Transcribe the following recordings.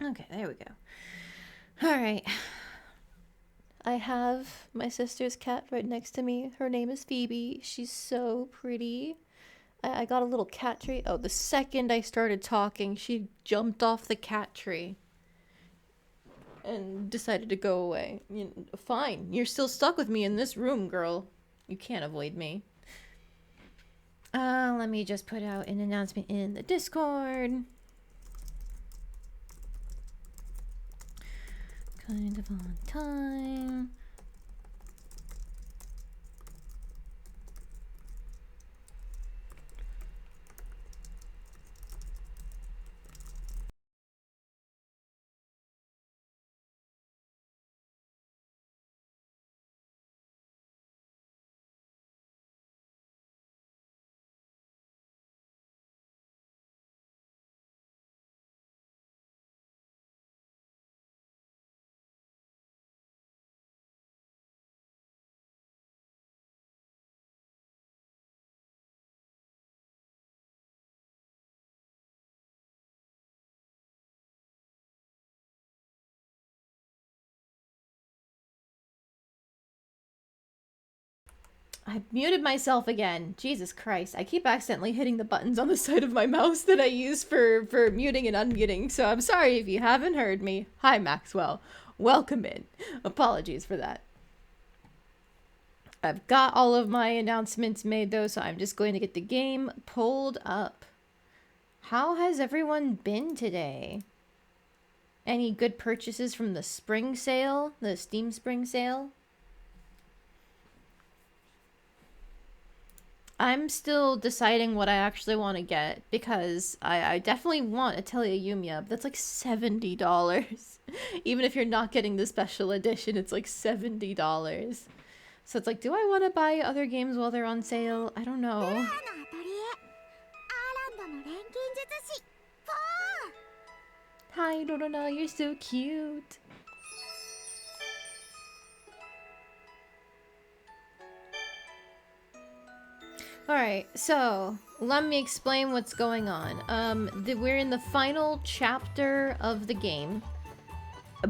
Okay, there we go. Alright. I have my sister's cat right next to me. Her name is Phoebe. She's so pretty. I got a little cat tree. Oh, the second I started talking, she jumped off the cat tree and decided to go away. Fine, you're still stuck with me in this room, girl. You can't avoid me. Let me just put out an announcement in the Discord. Kind of on time. I muted myself again. Jesus Christ. I keep accidentally hitting the buttons on the side of my mouse that I use for muting and unmuting, so I'm sorry if you haven't heard me. Hi, Maxwell. Welcome in. Apologies for that. I've got all of my announcements made, though, so I'm just going to get the game pulled up. How has everyone been today? Any good purchases from the spring sale? The Steam spring sale? I'm still deciding what I actually want to get because I definitely want Atelier Lulua, but that's like $70. Even if you're not getting the special edition, it's like $70. So it's like, do I want to buy other games while they're on sale? I don't know. Hi, Dorona, you're so cute. Alright, so let me explain what's going on. We're in the final chapter of the game.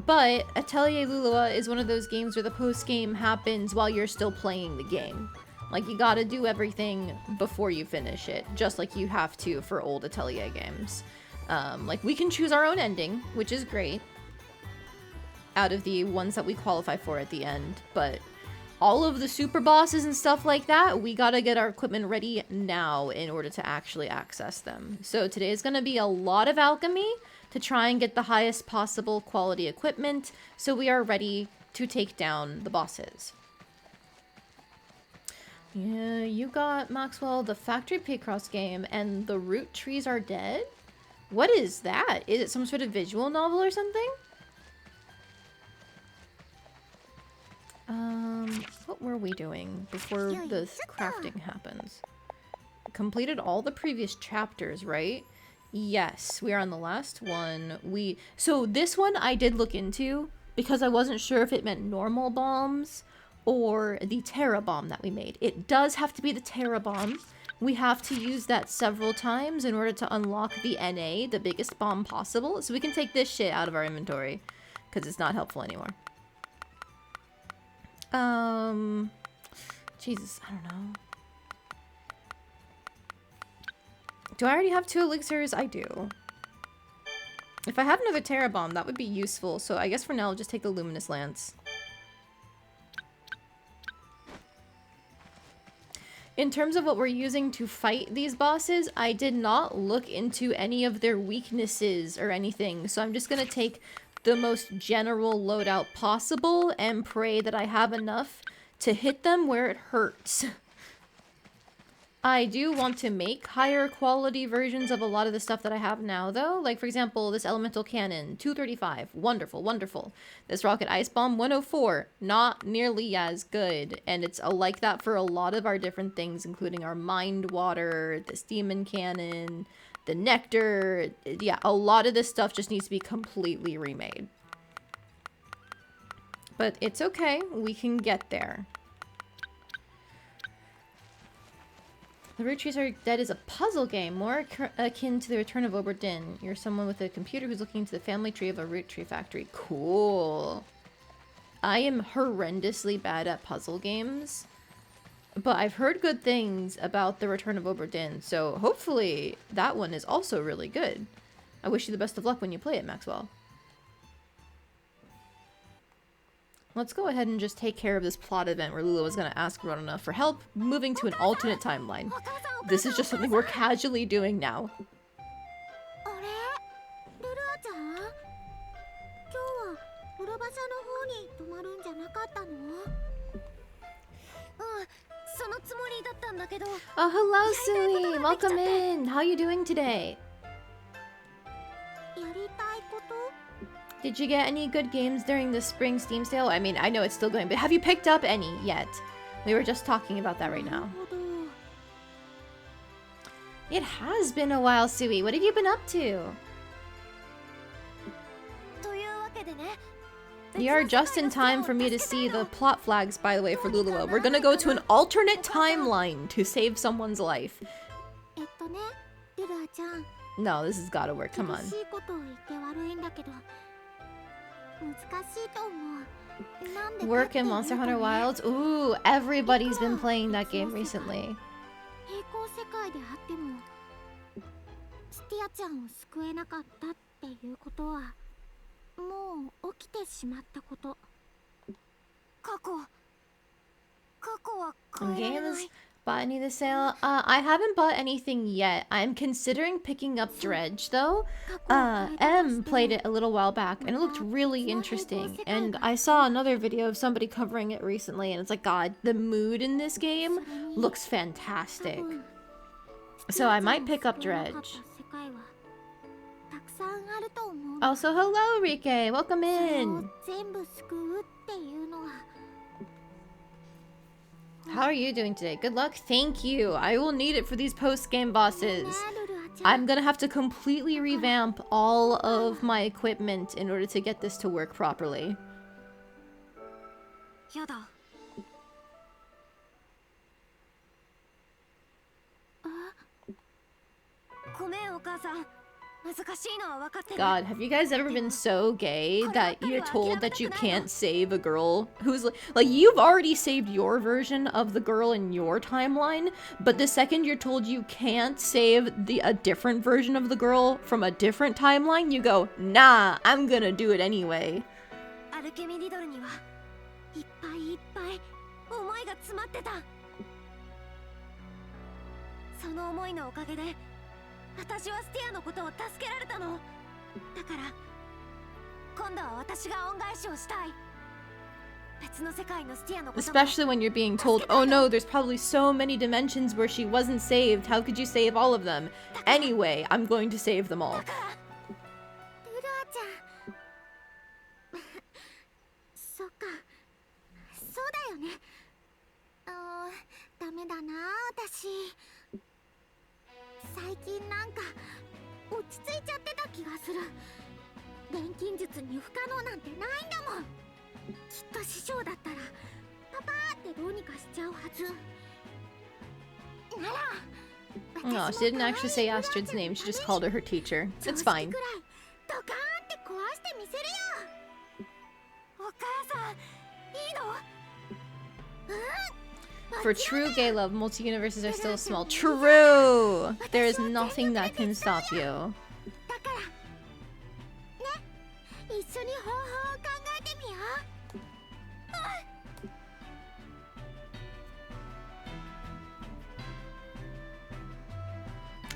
But Atelier Lulua is one of those games where the post-game happens while you're still playing the game. Like, you gotta do everything before you finish it, just like you have to for old Atelier games. Like, we can choose our own ending, which is great, out of the ones that we qualify for at the end, but all of the super bosses and stuff like that, we gotta get our equipment ready now in order to actually access them. So today is gonna be a lot of alchemy to try and get the highest possible quality equipment, so we are ready to take down the bosses. Yeah, you got, Maxwell, the Factory Picross game, and the root trees are dead? What is that? Is it some sort of visual novel or something? What were we doing before the crafting happens? Completed all the previous chapters, right? Yes, we are on the last one. So this one I did look into because I wasn't sure if it meant normal bombs or the Terra bomb that we made. It does have to be the Terra bomb. We have to use that several times in order to unlock the NA, the biggest bomb possible. So we can take this shit out of our inventory because it's not helpful anymore. Jesus, I don't know. Do I already have 2 elixirs? I do. If I had another Terra Bomb, that would be useful. So I guess for now, I'll just take the Luminous Lance. In terms of what we're using to fight these bosses, I did not look into any of their weaknesses or anything. So I'm just going to take the most general loadout possible and pray that I have enough to hit them where it hurts. I do want to make higher quality versions of a lot of the stuff that I have now, though. Like, for example, this elemental cannon, 235. Wonderful, wonderful. This rocket ice bomb, 104. Not nearly as good. And it's like that for a lot of our different things, including our mind water, this demon cannon, the nectar. Yeah, a lot of this stuff just needs to be completely remade. But it's okay. We can get there. The Root Trees Are Dead is a puzzle game, more akin to the Return of Obra Dinn. You're someone with a computer who's looking into the family tree of a root tree factory. Cool. I am horrendously bad at puzzle games, but I've heard good things about the Return of Obra Dinn, so hopefully that one is also really good. I wish you the best of luck when you play it, Maxwell. Let's go ahead and just take care of this plot event where Lulua was going to ask Rona for help moving to an alternate timeline. This is just something we're casually doing now. Oh, hello, Sui! Welcome in! How are you doing today? Did you get any good games during the spring Steam sale? I mean, I know it's still going, but have you picked up any yet? We were just talking about that right now. It has been a while, Sui. What have you been up to? You are just in time for me to see the plot flags, by the way, for Lulua. We're gonna go to an alternate timeline to save someone's life. No, this has gotta work. Come on. Work in Monster Hunter Wilds. Ooh, everybody's been playing that game recently. Games? Bought any this sale? I haven't bought anything yet. I'm considering picking up Dredge though. M played it a little while back and it looked really interesting. And I saw another video of somebody covering it recently and it's like, God, the mood in this game looks fantastic. So I might pick up Dredge. Also, hello, Rike. Welcome in. How are you doing today? Good luck. Thank you. I will need it for these post-game bosses. I'm gonna have to completely revamp all of my equipment in order to get this to work properly. God, have you guys ever been so gay that you're told that you can't save a girl who's like you've already saved your version of the girl in your timeline, but the second you're told you can't save a different version of the girl from a different timeline, you go, nah, I'm gonna do it anyway. Especially when you're being told, oh no, there's probably so many dimensions where she wasn't saved. How could you save all of them? Anyway, I'm going to save them all. No, she didn't actually say Astrid's name, she just called her her teacher. It's fine. For true gay love, multi-universes are still small. True! There is nothing that can stop you.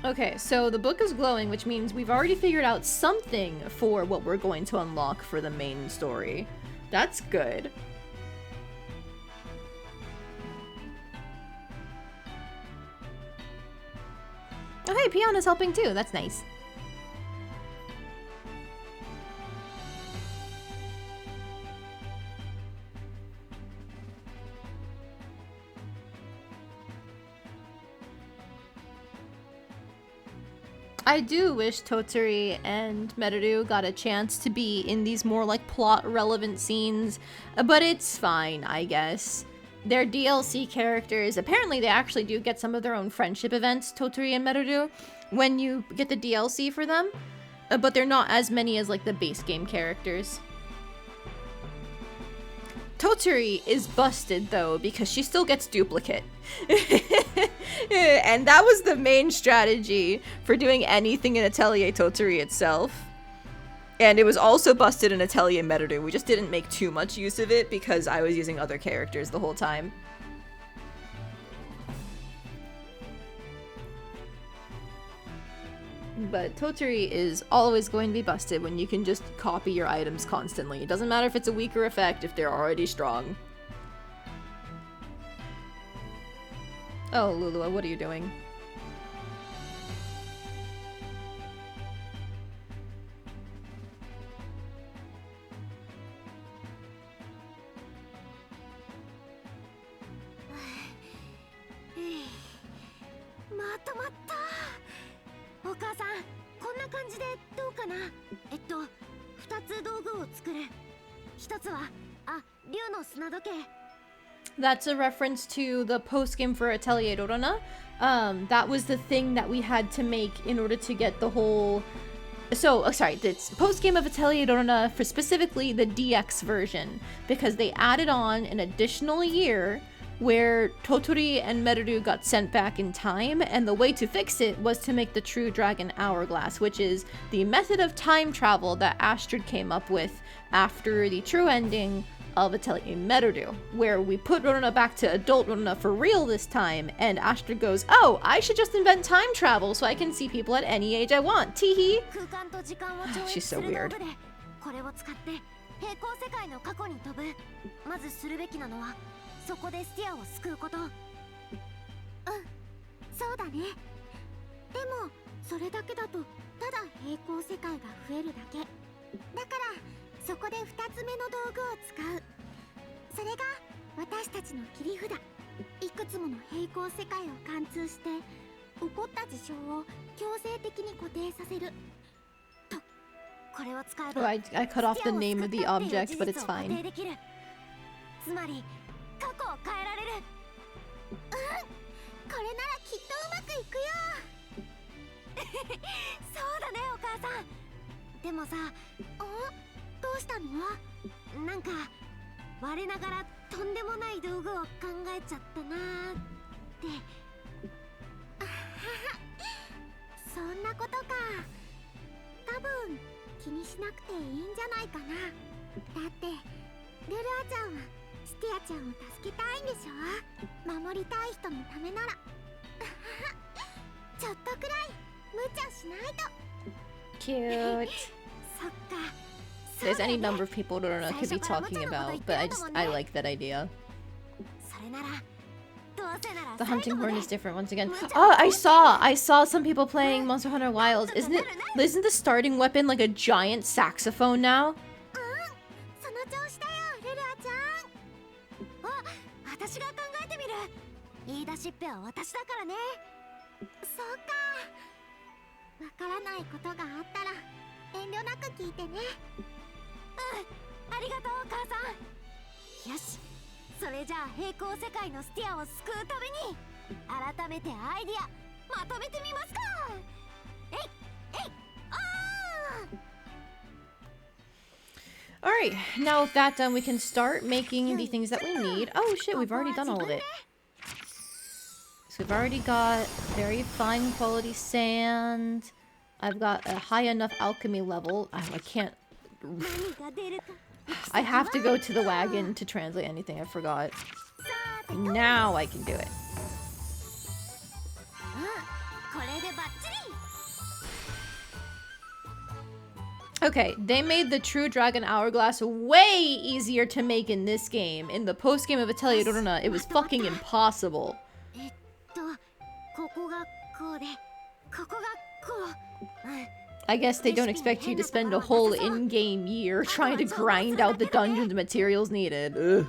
Okay, so the book is glowing, which means we've already figured out something for what we're going to unlock for the main story. That's good. Oh hey, Piana's helping too, that's nice. I do wish Totsuri and Meruru got a chance to be in these more like plot relevant scenes, but it's fine, I guess. their DLC characters, apparently they actually do get some of their own friendship events, Totori and Merudu, when you get the DLC for them. But they're not as many as, like, the base game characters. Totori is busted, though, because she still gets duplicate. And that was the main strategy for doing anything in Atelier Totori itself. And it was also busted in Atelier Merudu. We just didn't make too much use of it because I was using other characters the whole time. But Totori is always going to be busted when you can just copy your items constantly. It doesn't matter if it's a weaker effect if they're already strong. Oh, Lulua, what are you doing? That's a reference to the post-game for Atelier Lulua. That was the thing that we had to make in order to get the whole... So, sorry, it's post-game of Atelier Lulua for specifically the DX version, because they added on an additional year where Totori and Merudu got sent back in time, and the way to fix it was to make the True Dragon Hourglass, which is the method of time travel that Astrid came up with after the true ending of Atelier Merudu, where we put Lulua back to adult Lulua for real this time, and Astrid goes, oh, I should just invent time travel so I can see people at any age I want, teehee. She's so weird. Oh, I cut off the name of the object, but it's fine. Cute. There's any number of people Lulua could be talking about, but I like that idea. The hunting horn is different once again. Oh, I saw some people playing Monster Hunter Wilds. Isn't the starting weapon like a giant saxophone now? Alright, now with that done, we can start making the things that we need. Oh shit, we've already done all of it. So we've already got very fine quality sand. I've got a high enough alchemy level. I can't... I have to go to the wagon to translate anything, I forgot. Now I can do it. Okay, they made the True Dragon Hourglass way easier to make in this game. In the post-game of Atelier Lulua, it was fucking impossible. I guess they don't expect you to spend a whole in-game year trying to grind out the dungeons materials needed. Ugh.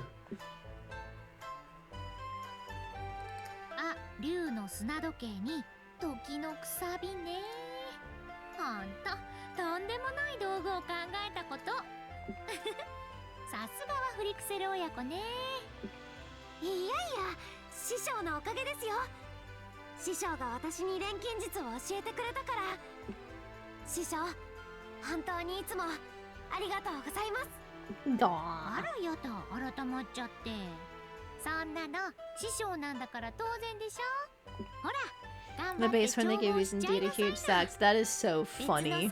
いやいや、師匠のおかげですよ。師匠が私に錬金術を教えてくれたから。師匠、本当にいつもありがとうございます。Aww. あらやだ、改まっちゃって。そんなの師匠なんだから当然でしょ。ほら、 The base friend they give is indeed a huge sax. That is so funny.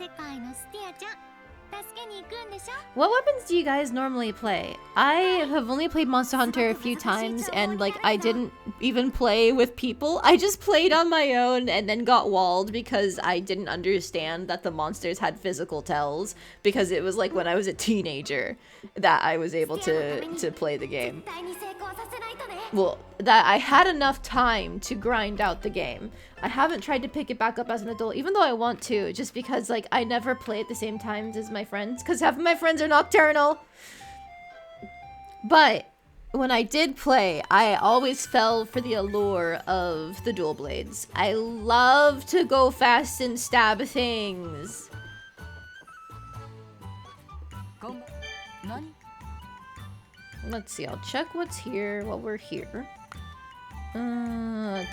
What weapons do you guys normally play? I have only played Monster Hunter a few times, and like I didn't even play with people. I just played on my own and then got walled because I didn't understand that the monsters had physical tells, because it was like when I was a teenager that I was able to play the game. Well, that I had enough time to grind out the game. I haven't tried to pick it back up as an adult, even though I want to, just because like I never play at the same times as my friends, because half of my friends are nocturnal. But when I did play, I always fell for the allure of the dual blades. I love to go fast and stab things. Let's see, I'll check what's here while we're here.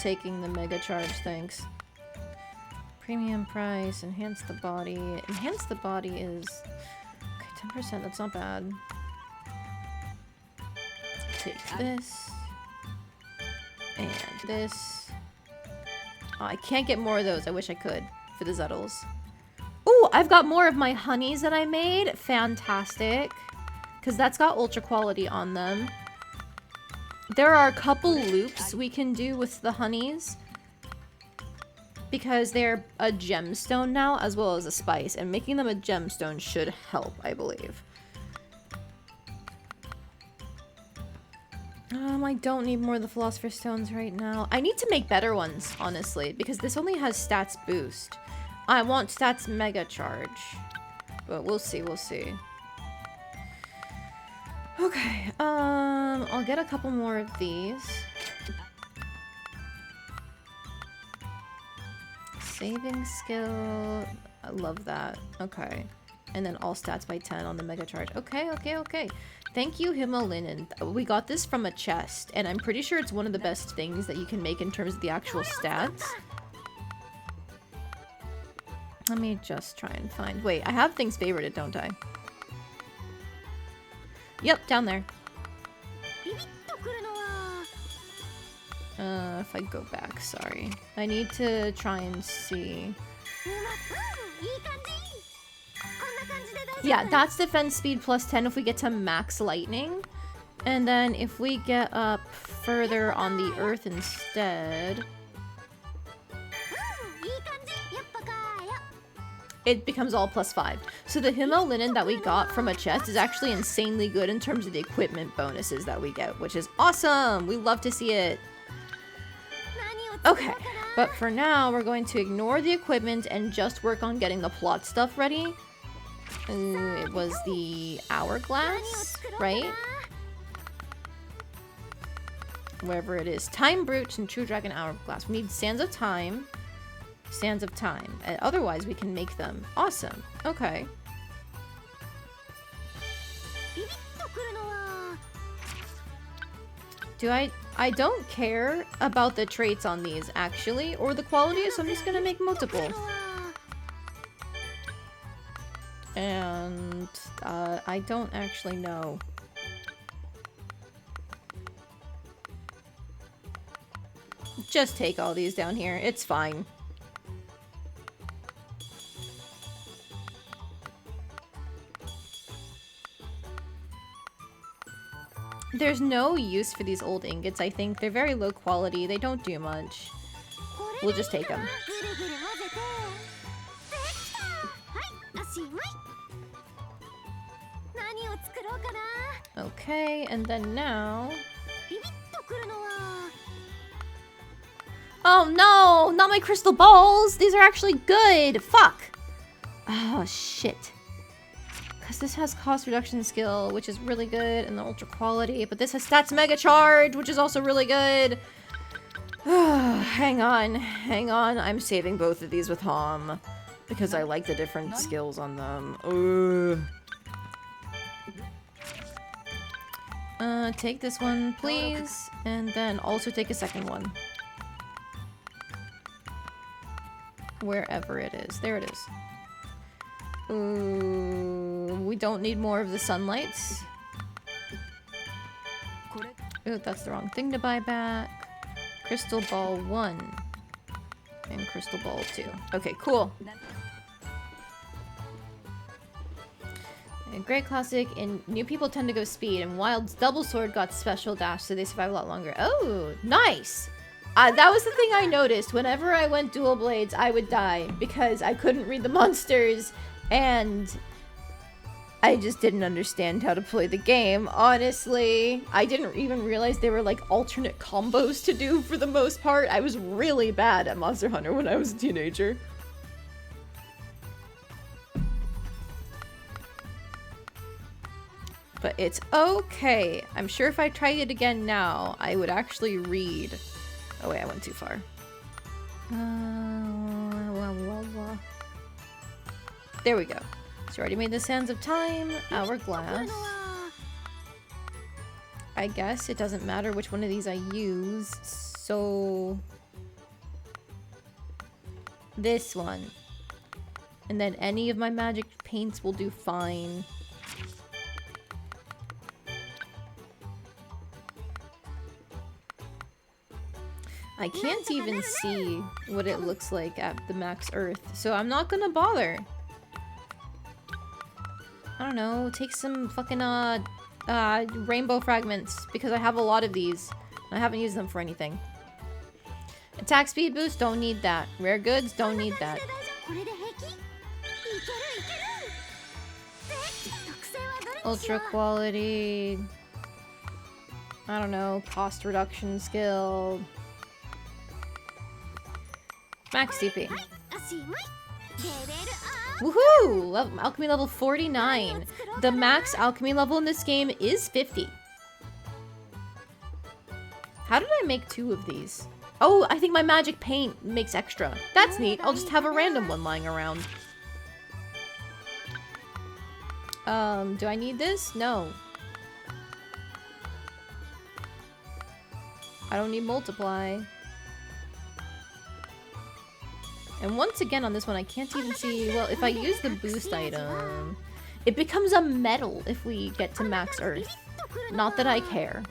Taking the mega charge, thanks. Premium price, enhance the body. Enhance the body is... Okay, 10%, that's not bad. Take this. And this. Oh, I can't get more of those. I wish I could for the Zettles. Ooh, I've got more of my honeys that I made. Fantastic. Because that's got ultra quality on them. There are a couple loops we can do with the honeys, because they're a gemstone now as well as a spice, and making them a gemstone should help, I believe. I don't need more of the Philosopher's Stones right now. I need to make better ones, honestly, because this only has stats boost. I want stats mega charge, but we'll see, we'll see. Okay, I'll get a couple more of these. Saving skill, I love that. Okay, and then all stats by 10 on the mega charge. Okay, okay, okay. Thank you, Himolinen. We got this from a chest, and I'm pretty sure it's one of the best things that you can make in terms of the actual stats. Let me just try and find... Wait, I have things favorited, don't I? Yep, down there. If I go back, sorry. I need to try and see. Yeah, that's defense speed plus 10 if we get to max lightning. And then if we get up further on the earth instead, it becomes all plus 5. So the Himolinen that we got from a chest is actually insanely good in terms of the equipment bonuses that we get, which is awesome! We love to see it. Okay, but for now, we're going to ignore the equipment and just work on getting the plot stuff ready. It was the hourglass, right? Wherever it is. Time Brooch and True Dragon Hourglass. We need Sands of Time. Sands of Time. Otherwise, we can make them. Awesome. Okay. I don't care about the traits on these, actually, or the quality, so I'm just gonna make multiple. And, I don't actually know. Just take all these down here. It's fine. There's no use for these old ingots, I think. They're very low quality. They don't do much. We'll just take them. Okay, and then now... Oh no! Not my crystal balls! These are actually good! Fuck! Oh, shit. Because this has cost reduction skill, which is really good, and the ultra quality. But this has stats mega charge, which is also really good. Hang on. Hang on. I'm saving both of these with Hom. Because I like the different skills on them. Take this one, please. And then also take a second one. Wherever it is. There it is. Ooh, we don't need more of the sunlights. Ooh, that's the wrong thing to buy back. Crystal Ball 1. And Crystal Ball 2. Okay, cool. And Great Classic, and new people tend to go speed, and Wild's Double Sword got special dash, so they survive a lot longer. Oh, nice! That was the thing I noticed. Whenever I went dual blades, I would die because I couldn't read the monsters, and I just didn't understand how to play the game. Honestly, I didn't even realize they were like alternate combos to do for the most part. I was really bad at Monster Hunter when I was a teenager. But it's okay. I'm sure if I tried it again now, I would actually read. Oh wait, I went too far. There we go. So already made the Sands of Time, Hourglass. I guess it doesn't matter which one of these I use, so... this one. And then any of my magic paints will do fine. I can't even see what it looks like at the max earth, so I'm not gonna bother. I don't know, take some fucking rainbow fragments, because I have a lot of these. I haven't used them for anything. Attack speed boost, don't need that. Rare goods, don't need that. Ultra quality. I don't know, cost reduction skill. Max CP. Woohoo! Alchemy level 49. The max alchemy level in this game is 50. How did I make 2 of these? Oh, I think my magic paint makes extra. That's neat. I'll just have a random one lying around. Do I need this? No. I don't need multiply. And once again on this one, I can't even see... well, if I use the boost item, it becomes a medal if we get to max earth. Not that I care.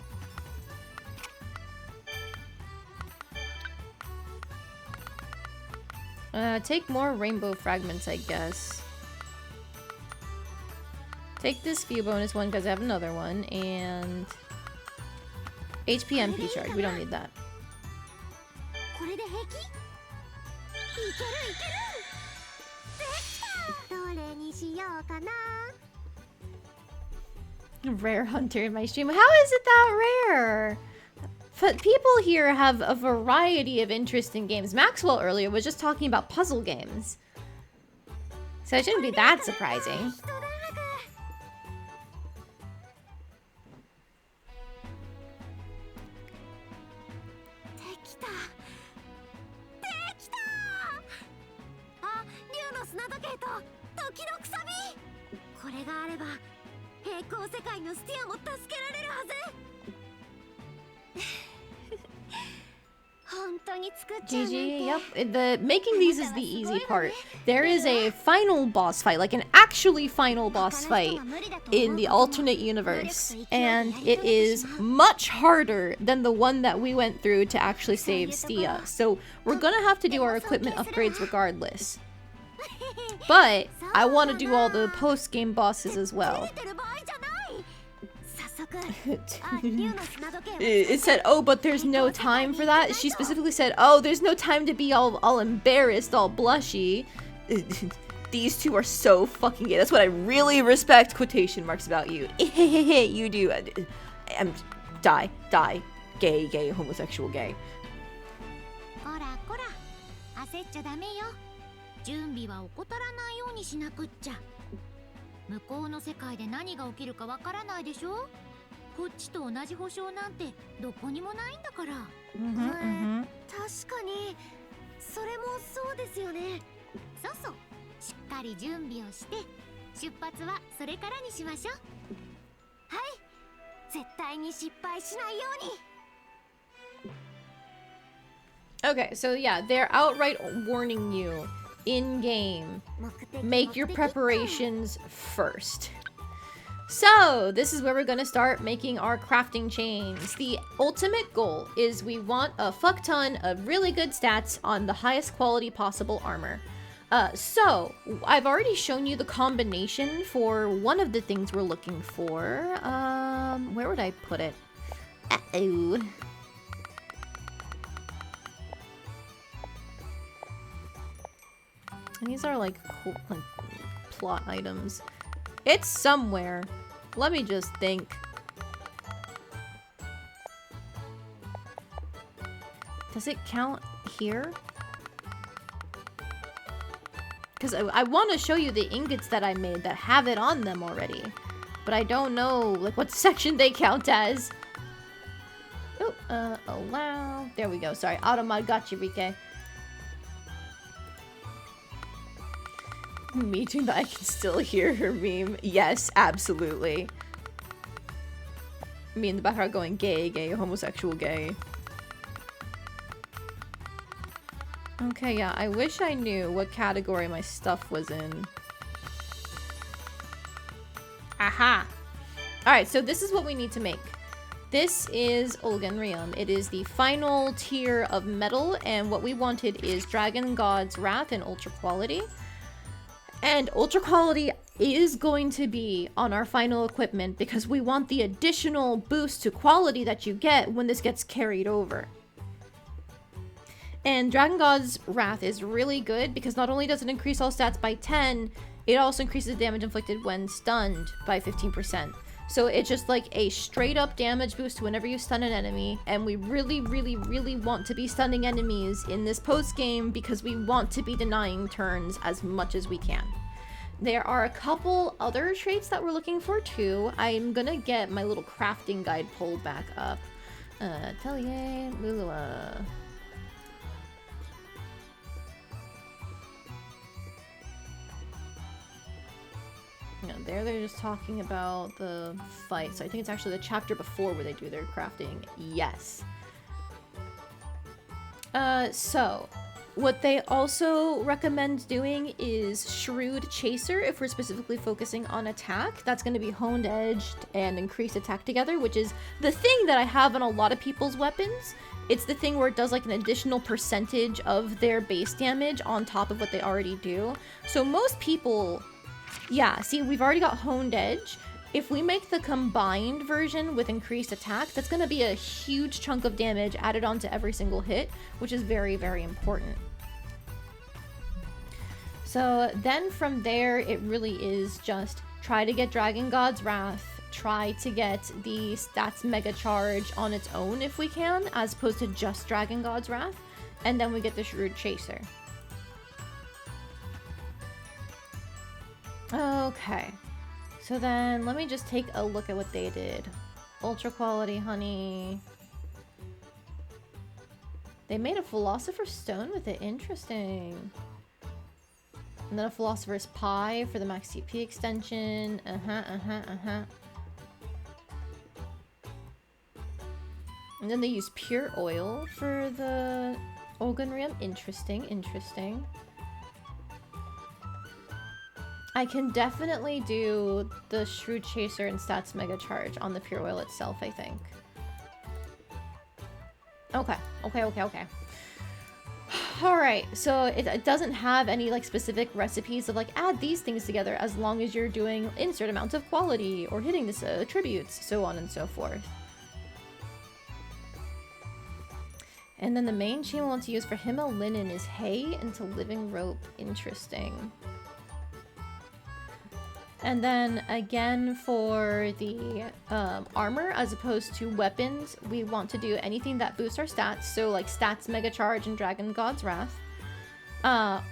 Take more rainbow fragments, I guess. Take this few bonus one because I have another one, and... HP MP charge, we don't need that. Rare hunter in my stream. How is it that rare? But people here have a variety of interest in games. Maxwell earlier was just talking about puzzle games. So it shouldn't be that surprising. GG, yep. Making these is the easy part. There is a final boss fight, like an actually final boss fight in the alternate universe. And it is much harder than the one that we went through to actually save Stia. So we're gonna have to do our equipment upgrades regardless. But I want to do all the post-game bosses as well. It said, oh, but there's no time for that. She specifically said, oh, there's no time to be all embarrassed, all blushy. These two are so fucking gay. That's what I really respect quotation marks about you. You do. Die. Gay, homosexual, gay. 準備は怠らないようにしなくっちゃ。向こうの世界で何が起きるかわからないでしょ。こっちと同じ保証なんてどこにもないんだから。確かにそれもそうですよね。そうそう。しっかり準備をして出発はそれからにしましょう。はい。絶対に失敗しないように。 Okay, so yeah, they're outright warning you in game. Make your preparations first. So, this is where we're gonna start making our crafting chains. The ultimate goal is we want a fuck ton of really good stats on the highest quality possible armor. So, I've already shown you the combination for one of the things we're looking for. Where would I put it? Uh-oh. These are like cool plot items. It's somewhere. Let me just think. Does it count here? Because I want to show you the ingots that I made that have it on them already. But I don't know like what section they count as. Oh, allow. There we go. Sorry, Automod got you, Rike. Me too, that I can still hear her meme. Yes, absolutely. Me in the background going gay, gay, homosexual, gay. Okay, yeah, I wish I knew what category my stuff was in. Aha! Alright, so this is what we need to make. This is Olgenrium. It is the final tier of metal, and what we wanted is Dragon God's Wrath in Ultra Quality. And Ultra Quality is going to be on our final equipment because we want the additional boost to quality that you get when this gets carried over. And Dragon God's Wrath is really good because not only does it increase all stats by 10, it also increases damage inflicted when stunned by 15%. So it's just like a straight up damage boost whenever you stun an enemy, and we really, really, really want to be stunning enemies in this post game because we want to be denying turns as much as we can. There are a couple other traits that we're looking for too. I'm gonna get my little crafting guide pulled back up. Atelier Lulua. Yeah, they're just talking about the fight. So I think it's actually the chapter before where they do their crafting. Yes. So what they also recommend doing is Shrewd Chaser if we're specifically focusing on attack. That's going to be Honed Edged and Increased Attack together, which is the thing that I have on a lot of people's weapons. It's the thing where it does like an additional percentage of their base damage on top of what they already do. So most people... Yeah, see, we've already got Honed Edge. If we make the combined version with increased attack, that's going to be a huge chunk of damage added onto every single hit, which is very, very important. So then from there, it really is just try to get Dragon God's Wrath, try to get the stats Mega Charge on its own if we can, as opposed to just Dragon God's Wrath, and then we get the Shrewd Chaser. Okay, so then let me just take a look at what they did. Ultra Quality Honey. They made a Philosopher's Stone with it. Interesting. And then a Philosopher's Pie for the Max TP extension. And then they use Pure Oil for the Olgenrium. Interesting, interesting. I can definitely do the Shrewd Chaser and Stats Mega Charge on the Pure Oil itself, I think. Okay. Alright, so it doesn't have any like specific recipes of like add these things together as long as you're doing insert amount of quality or hitting this attributes, so on and so forth. And then the main chain we want to use for Himmel Linen is Hay into Living Rope. Interesting. And then again for the armor, as opposed to weapons, we want to do anything that boosts our stats. So like stats Mega Charge and Dragon God's Wrath.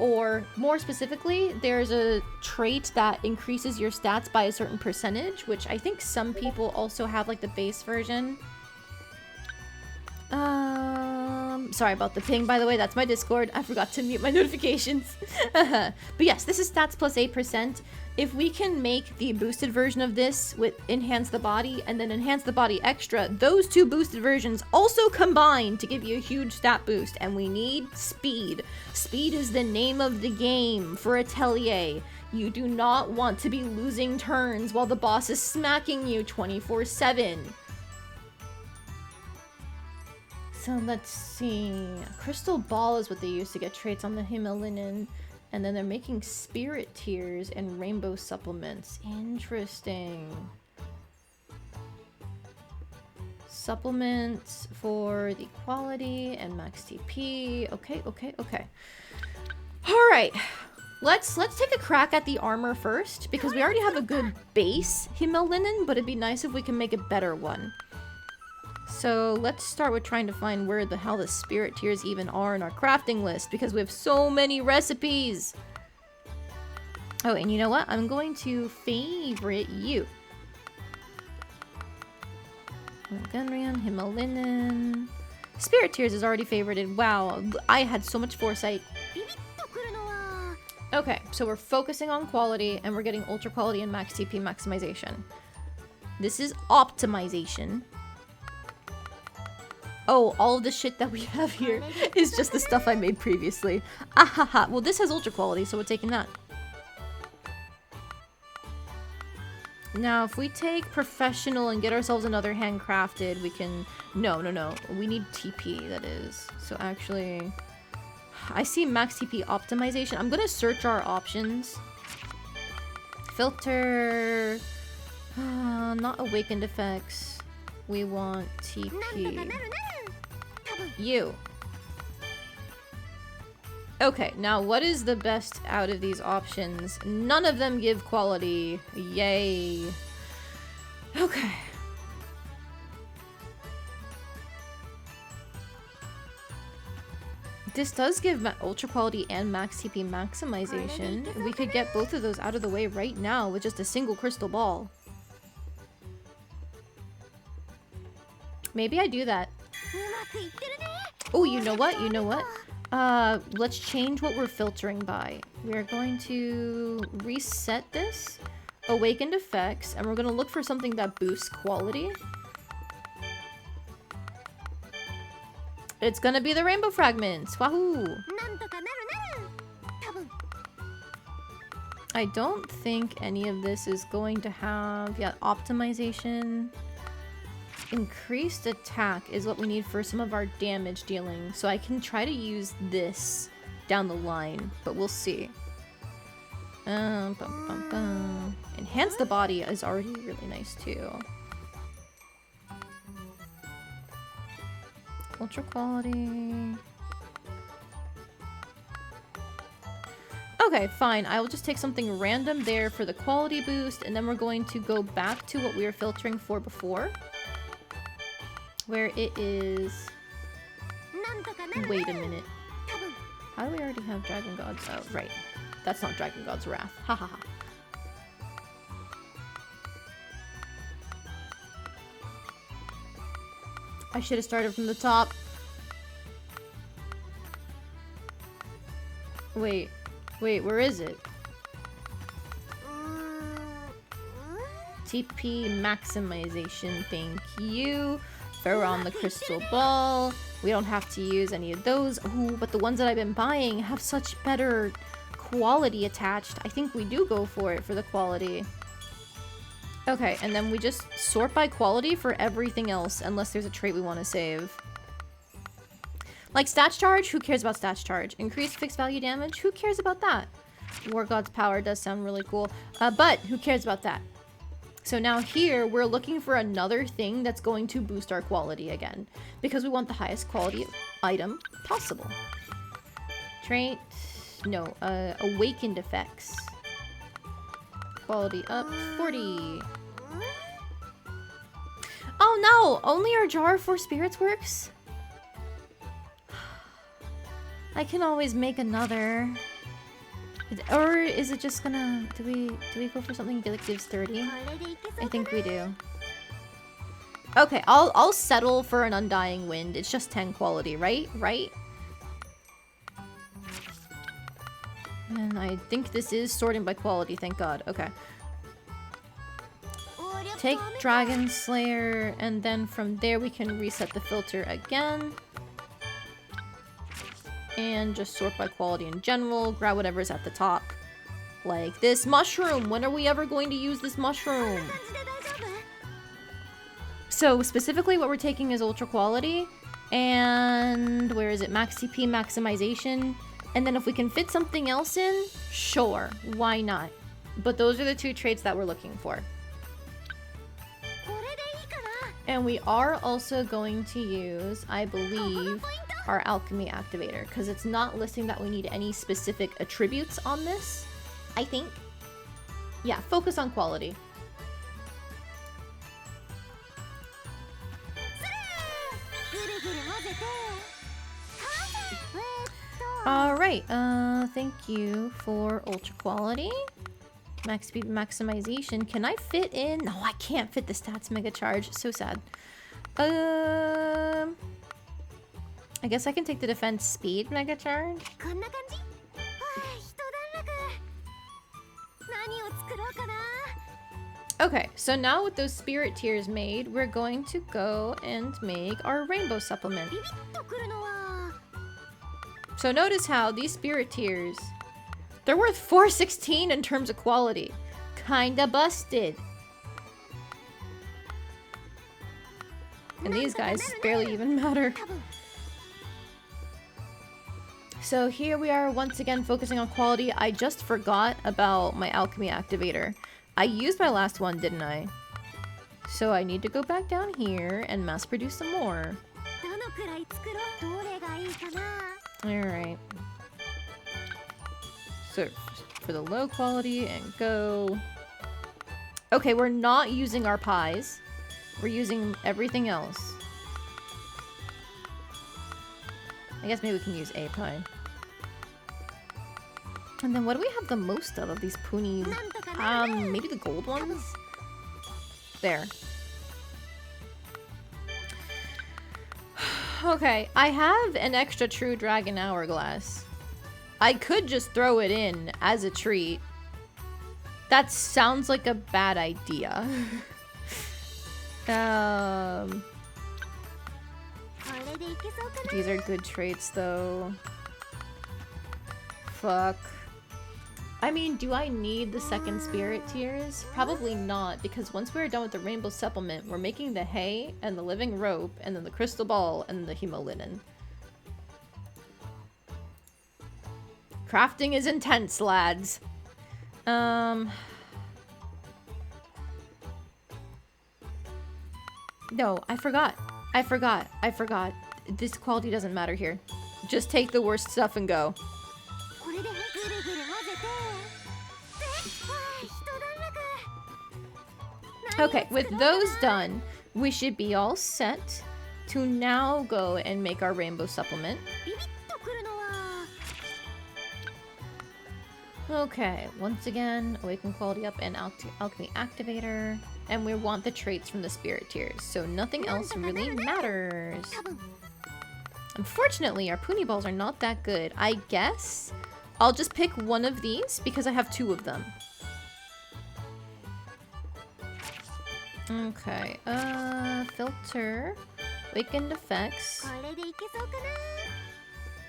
Or more specifically, there's a trait that increases your stats by a certain percentage, which I think some people also have like the base version. Sorry about the ping, by the way. That's my Discord. I forgot to mute my notifications. But yes, this is stats plus 8%. If we can make the boosted version of this with enhance the body and then enhance the body extra, those two boosted versions also combine to give you a huge stat boost. And we need speed. Speed is the name of the game for Atelier. You do not want to be losing turns while the boss is smacking you 24/7. So let's see. Crystal Ball is what they use to get traits on the Himmelinen. And then they're making spirit tears and rainbow supplements. Interesting. Supplements for the quality and max TP. Okay. Alright. Let's take a crack at the armor first, because we already have a good base Himmelinen, but it'd be nice if we can make a better one. So let's start with trying to find where the hell the spirit tears even are in our crafting list, because we have so many recipes. Oh, and you know what? I'm going to favorite you. Gunrian, Himmelinen. Spirit tears is already favorited. Wow, I had so much foresight. Okay, so we're focusing on quality, and we're getting ultra quality and max TP maximization. This is optimization. Oh, all of the shit that we have here is just the stuff I made previously. Ahaha. Well, this has ultra quality, so we're taking that. Now, if we take professional and get ourselves another handcrafted, we can... No. We need TP, that is. So actually... I see max TP optimization. I'm gonna search our options. Filter... not awakened effects. We want TP. You. Okay, now what is the best out of these options? None of them give quality. Yay. Okay. This does give ultra quality and max TP maximization. We could get both of those out of the way right now with just a single crystal ball. Maybe I do that. Oh, you know what? Let's change what we're filtering by. We're going to reset this, awakened effects, and we're going to look for something that boosts quality. It's going to be the rainbow fragments. Wahoo! I don't think any of this is going to have... Yeah, optimization... Increased attack is what we need for some of our damage dealing. So I can try to use this down the line, but we'll see. Enhance the body is already really nice too. Ultra quality. Okay, fine. I will just take something random there for the quality boost, and then we're going to go back to what we were filtering for before. Where it is... Wait a minute. How do we already have Dragon God's? Oh, right. That's not Dragon God's Wrath. Ha ha ha. I should have started from the top. Wait, where is it? TP maximization, thank you. Throw on the crystal ball. We don't have to use any of those. Ooh, but the ones that I've been buying have such better quality attached. I think we do go for it for the quality. Okay, and then we just sort by quality for everything else, unless there's a trait we want to save. Like stats charge, who cares about stats charge? Increased fixed value damage, who cares about that? War God's Power does sound really cool, but who cares about that? So now here, we're looking for another thing that's going to boost our quality again, because we want the highest quality item possible. Trait, no, awakened effects. Quality up, 40. Oh no, only our jar for spirits works? I can always make another. Or is it just gonna... Do we go for something that gives 30? I think we do. Okay, I'll settle for an Undying Wind. It's just 10 quality, right? Right? And I think this is sorting by quality, thank God. Okay. Take Dragon Slayer, and then from there we can reset the filter again. And just sort by quality in general. Grab whatever's at the top. Like this mushroom. When are we ever going to use this mushroom? So specifically what we're taking is ultra quality. And where is it? Max CP maximization. And then if we can fit something else in, sure. Why not? But those are the two traits that we're looking for. And we are also going to use, I believe, our alchemy activator, because it's not listing that we need any specific attributes on this, I think. Yeah, focus on quality. Alright, thank you for ultra quality. Max speed maximization. Can I fit in? No, I can't fit the stats mega charge. So sad. I guess I can take the defense speed mega charge. Okay, so now with those spirit tiers made, we're going to go and make our rainbow supplement. So notice how these spirit tiers, they're worth 416 in terms of quality. Kinda busted. And these guys barely even matter. So here we are once again focusing on quality. I just forgot about my alchemy activator. I used my last one, didn't I? So I need to go back down here and mass produce some more. Alright. So for the low quality and go. Okay, we're not using our pies. We're using everything else. I guess maybe we can use a pie. And then what do we have the most of these ponies? Maybe the gold ones? There. Okay, I have an extra true dragon hourglass. I could just throw it in as a treat. That sounds like a bad idea. These are good traits though. Fuck. I mean, do I need the second spirit tiers? Probably not, because once we're done with the rainbow supplement, we're making the hay and the living rope and then the crystal ball and the hemolinen. Crafting is intense, lads. No, I forgot. This quality doesn't matter here. Just take the worst stuff and go. Okay, with those done, we should be all set to now go and make our rainbow supplement. Okay, once again, awaken quality up and alchemy activator. And we want the traits from the spirit tiers, so nothing else really matters. Unfortunately, our Puni balls are not that good. I guess I'll just pick one of these because I have two of them. Okay, filter, awakened effects.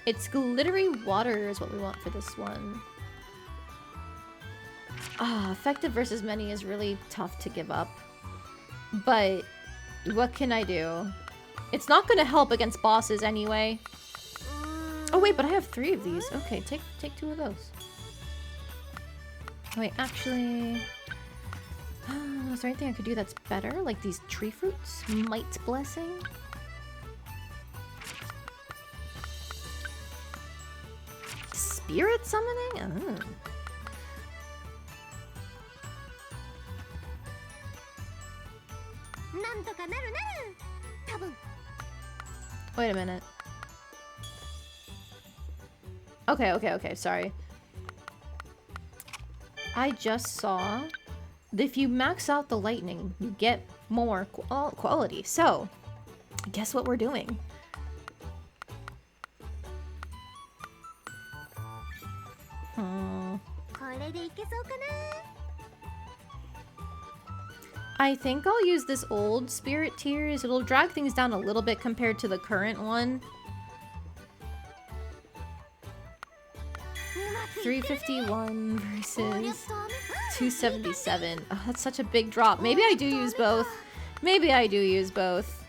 It's glittery water is what we want for this one. Effective versus many is really tough to give up. But what can I do? It's not gonna help against bosses anyway. Oh wait, but I have 3 of these. Okay, take 2 of those. Wait, actually... is there anything I could do that's better? Like these tree fruits? Might's Blessing? Spirit summoning? Oh. Wait a minute. Okay, sorry. I just saw if you max out the lightning, you get more quality. So, guess what we're doing? I think I'll use this old spirit tiers. It'll drag things down a little bit compared to the current one. 351 versus 277. Oh, that's such a big drop. Maybe I do use both. Maybe I do use both.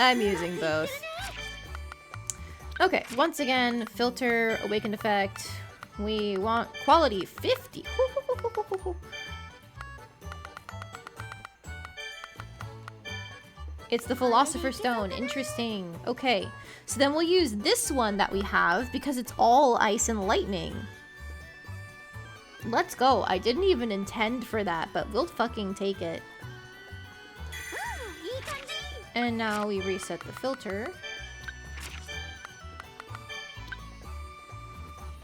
I'm using both. Okay, once again, filter, awakened effect. We want quality 50. It's the Philosopher's Stone. Interesting. Okay, so then we'll use this one that we have because it's all ice and lightning. Let's go. I didn't even intend for that, but we'll fucking take it. And now we reset the filter.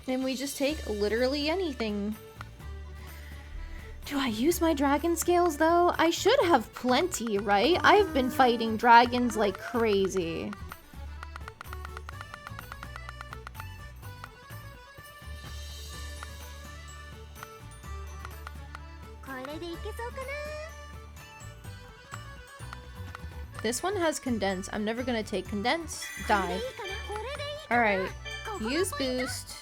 And we just take literally anything. Do I use my dragon scales though? I should have plenty, right? I've been fighting dragons like crazy. This one has condense. I'm never gonna take condense. Die. Alright. Use boost.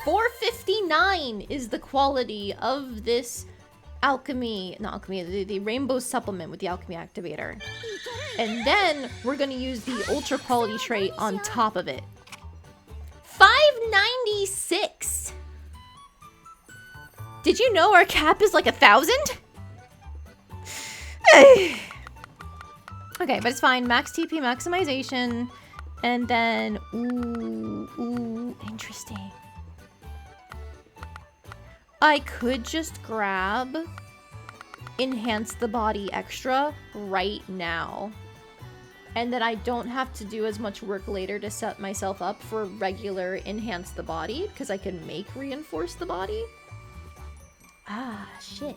459 is the quality of this alchemy, not alchemy, the rainbow supplement with the alchemy activator. And then we're gonna use the ultra quality trait on top of it. 596! Did you know our cap is like 1,000? Okay, but it's fine. Max TP maximization. And then, ooh, interesting. I could just grab enhance the body extra right now. And then I don't have to do as much work later to set myself up for regular enhance the body, because I can make reinforce the body. Ah, shit.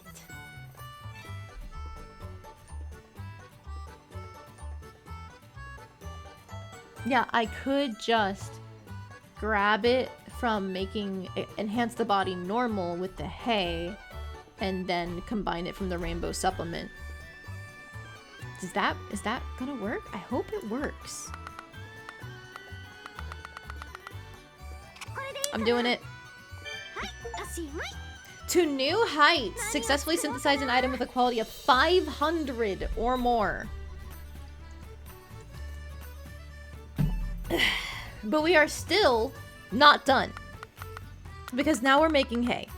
Yeah, I could just grab it from making enhance the body normal with the hay and then combine it from the rainbow supplement. Is that gonna work? I hope it works. I'm doing it. To new heights. Successfully synthesize an item with a quality of 500 or more. But we are still not done. Because now we're making hay.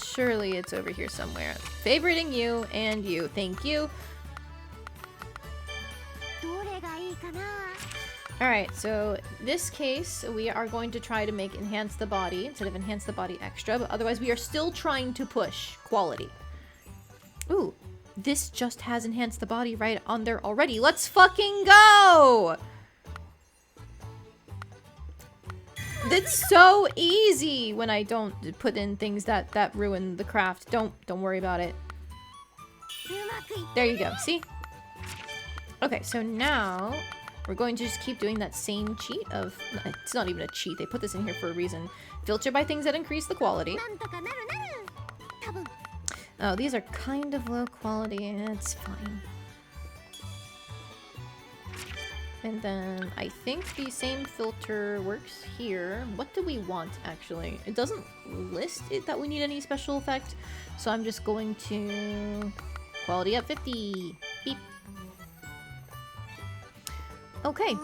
Surely it's over here somewhere. Favoriting you and you. Thank you. Alright, so this case, we are going to try to make enhance the body instead of enhance the body extra, but otherwise we are still trying to push quality. Ooh, this just has enhanced the body right on there already. Let's fucking go! That's so easy when I don't put in things that ruin the craft. Don't worry about it. There you go, see? Okay, so now we're going to just keep doing that same cheat of... It's not even a cheat, they put this in here for a reason. Filter by things that increase the quality. Oh, these are kind of low quality. It's fine. And then I think the same filter works here. What do we want, actually? It doesn't list it that we need any special effect. So I'm just going to... Quality at 50. Beep. Okay.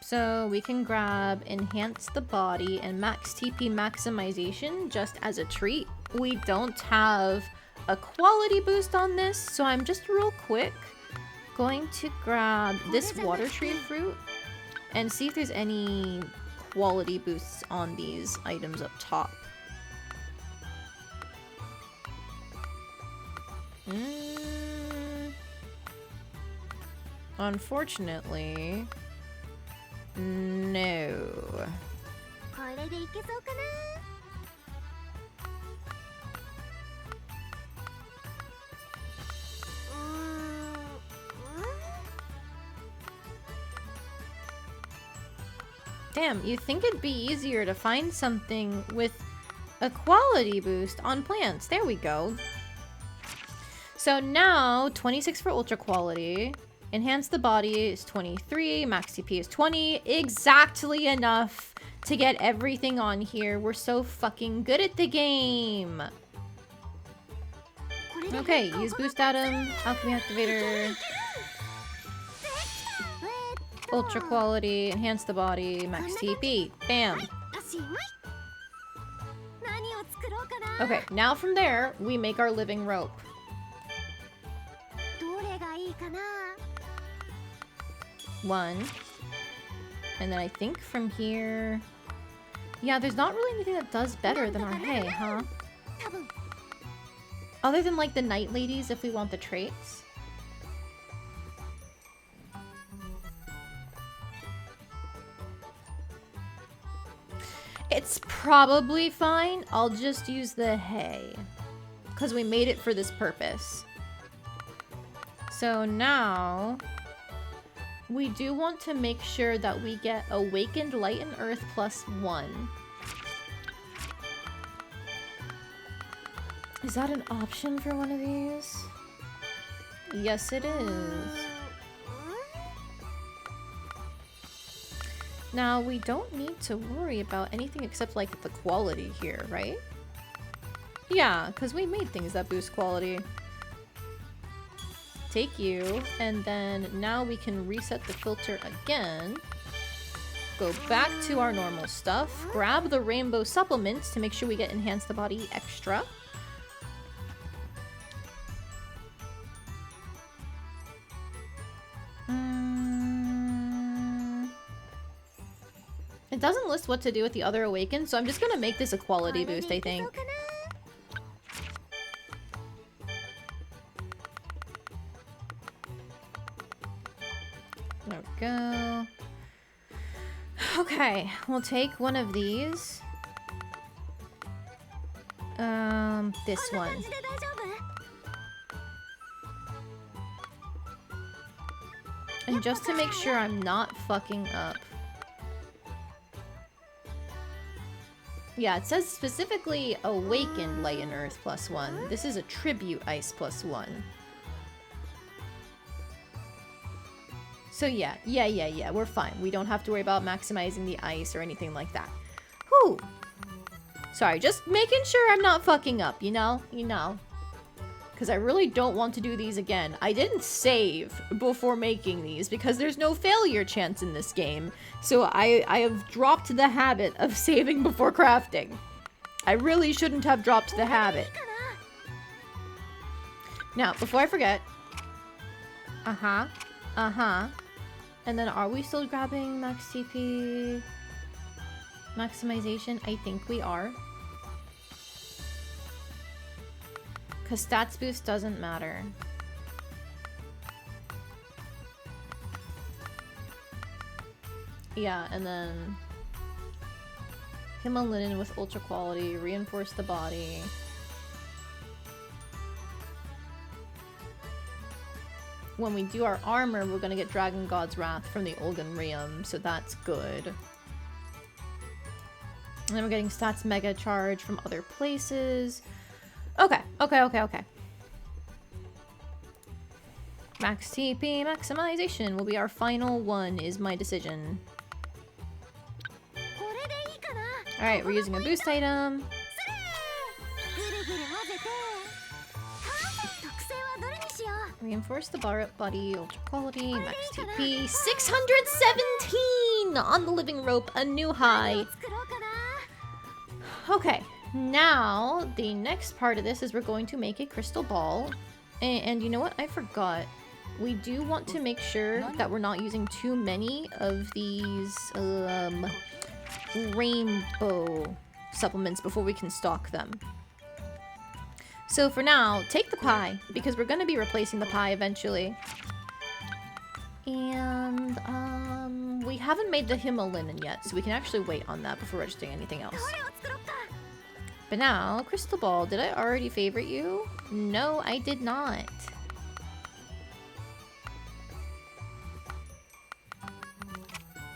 So we can grab enhance the body and max TP maximization just as a treat. We don't have a quality boost on this, so I'm just real quick going to grab this water tree fruit and see if there's any quality boosts on these items up top. Unfortunately, No. これでいけそうかな。 Damn, you think it'd be easier to find something with a quality boost on plants. There we go. So now, 26 for ultra quality. Enhance the body is 23. Max TP is 20. Exactly enough to get everything on here. We're so fucking good at the game. Okay, use boost atom, alchemy activator, ultra quality, enhance the body, max TP. Bam. Okay, now from there, we make our living rope. One. And then I think from here... Yeah, there's not really anything that does better than our hay, huh? Other than, like, the night ladies, if we want the traits. It's probably fine. I'll just use the hay. Because we made it for this purpose. So now... we do want to make sure that we get Awakened Light and Earth +1. Is that an option for one of these? Yes, it is. Now, we don't need to worry about anything except, like, the quality here, right? Yeah, because we made things that boost quality. Take you, and then now we can reset the filter again. Go back to our normal stuff. Grab the rainbow supplements to make sure we get Enhance the Body extra. It doesn't list what to do with the other Awakened, so I'm just gonna make this a quality boost, I think. There we go. Okay, we'll take one of these. This one. And just to make sure I'm not fucking up. Yeah, it says specifically Awakened Light and Earth +1. This is a Tribute Ice +1. So yeah, we're fine. We don't have to worry about maximizing the ice or anything like that. Whew. Sorry, just making sure I'm not fucking up, you know? You know. Because I really don't want to do these again. I didn't save before making these because there's no failure chance in this game. So I have dropped the habit of saving before crafting. I really shouldn't have dropped the habit. Now, before I forget. And then are we still grabbing max TP maximization? I think we are. Because stats boost doesn't matter. Yeah, and then Hima Linen with ultra quality, reinforce the body. When we do our armor, we're gonna get Dragon God's Wrath from the Olgan Realm, so that's good. And then we're getting stats mega charge from other places. Okay. Max TP maximization will be our final one, is my decision. Alright, we're using a boost item. Reinforce the body, ultra quality, max TP, 617 on the living rope, a new high. Okay, now the next part of this is we're going to make a crystal ball. And you know what? I forgot. We do want to make sure that we're not using too many of these rainbow supplements before we can stock them. So for now, take the pie, because we're going to be replacing the pie eventually. And we haven't made the Himalayan yet, so we can actually wait on that before registering anything else. But now, Crystal Ball, did I already favorite you? No, I did not.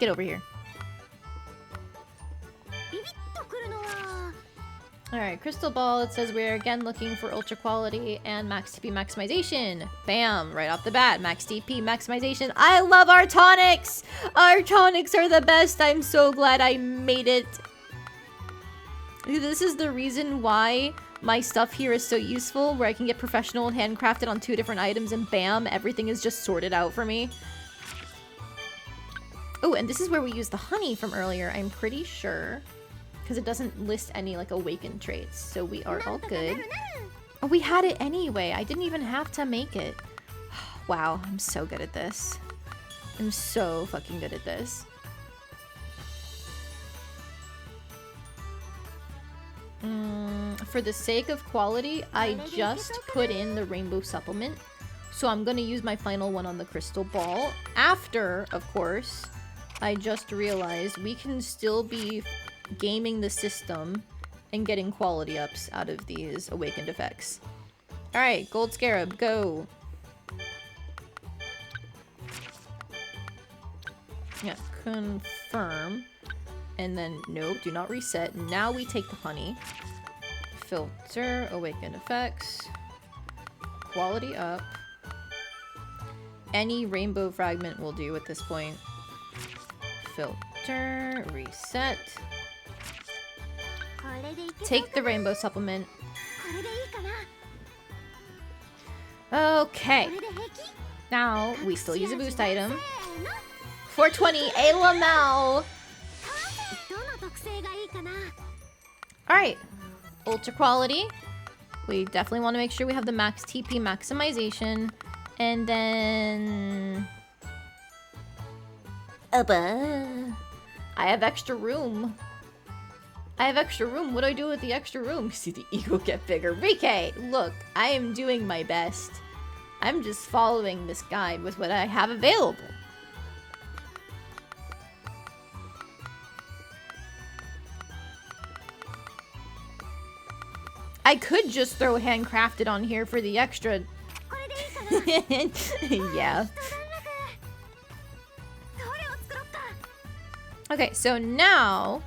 Get over here. Alright, Crystal Ball, it says we're again looking for ultra quality and max TP maximization. Bam! Right off the bat, max TP maximization. I love our tonics! Our tonics are the best! I'm so glad I made it. This is the reason why my stuff here is so useful, where I can get professional and handcrafted on 2 different items and bam, everything is just sorted out for me. Oh, and this is where we used the honey from earlier, I'm pretty sure. Because it doesn't list any, like, awakened traits. So we are all good. Oh, we had it anyway. I didn't even have to make it. Wow, I'm so good at this. I'm so fucking good at this. For the sake of quality, I just put in the rainbow supplement. So I'm going to use my final one on the crystal ball. After, of course, I just realized we can still be gaming the system and getting quality ups out of these awakened effects. Alright, Gold Scarab, go! Yeah, confirm. And then, nope, do not reset. Now we take the honey. Filter, awakened effects. Quality up. Any rainbow fragment will do at this point. Filter, reset. Take the rainbow supplement. Okay. Now, we still use a boost item. 420, a Lamau! Alright. Ultra quality. We definitely want to make sure we have the max TP maximization. And then... I have extra room. I have extra room. What do I do with the extra room? See the ego get bigger. VK, look, I am doing my best. I'm just following this guide with what I have available. I could just throw handcrafted on here for the extra. Yeah. Okay, so now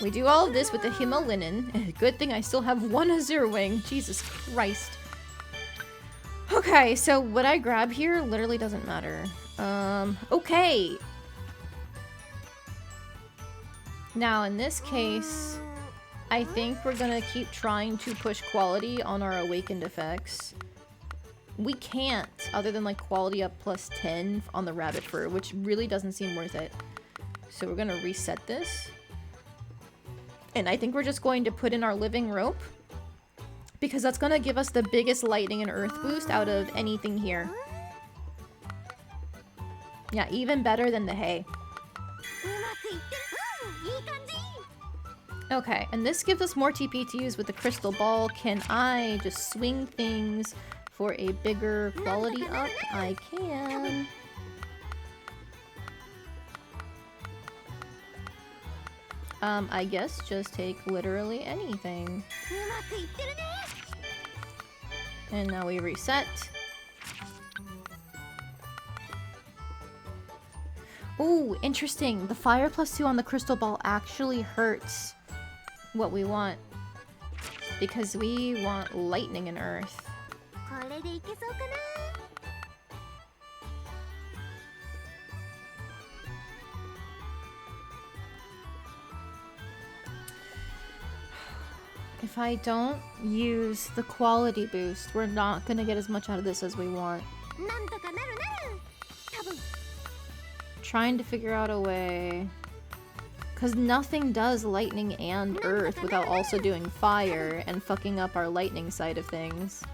we do all of this with the Himalayan. Good thing I still have 1 Azure Wing. Jesus Christ. Okay, so what I grab here literally doesn't matter. Okay. Now, in this case, I think we're gonna keep trying to push quality on our awakened effects. We can't, other than like quality up plus 10 on the rabbit fur, which really doesn't seem worth it. So we're gonna reset this. And I think we're just going to put in our living rope, because that's gonna give us the biggest lightning and earth boost out of anything here. Yeah, even better than the hay. Okay, and this gives us more TP to use with the crystal ball. Can I just swing things for a bigger quality up? I can. I guess just take literally anything. And now we reset. Ooh, interesting. The fire +2 on the crystal ball actually hurts what we want. Because we want lightning and earth. If I don't use the quality boost, we're not gonna get as much out of this as we want. Trying to figure out a way. Because nothing does lightning and earth without also doing fire and fucking up our lightning side of things.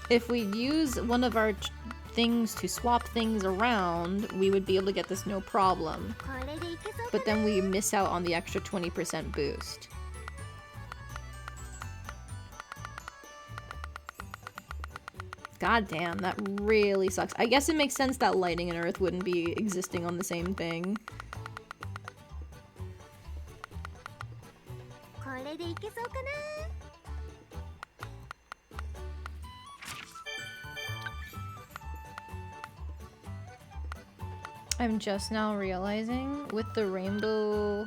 If we use one of our things to swap things around, we would be able to get this no problem. But then we miss out on the extra 20% boost. God damn, that really sucks. I guess it makes sense that lightning and earth wouldn't be existing on the same thing. これでいけそうかな。 I'm just now realizing with the rainbow,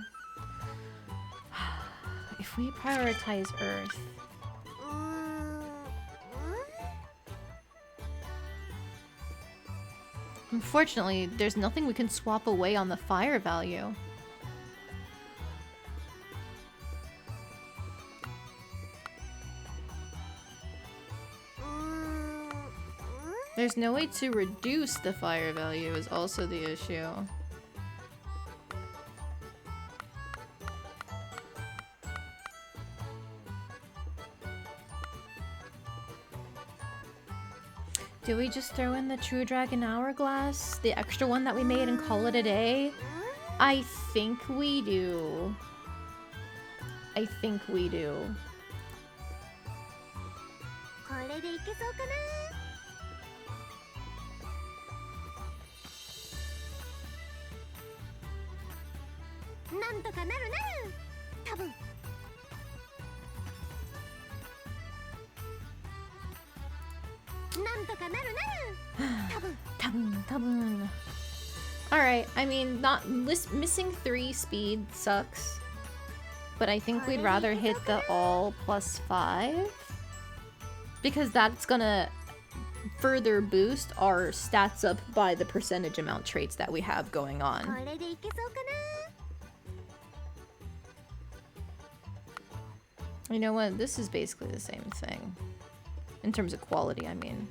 if we prioritize earth, unfortunately, there's nothing we can swap away on the fire value. There's no way to reduce the fire value is also the issue. Do we just throw in the True Dragon Hourglass? The extra one that we made and call it a day? I think we do. I think we do. これでいけそうかな。 なんとかなるな。多分。なんとかなるな。多分。Alright, I mean, missing 3 speed sucks. But I think we'd rather hit the all +5. Because that's gonna further boost our stats up by the percentage amount traits that we have going on. これでいけそうかな。 You know what? This is basically the same thing. In terms of quality, I mean.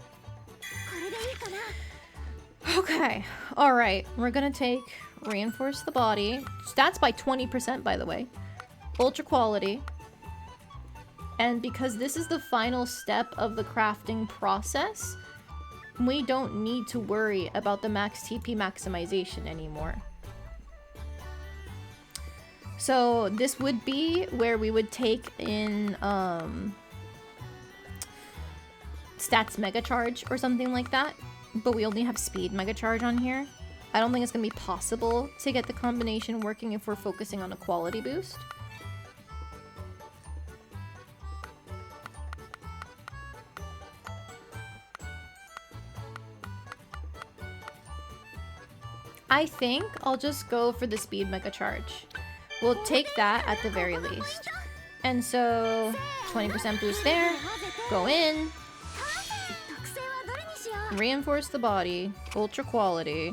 これでいいかな。 Okay. Alright. We're gonna take Reinforce the Body. Stats by 20%, by the way. Ultra Quality. And because this is the final step of the crafting process, we don't need to worry about the max TP maximization anymore. So this would be where we would take in stats mega charge or something like that, but we only have speed mega charge on here. I don't think it's gonna be possible to get the combination working if we're focusing on a quality boost. I think I'll just go for the speed mega charge. We'll take that at the very least. And so, 20% boost there. Go in. Reinforce the body. Ultra quality.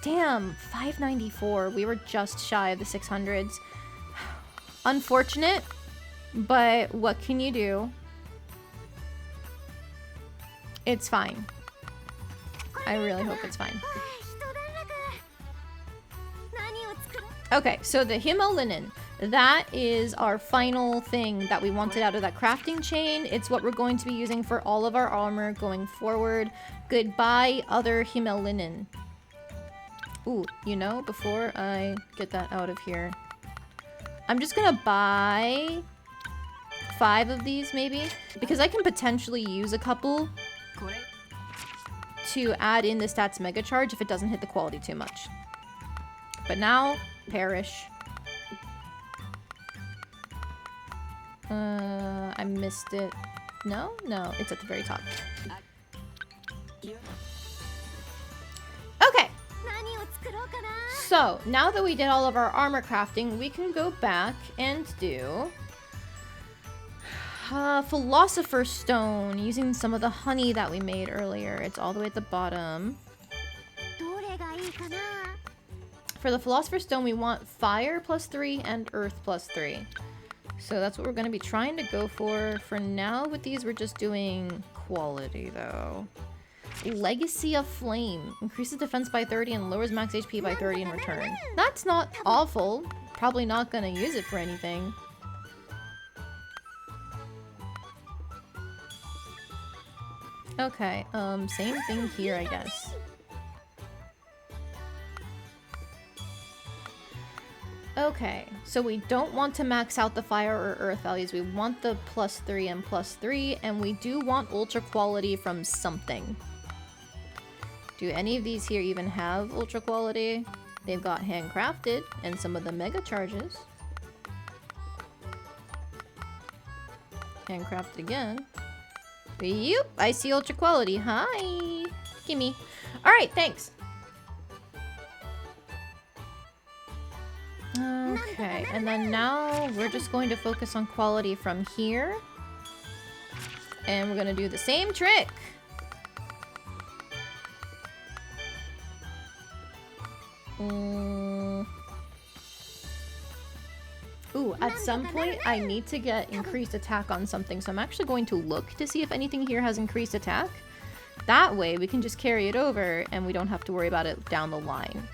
Damn, 594. We were just shy of the 600s. Unfortunate, but what can you do? It's fine. I really hope it's fine. Okay, so the Himo Linen. That is our final thing that we wanted out of that crafting chain. It's what we're going to be using for all of our armor going forward. Goodbye, other Himo Linen. Ooh, you know, before I get that out of here, I'm just gonna buy 5 of these maybe, because I can potentially use a couple to add in the stats mega charge if it doesn't hit the quality too much. But now, perish. I missed it. No, it's at the very top. Okay. So, now that we did all of our armor crafting, we can go back and do Philosopher's Stone using some of the honey that we made earlier. It's all the way at the bottom. For the Philosopher's Stone, we want fire +3 and earth +3. So that's what we're going to be trying to go for. For now, with these, we're just doing quality, though. Legacy of Flame. Increases defense by 30 and lowers max HP by 30 in return. That's not awful. Probably not going to use it for anything. Okay, same thing here, I guess. Okay, so we don't want to max out the fire or earth values. We want the +3 and +3, and we do want ultra quality from something. Do any of these here even have ultra quality? They've got handcrafted and some of the mega charges. Handcrafted again. Yep, I see ultra quality. Hi. Gimme. Alright, thanks. Okay, and then now we're just going to focus on quality from here. And we're gonna do the same trick. Ooh, at some point I need to get increased attack on something, so I'm actually going to look to see if anything here has increased attack. That way we can just carry it over and we don't have to worry about it down the line.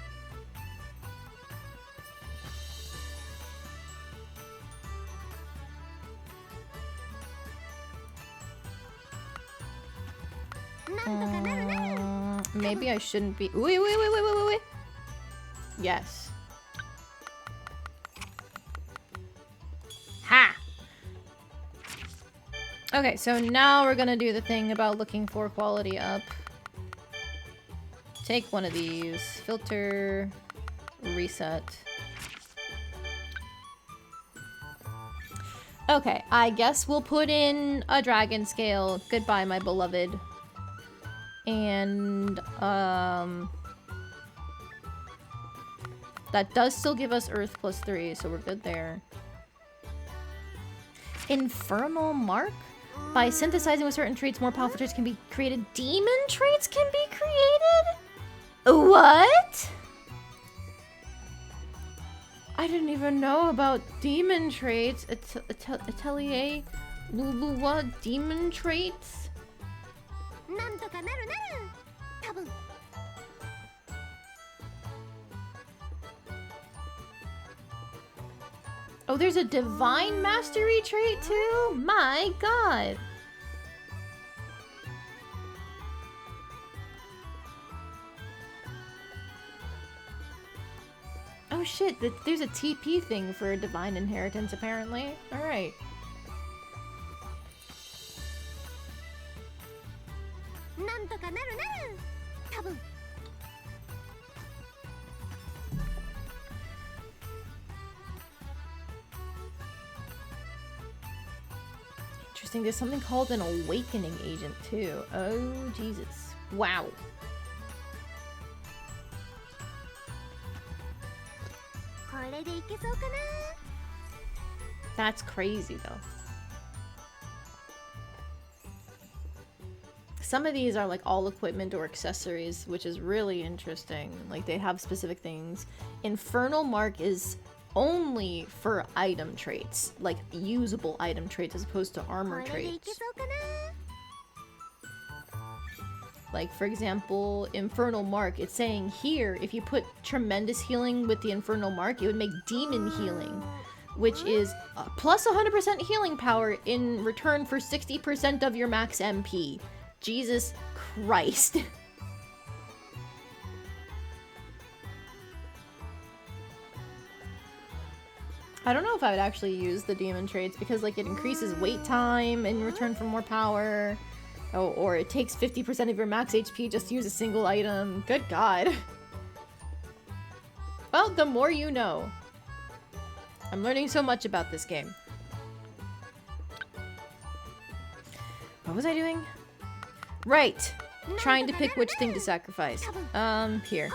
Maybe I shouldn't be. Wait. Yes. Ha! Okay, so now we're gonna do the thing about looking for quality up. Take one of these. Filter. Reset. Okay, I guess we'll put in a dragon scale. Goodbye, my beloved. And, that does still give us Earth +3, so we're good there. Infernal Mark? By synthesizing with certain traits, more powerful traits can be created. Demon traits can be created? What? I didn't even know about demon traits. Atelier Lulua demon traits? Oh, there's a divine mastery trait too? My god. Oh shit, there's a TP thing for divine inheritance apparently. Alright. Interesting, there's something called an awakening agent too. Oh Jesus. Wow. That's crazy though. Some of these are like all equipment or accessories, which is really interesting. Like they have specific things. Infernal Mark is only for item traits, like usable item traits as opposed to armor traits. Like for example, Infernal Mark, it's saying here if you put tremendous healing with the Infernal Mark, it would make demon healing, which is plus 100% healing power in return for 60% of your max MP. Jesus Christ. I don't know if I would actually use the demon traits because like it increases wait time in return for more power. Oh, or it takes 50% of your max HP just to use a single item. Good god. Well, the more you know. I'm learning so much about this game. What was I doing? Right. Trying to pick which thing to sacrifice. Here.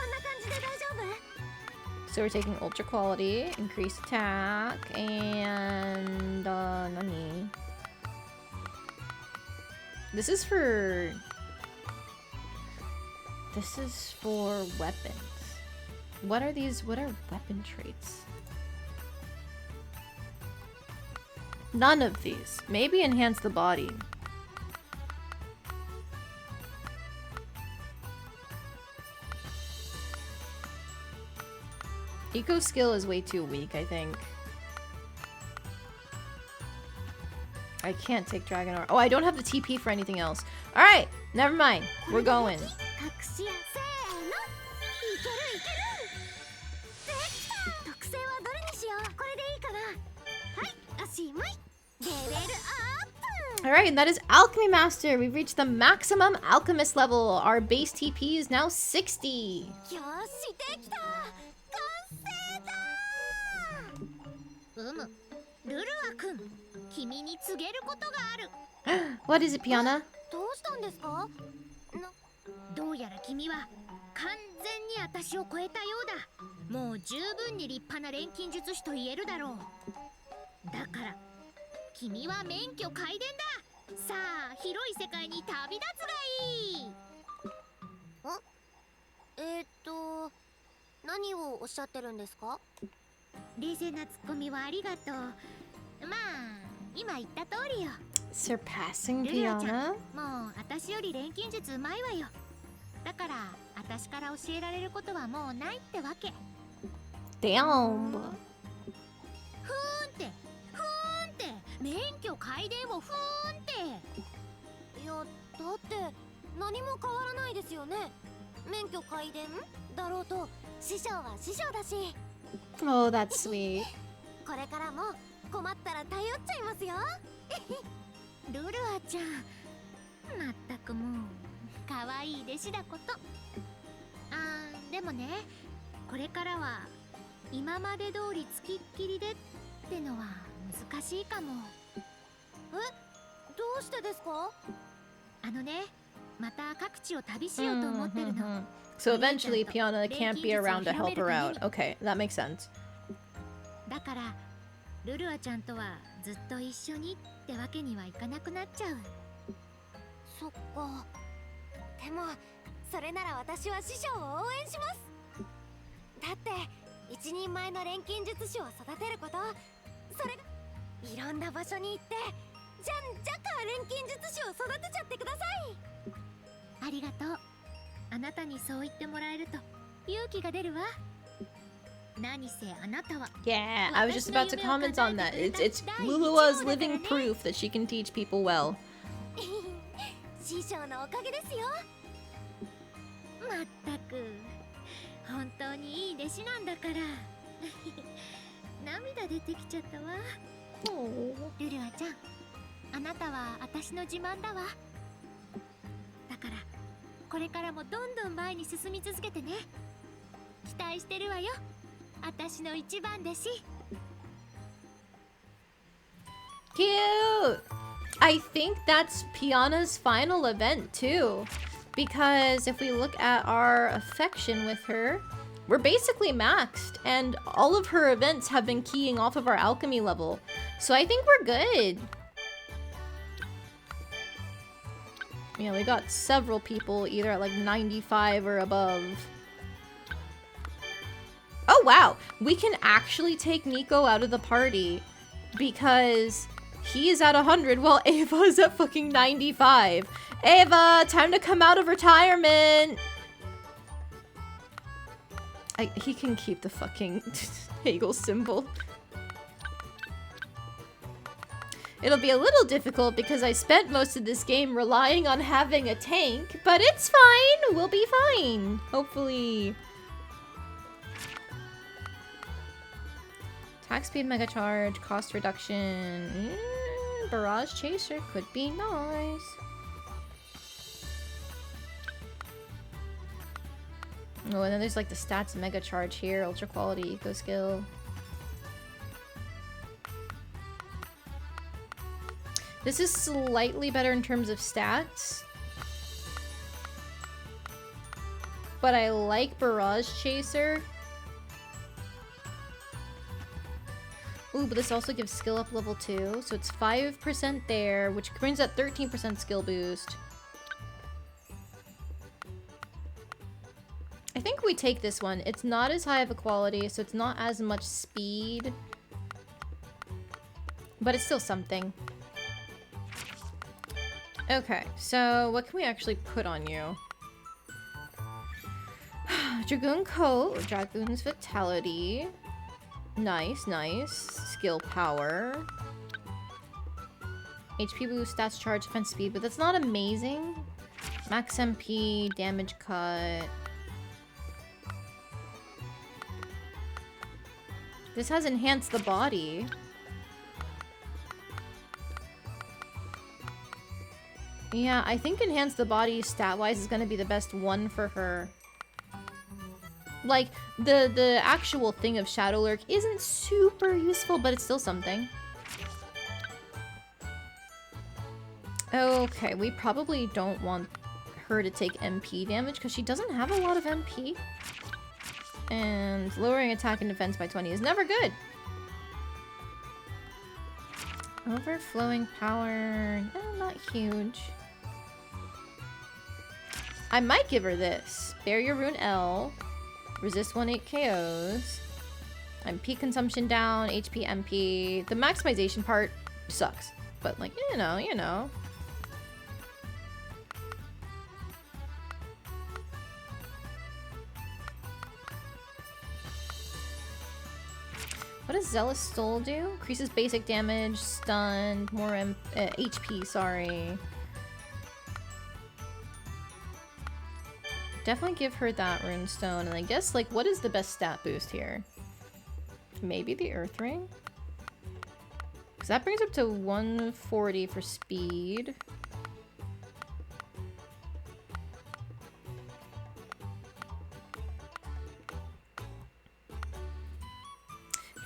So we're taking ultra quality, increased attack, and nani. This is for weapons. What are these? What are weapon traits? None of these. Maybe enhance the body. Eco skill is way too weak, I think. I can't take Dragon Armor. Oh, I don't have the TP for anything else. Alright, never mind. We're going. Alright, and that is Alchemy Master. We've reached the maximum Alchemist level. Our base TP is now 60. よしできた完成だルルアくん君に告げることがある What is it, Piana? どうしたんですかどうやら君は完全に私を超えたようだもう十分に立派な錬金術師と言えるだろうだから君は免許皆伝ださあ広い世界に旅立つがいい何をおっしゃってるんですか冷静なツッコミはありがとうまあ今言った通りよ Surpassing ルルアちゃん Piana? もう私より錬金術うまいわよだから私から教えられることはもうないってわけ Damn. ふーんって免許皆伝をふーんっていやだって何も変わらないですよね免許皆伝だろうと師匠は師匠だし Oh, that's sweet. これからも困ったら頼っちゃいますよルルアちゃんまったくもう可愛い弟子だことでもねこれからは今まで通りつきっきりでってのは難しいかもどうしてですかまた各地を旅しようと思ってるの So eventually Piana can't be around to help her out. Okay, that makes sense. だからルルアちゃんとはずっと一緒にってわけにはいかなくなっちゃうそっかでもそれなら私は師匠を応援しますだって一人前の錬金術師を育てることそれがいろんな場所に行ってじゃか錬金術師を育てちゃってくださいありがとうあなたにそう言ってもらえると勇気が出るわ何せあなたは Yeah, I was just about to comment on that. It's Lulua's living proof that she can teach people well. 師匠のおかげですよまったく本当にいい弟子なんだから涙出てきちゃったわルルアちゃんあなたは私の自慢だわだからこれからもどんどん前に進み続けてね期待してるわよ私の一番弟子 Cute! I think that's Piana's final event too. Because if we look at our affection with her, we're basically maxed. And all of her events have been keying off of our alchemy level. So I think we're good. Yeah, we got several people either at like 95 or above. Oh wow! We can actually take Nico out of the party. Because he is at 100 while Ava is at fucking 95. Ava, time to come out of retirement! He can keep the fucking Hegel symbol. It'll be a little difficult because I spent most of this game relying on having a tank, but it's fine! We'll be fine! Hopefully. Attack speed mega charge, cost reduction. Barrage chaser could be nice. Oh, and then there's like the stats mega charge here, ultra quality, eco skill. This is slightly better in terms of stats. But I like Barrage Chaser. Ooh, but this also gives skill up level 2. So it's 5% there, which brings that 13% skill boost. I think we take this one. It's not as high of a quality, so it's not as much speed. But it's still something. Okay, so what can we actually put on you? Dragoon Coat, Dragoon's Vitality. Nice, nice. Skill Power. HP boost, stats charge, defense speed, but that's not amazing. Max MP, damage cut. This has enhanced the body. Yeah, I think enhance the body stat-wise is gonna be the best one for her. Like, the actual thing of Shadow Lurk isn't super useful, but it's still something. Okay, we probably don't want her to take MP damage because she doesn't have a lot of MP. And lowering attack and defense by 20 is never good. Overflowing power, not huge. I might give her this. Barrier Rune L. Resist 1-8 KOs. MP consumption down, HP MP. The maximization part sucks. But like, you know. What does Zealous Soul do? Increases basic damage, stun, more HP, sorry. Definitely give her that runestone. And I guess, like, what is the best stat boost here? Maybe the Earth Ring? Because that brings up to 140 for speed.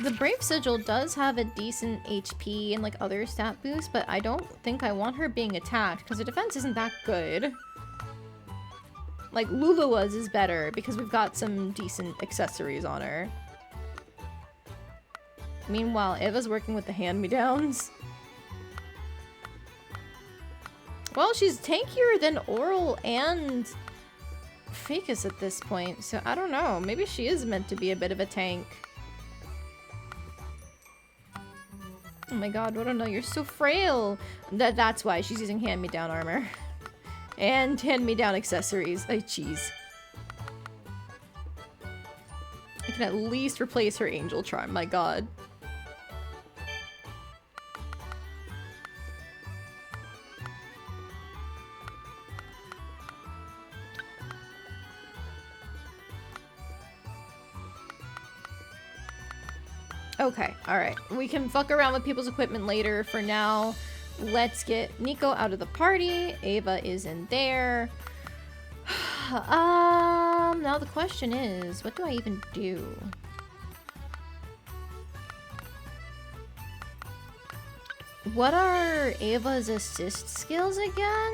The Brave Sigil does have a decent HP and like other stat boosts, but I don't think I want her being attacked because her defense isn't that good. Like Lulua's is better because we've got some decent accessories on her. Meanwhile, Eva's working with the hand-me-downs. Well, she's tankier than Oral and Facus at this point, so I don't know. Maybe she is meant to be a bit of a tank. Oh my god, I don't know, you're so frail! That's why she's using hand-me-down armor. And hand-me-down accessories. Ay, jeez. I can at least replace her Angel Charm, my god. Okay, alright. We can fuck around with people's equipment later. For now, let's get Nico out of the party. Ava is in there. Now the question is, what do I even do? What are Ava's assist skills again?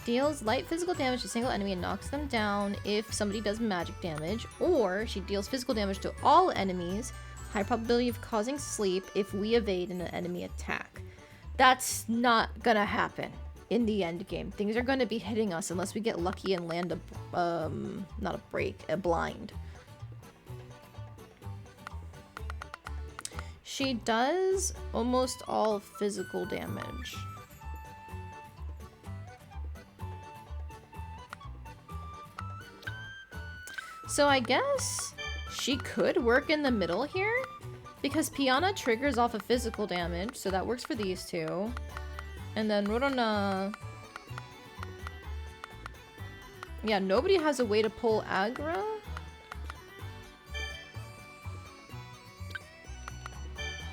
Deals light physical damage to a single enemy and knocks them down if somebody does magic damage, or she deals physical damage to all enemies, high probability of causing sleep if we evade an enemy attack. That's not gonna happen in the end game. Things are gonna be hitting us unless we get lucky and land a, not a break, a blind. She does almost all physical damage. So I guess she could work in the middle here, because Piana triggers off of physical damage, so that works for these two. And then Rorona... Yeah, nobody has a way to pull aggro.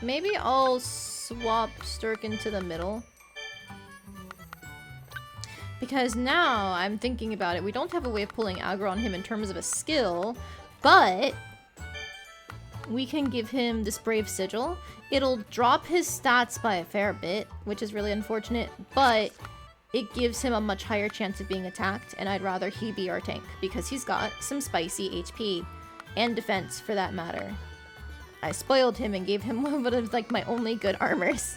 Maybe I'll swap Sturk into the middle. Because now I'm thinking about it, we don't have a way of pulling aggro on him in terms of a skill, but we can give him this Brave Sigil. It'll drop his stats by a fair bit, which is really unfortunate, but it gives him a much higher chance of being attacked, and I'd rather he be our tank because he's got some spicy HP and defense for that matter. I spoiled him and gave him one of like my only good armors.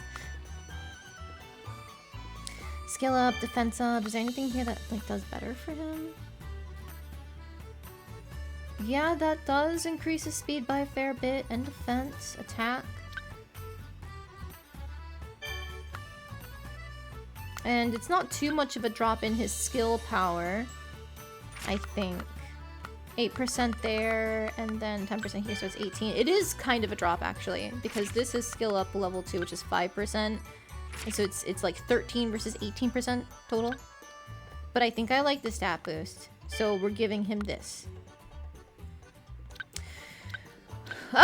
Skill up, defense up. Is there anything here that like does better for him? Yeah, that does increase his speed by a fair bit, and defense, attack. And it's not too much of a drop in his skill power, I think. 8% there, and then 10% here, so it's 18. It is kind of a drop, actually, because this is skill up level 2, which is 5%. And so it's like 13 versus 18% total. But I think I like the stat boost, so we're giving him this.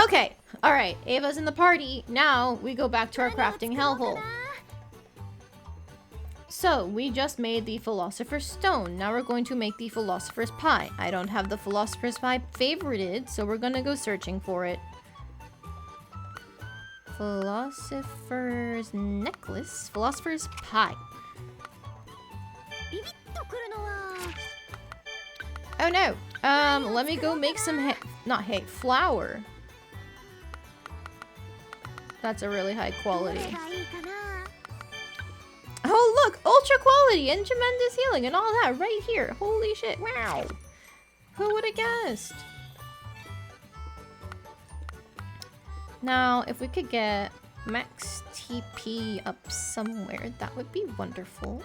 Okay, alright, Ava's in the party. Now we go back to our crafting hellhole. So, we just made the Philosopher's Stone. Now we're going to make the Philosopher's Pie. I don't have the Philosopher's Pie favorited, so we're gonna go searching for it. Philosopher's Necklace. Philosopher's Pie. Oh no! Let me go make some not hay, flour. That's a really high quality. Oh look! Ultra quality and tremendous healing and all that right here. Holy shit, wow! Who would have guessed? Now, if we could get max TP up somewhere, that would be wonderful.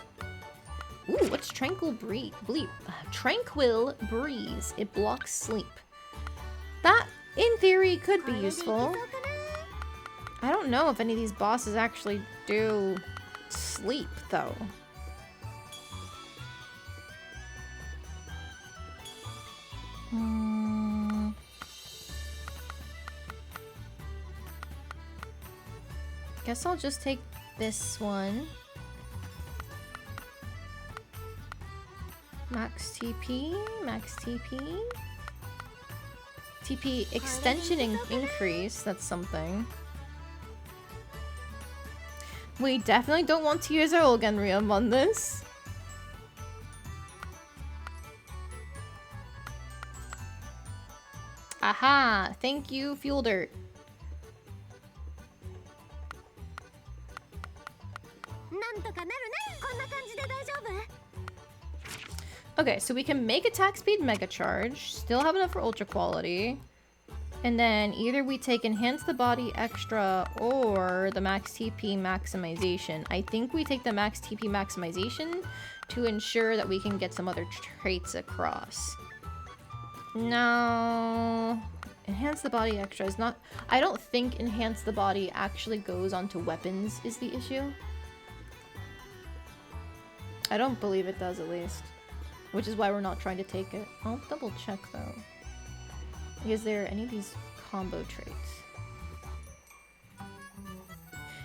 Ooh, what's Tranquil Breeze? Tranquil Breeze. It blocks sleep. That, in theory, could be useful. I don't know if any of these bosses actually do sleep, though. Guess I'll just take this one. Max TP, max TP. TP extension increase, that's something. We definitely don't want to use our Olgenrium on this. Aha! Thank you, Fuel Dirt. Okay, so we can make attack speed mega charge, still have enough for ultra quality, and then either we take enhance the body extra or the max TP maximization. I think we take the max TP maximization to ensure that we can get some other traits across. No, enhance the body extra is not. I don't think enhance the body actually goes onto weapons is the issue. I don't believe it does, at least. Which is why we're not trying to take it. I'll double check though. Is there any of these combo traits?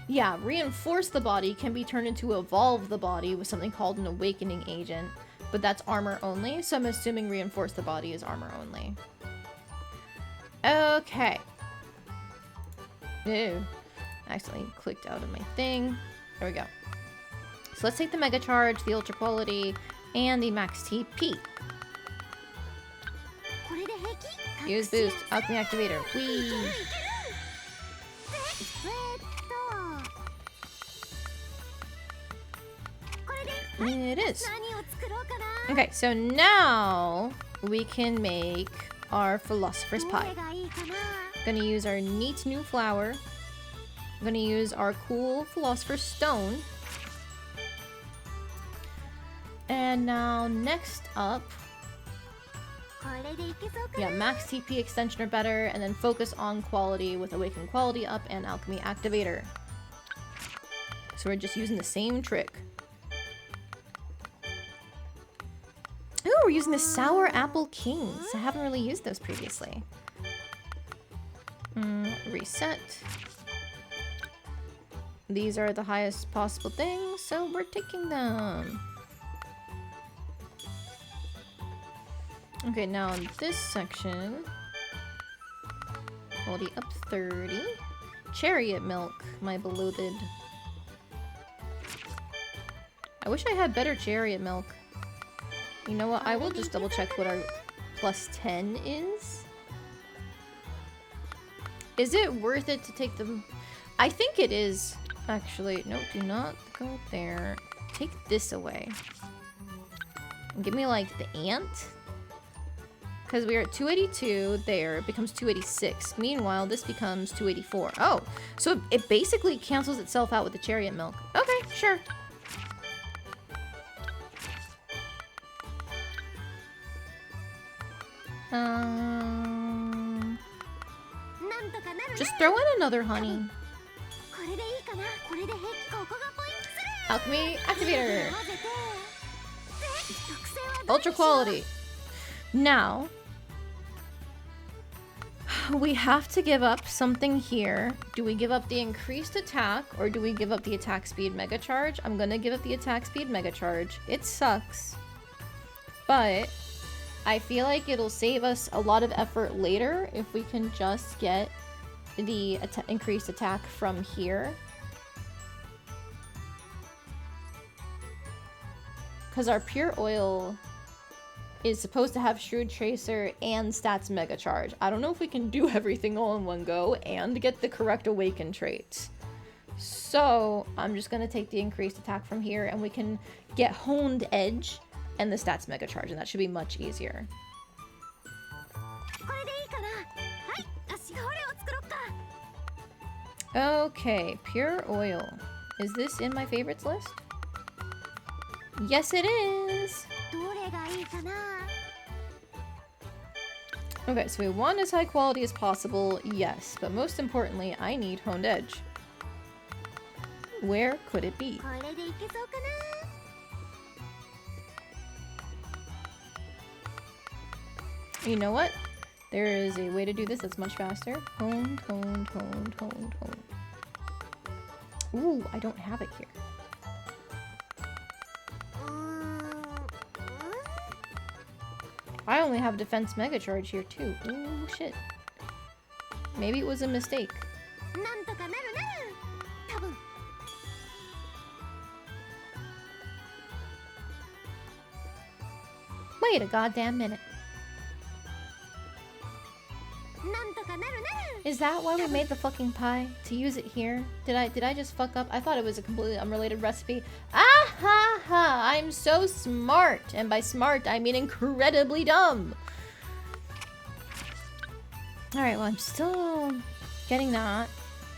Yeah, reinforce the body can be turned into evolve the body with something called an awakening agent, but that's armor only, so I'm assuming reinforce the body is armor only. Okay. Ew. I accidentally clicked out of my thing. There we go. So let's take the mega charge, the ultra quality, and the max TP. Use boost, alchemy activator. Whee! It is. Okay, so now we can make our Philosopher's Pie. Gonna use our neat new flower. Gonna use our cool Philosopher's Stone. And now, next up, yeah, max TP extension or better, and then focus on quality with awaken quality up and alchemy activator. So we're just using the same trick. Ooh, we're using the Sour Apple Kings. I haven't really used those previously. Reset. These are the highest possible things, so we're taking them. Okay, now in this section, quality up 30. Chariot milk, my beloved. I wish I had better chariot milk. You know what? I will just double check what our plus 10 is. Is it worth it to take them? I think it is, actually. No, do not go there. Take this away. And give me, like, the ant. Because we are at 282 there, it becomes 286. Meanwhile, this becomes 284. Oh, so it basically cancels itself out with the chariot milk. Okay, sure. Just throw in another honey. Alchemy activator. Ultra quality. Now, we have to give up something here. Do we give up the increased attack or do we give up the attack speed mega charge? I'm gonna give up the attack speed mega charge. It sucks, but I feel like it'll save us a lot of effort later if we can just get the increased attack from here. Because our pure oil is supposed to have Shrewd Tracer and Stats Mega Charge. I don't know if we can do everything all in one go and get the correct Awaken traits. So I'm just going to take the increased attack from here and we can get Honed Edge and the Stats Mega Charge, and that should be much easier. Okay, pure oil. Is this in my favorites list? Yes, it is! Okay, so we want as high quality as possible, yes. But most importantly, I need Honed Edge. Where could it be? You know what? There is a way to do this that's much faster. Honed, honed, honed, honed, honed. Ooh, I don't have it here. I only have Defense Mega Charge here too. Ooh, shit. Maybe it was a mistake. Wait a goddamn minute. Is that why we made the fucking pie? To use it here? Did I just fuck up? I thought it was a completely unrelated recipe. Ah ha ha! I'm so smart! And by smart, I mean incredibly dumb! Alright, well I'm still getting that.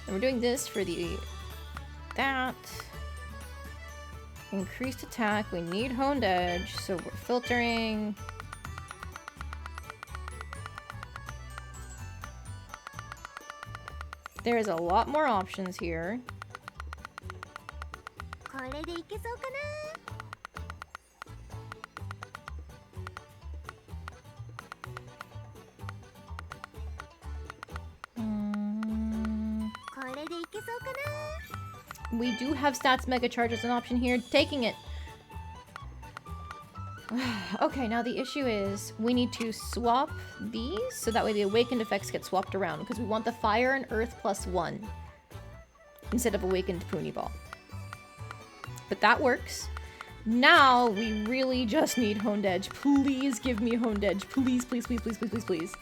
And we're doing this for that. Increased attack, we need Honed Edge, so we're filtering. There is a lot more options here. We do have Stats Mega Charge as an option here. Taking it. Okay, now the issue is we need to swap these so that way the awakened effects get swapped around because we want the fire and earth +1 instead of awakened Pony Ball. But that works. Now we really just need Honed Edge. Please give me Honed Edge. Please, please, please, please, please, please, please.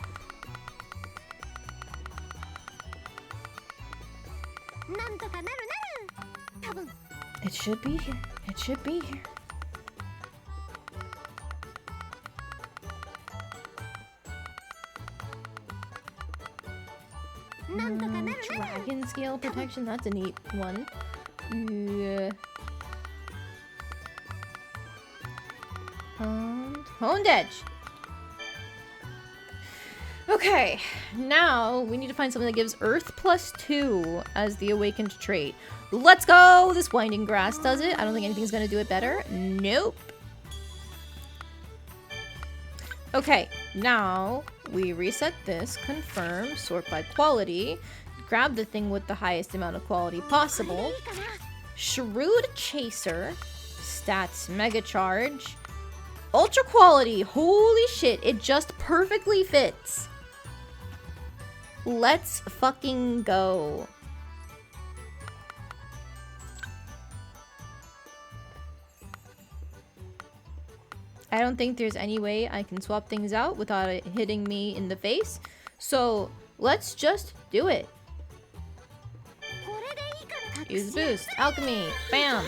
It should be here. It should be here. Dragon Scale Protection, that's a neat one. Yeah. Honed Edge! Okay, now we need to find something that gives Earth +2 as the awakened trait. Let's go! This Winding Grass does it. I don't think anything's gonna do it better. Nope. Okay, now we reset this, confirm, sort by quality, grab the thing with the highest amount of quality possible, Shrewd Chaser, Stats Mega Charge, Ultra Quality, holy shit, it just perfectly fits. Let's fucking go. I don't think there's any way I can swap things out without it hitting me in the face. So let's just do it. Use boost. Alchemy. Bam.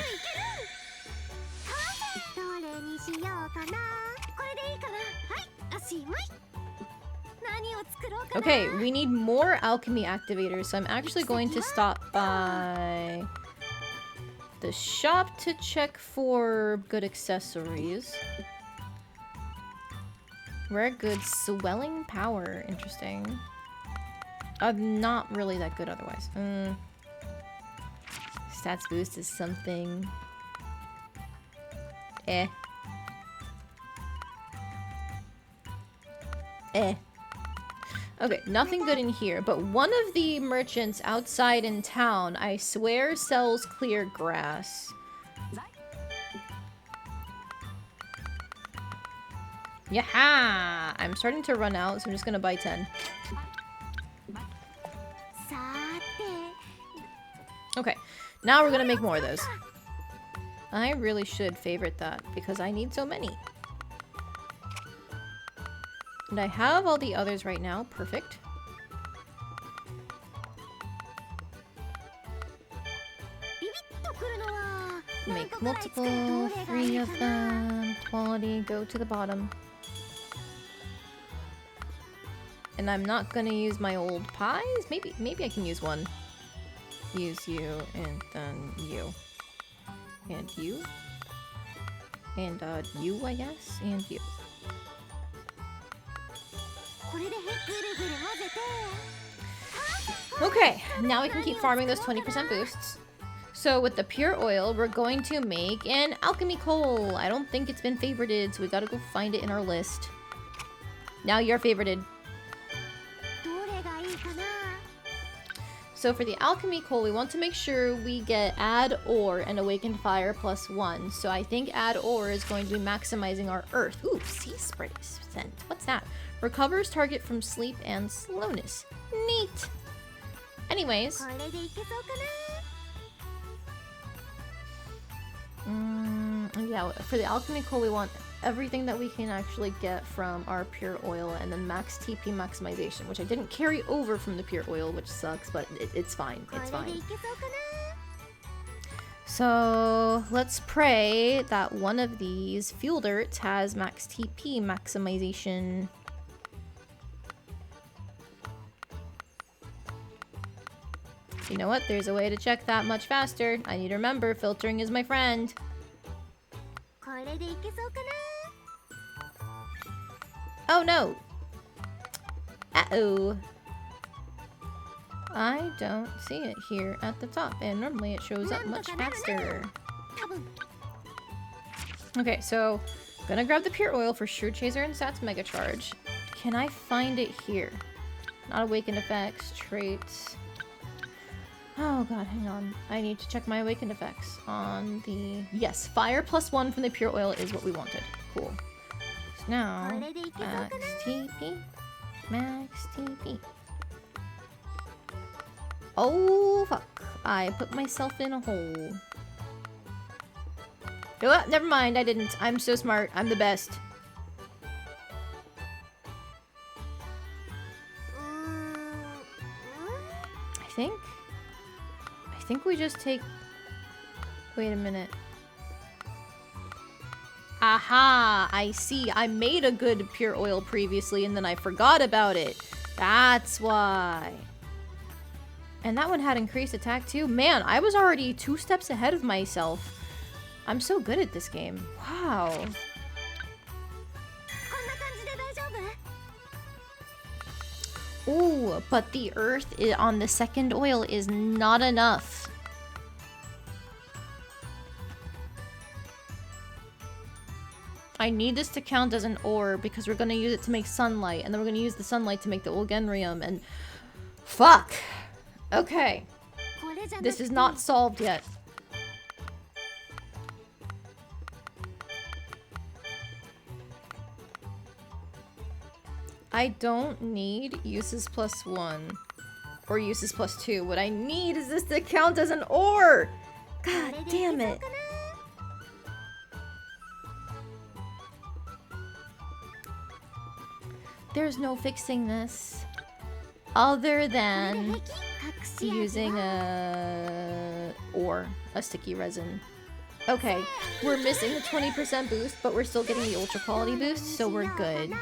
Okay, we need more alchemy activators, so I'm actually going to stop by the shop to check for good accessories. Rare goods, swelling power, interesting. Not really that good otherwise. Stats boost is something. Eh. Okay, nothing good in here, but one of the merchants outside in town, I swear, sells clear grass. Yaha! I'm starting to run out, so I'm just gonna buy 10. Okay, now we're gonna make more of those. I really should favorite that, because I need so many. And I have all the others right now. Perfect. Make multiple, 3 of them. Quality, go to the bottom. And I'm not gonna use my old pies? Maybe I can use one. Use you, and then you. And you. And, you, I guess. And you. Okay, now we can keep farming those 20% boosts. So with the pure oil, we're going to make an alchemy coal. I don't think it's been favorited, so we gotta go find it in our list. Now you're favorited. So for the alchemy coal, we want to make sure we get add ore and awakened fire +1. So I think add ore is going to be maximizing our earth. Ooh, sea spray scent. What's that? Recovers target from sleep and slowness. Neat. Anyways. Yeah, for the alchemy coal, we want everything that we can actually get from our pure oil, and then max TP maximization, which I didn't carry over from the pure oil, which sucks, but it's fine. It's fine. So let's pray that one of these fuel dirts has max TP maximization. You know what? There's a way to check that much faster. I need to remember, filtering is my friend. Oh no! Uh-oh. I don't see it here at the top, and normally it shows up much faster. Okay, so gonna grab the pure oil for Shrewd Chaser and Sats Mega Charge. Can I find it here? Not awakened effects, traits. Oh god, hang on. I need to check my awakened effects on the... Yes, fire +1 from the pure oil is what we wanted. Cool. So now, max TP. Max TP. Oh, fuck. I put myself in a hole. Oh, never mind, I didn't. I'm so smart. I'm the best. I think we just take... Wait a minute. Aha! I see. I made a good pure oil previously and then I forgot about it. That's why. And that one had increased attack too. Man, I was already 2 steps ahead of myself. I'm so good at this game. Wow. Ooh, but the earth on the second oil is not enough. I need this to count as an ore because we're going to use it to make sunlight, and then we're going to use the sunlight to make the Olgenrium, and... Fuck! Okay. This is not solved yet. I don't need uses +1 or uses +2. What I need is this to count as an ore! God damn it. There's no fixing this other than using a sticky resin. Okay, we're missing the 20% boost, but we're still getting the ultra quality boost, so we're good.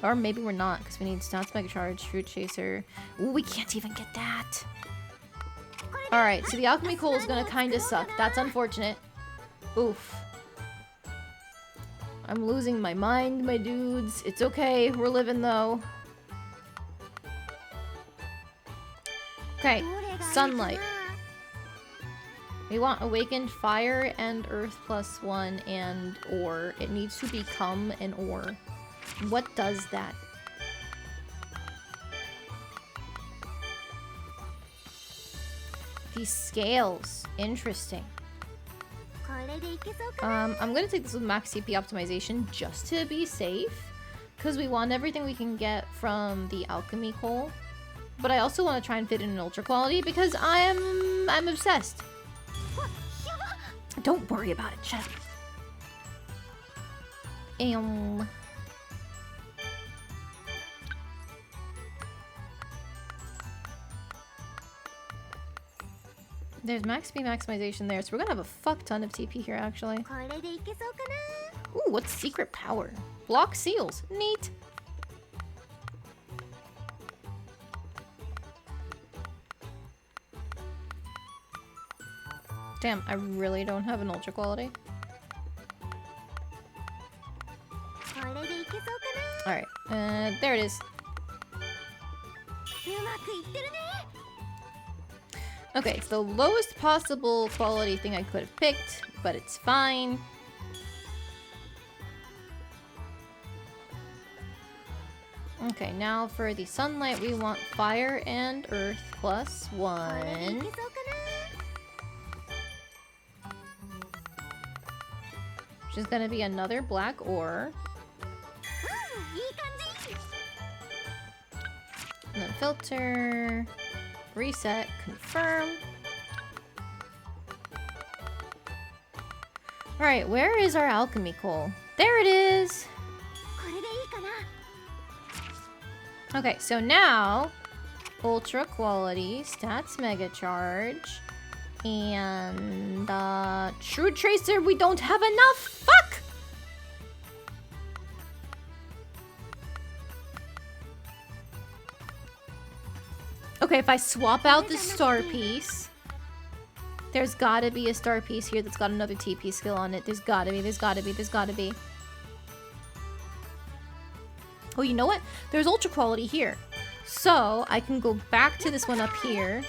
Or maybe we're not, because we need Stats Mega Charge, Fruit Chaser. Ooh, we can't even get that. Alright, so the Alchemy Coal is gonna kinda suck. That's unfortunate. Oof. I'm losing my mind, my dudes. It's okay, we're living though. Okay, sunlight. We want awakened fire and earth +1 and ore. It needs to become an ore. What does that? These scales. Interesting. これでいけそうかな。 I'm gonna take this with max CP optimization just to be safe. Because we want everything we can get from the alchemy coal. But I also want to try and fit in an ultra quality because I'm obsessed. Don't worry about it, shut up. There's max speed maximization there, so we're gonna have a fuck ton of TP here, actually. これでいけそうかな。 Ooh, what's secret power? Block seals. Neat. Damn, I really don't have an ultra quality. これでいけそうかな。 Alright, there it is. うまくいってるね。 Okay, it's the lowest possible quality thing I could have picked, but it's fine. Okay, now for the sunlight, we want fire and earth plus これでい 1. けそうかな。 Which is gonna be another black ore. いい感じ。 And then filter, reset, confirm. Alright, where is our alchemy coal? There it is! これでいいかな。 Okay, so now, ultra quality, stats mega charge, and shrewd tracer, we don't have enough! Fuck! Okay, if I swap out the star piece, there's gotta be a star piece here that's got another TP skill on it. There's gotta be, there's gotta be, there's gotta be. Oh, you know what? There's ultra quality here. So, I can go back to this one up here.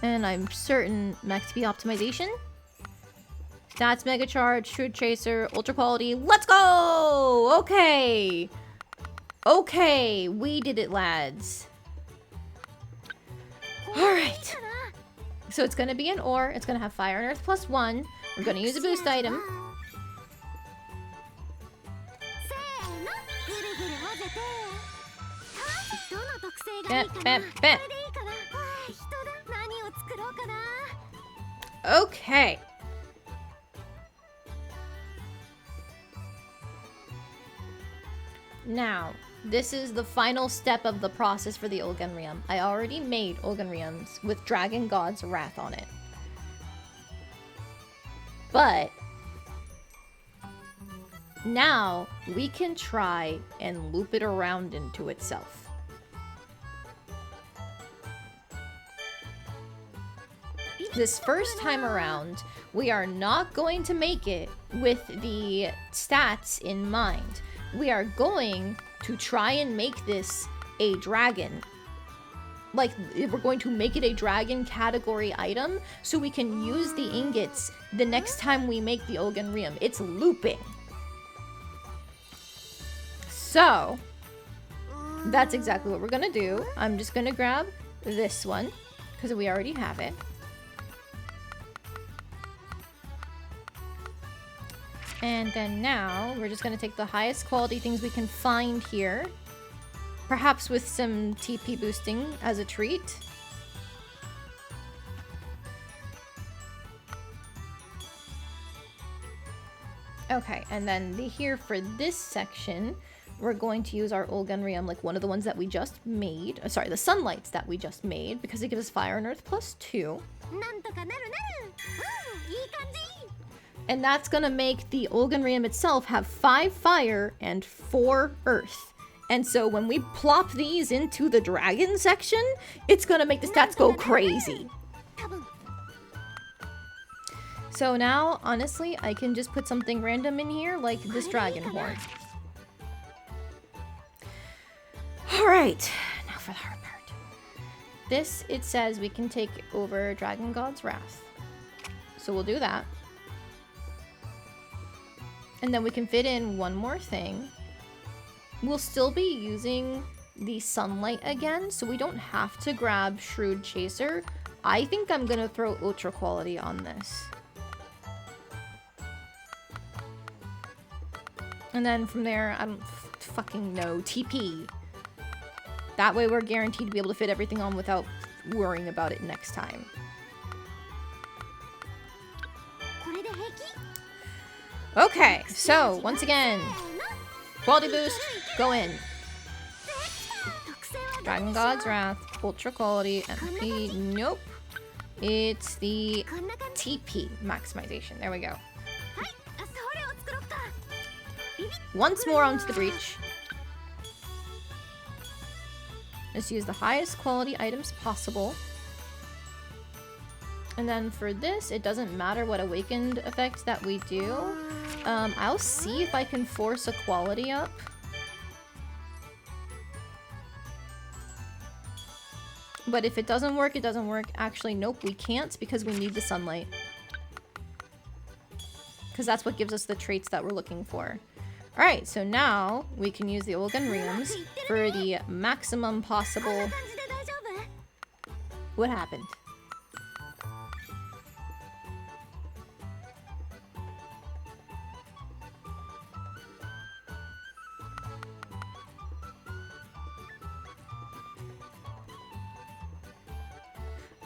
And I'm certain max speed optimization. Stats mega charge, shrewd tracer, ultra quality. Let's go! Okay. Okay, we did it, lads. Alright. So it's gonna be an ore. It's gonna have fire and earth plus 1. We're gonna use a boost item. せーの、ぐるぐる混ぜて。どの特性がいいかな。これでいいかな。わあ、人だ。何を作ろうかな。 Okay. Now, this is the final step of the process for the Olgenrium. I already made Olgenriums with Dragon God's Wrath on it. But now we can try and loop it around into itself. This first time around, we are not going to make it with the stats in mind. We are going to try and make this a dragon. Like, we're going to make it a dragon category item so we can use the ingots the next time we make the Olgenrium. It's looping. So, that's exactly what we're gonna do. I'm just gonna grab this one, because we already have it. And then now, we're just gonna take the highest quality things we can find here. Perhaps with some TP boosting as a treat. Okay, and then here for this section, we're going to use our Olgenrium, like one of the ones that we just made. Sorry, the sunlights that we just made, because it gives us fire and earth plus 2. なんとかなるなる。いい感じ。 And that's gonna make the Olgenrium itself have 5 fire and 4 earth. And so when we plop these into the dragon section, it's gonna make the stats go crazy. So now, honestly, I can just put something random in here, like this dragon horn. Alright, now for the hard part. This, it says we can take over Dragon God's Wrath. So we'll do that. And then we can fit in one more thing. We'll still be using the sunlight again, so we don't have to grab Shrewd Chaser. I think I'm gonna throw Ultra Quality on this. And then from there, I don't fucking know, TP. That way we're guaranteed to be able to fit everything on without worrying about it next time. Okay, so once again, quality boost, go in. Dragon God's Wrath, Ultra Quality, MP, nope. It's the TP maximization, there we go. Once more onto the breach. Let's use the highest quality items possible. And then for this, it doesn't matter what awakened effect that we do. I'll see if I can force a quality up. But if it doesn't work, it doesn't work. Actually, nope, we can't because we need the sunlight. Because that's what gives us the traits that we're looking for. Alright, so now we can use the Olgan Reams for the maximum possible... What happened?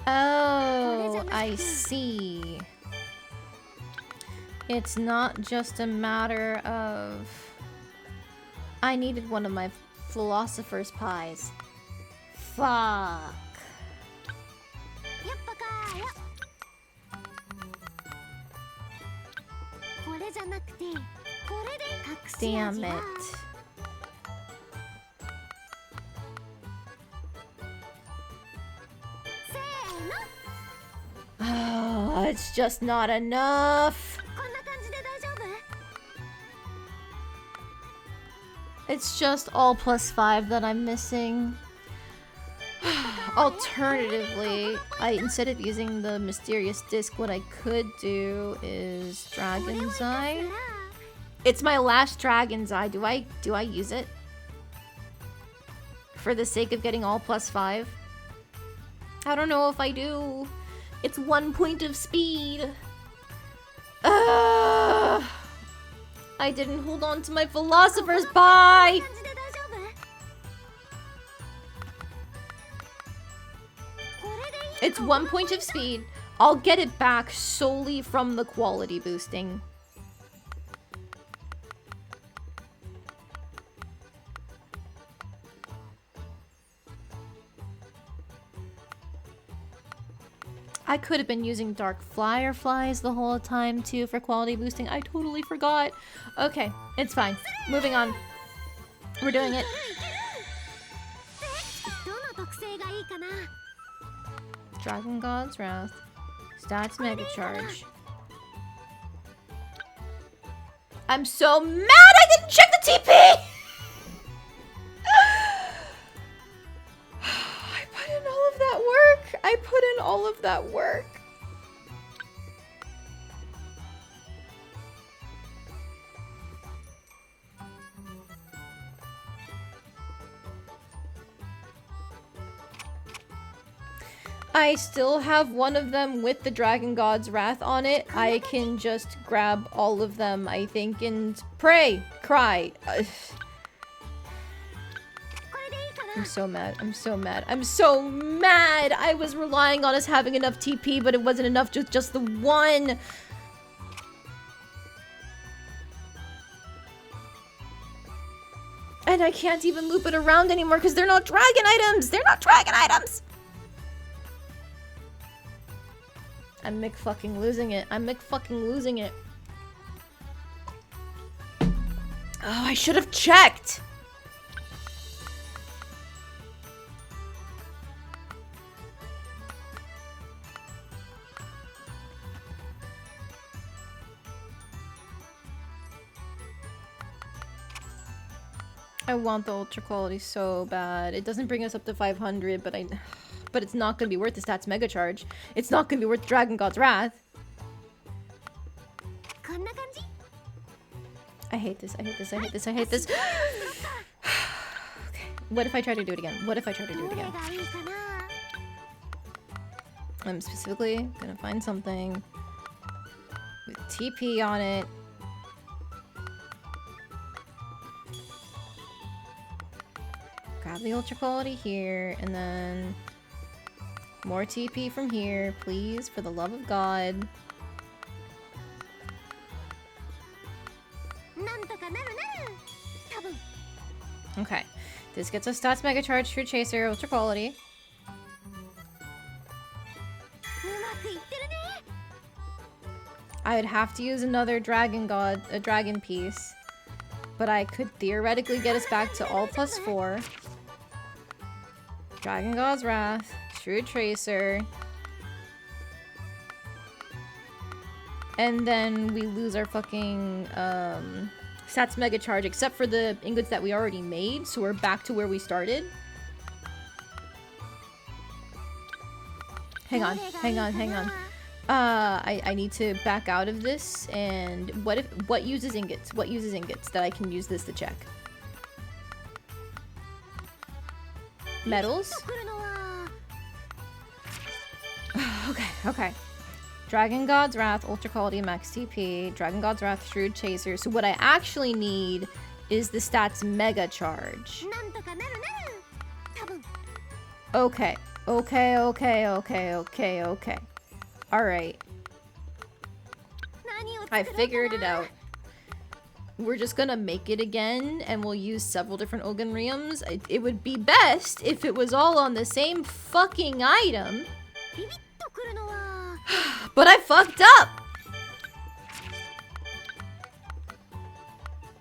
Oh, I see. It's not just a matter of... I needed one of my philosopher's pies. Fuck. Damn it. Oh, it's just not enough. It's just all +5 that I'm missing. Alternatively, instead of using the mysterious disc, what I could do is Dragon's Eye. It's my last Dragon's Eye. Do I use it? For the sake of getting all +5? I don't know if I do. It's 1 point of speed. I didn't hold on to my philosopher's pie! It's 1 point of speed. I'll get it back solely from the quality boosting. I could have been using Dark Fireflies the whole time too for quality boosting. I totally forgot. Okay, it's fine. Moving on. We're doing it. Dragon God's Wrath. Stats Mega Charge. I'm so mad I didn't check the TP! I put in all of that work. I put in all of that work. I still have one of them with the Dragon God's Wrath on it. I can just grab all of them, I think, and pray, cry. I'm so mad. I'm so mad. I'm so mad! I was relying on us having enough TP, but it wasn't enough, just the one! And I can't even loop it around anymore because they're not dragon items! They're not dragon items! I'm Mick-fucking losing it. I'm Mick-fucking losing it. Oh, I should have checked! I want the ultra quality so bad. It doesn't bring us up to 500, but it's not gonna be worth the stats mega charge. It's not gonna be worth Dragon God's Wrath. I hate this. I hate this. I hate this. I hate this. Okay. What if I try to do it again? What if I try to do it again? I'm specifically gonna find something with TP on it. Grab the ultra quality here, and then more TP from here, please, for the love of God. Okay, this gets us stats mega charge, true chaser, ultra quality. I would have to use another dragon god, a dragon piece, but I could theoretically get us back to all +4. Dragon God's Wrath, True Tracer, and then we lose our fucking stats mega charge, except for the ingots that we already made, so we're back to where we started. Hang on, hang on, hang on. I need to back out of this, and what uses ingots? What uses ingots that I can use this to check? Metals? Okay, okay. Dragon God's Wrath, Ultra Quality, Max TP. Dragon God's Wrath, Shrewd Chaser. So what I actually need is the stats Mega Charge. Okay. Okay, okay, okay, okay, okay. Alright. I figured it out. We're just gonna make it again, and we'll use several different Oganriums. It would be best if it was all on the same fucking item. But I fucked up!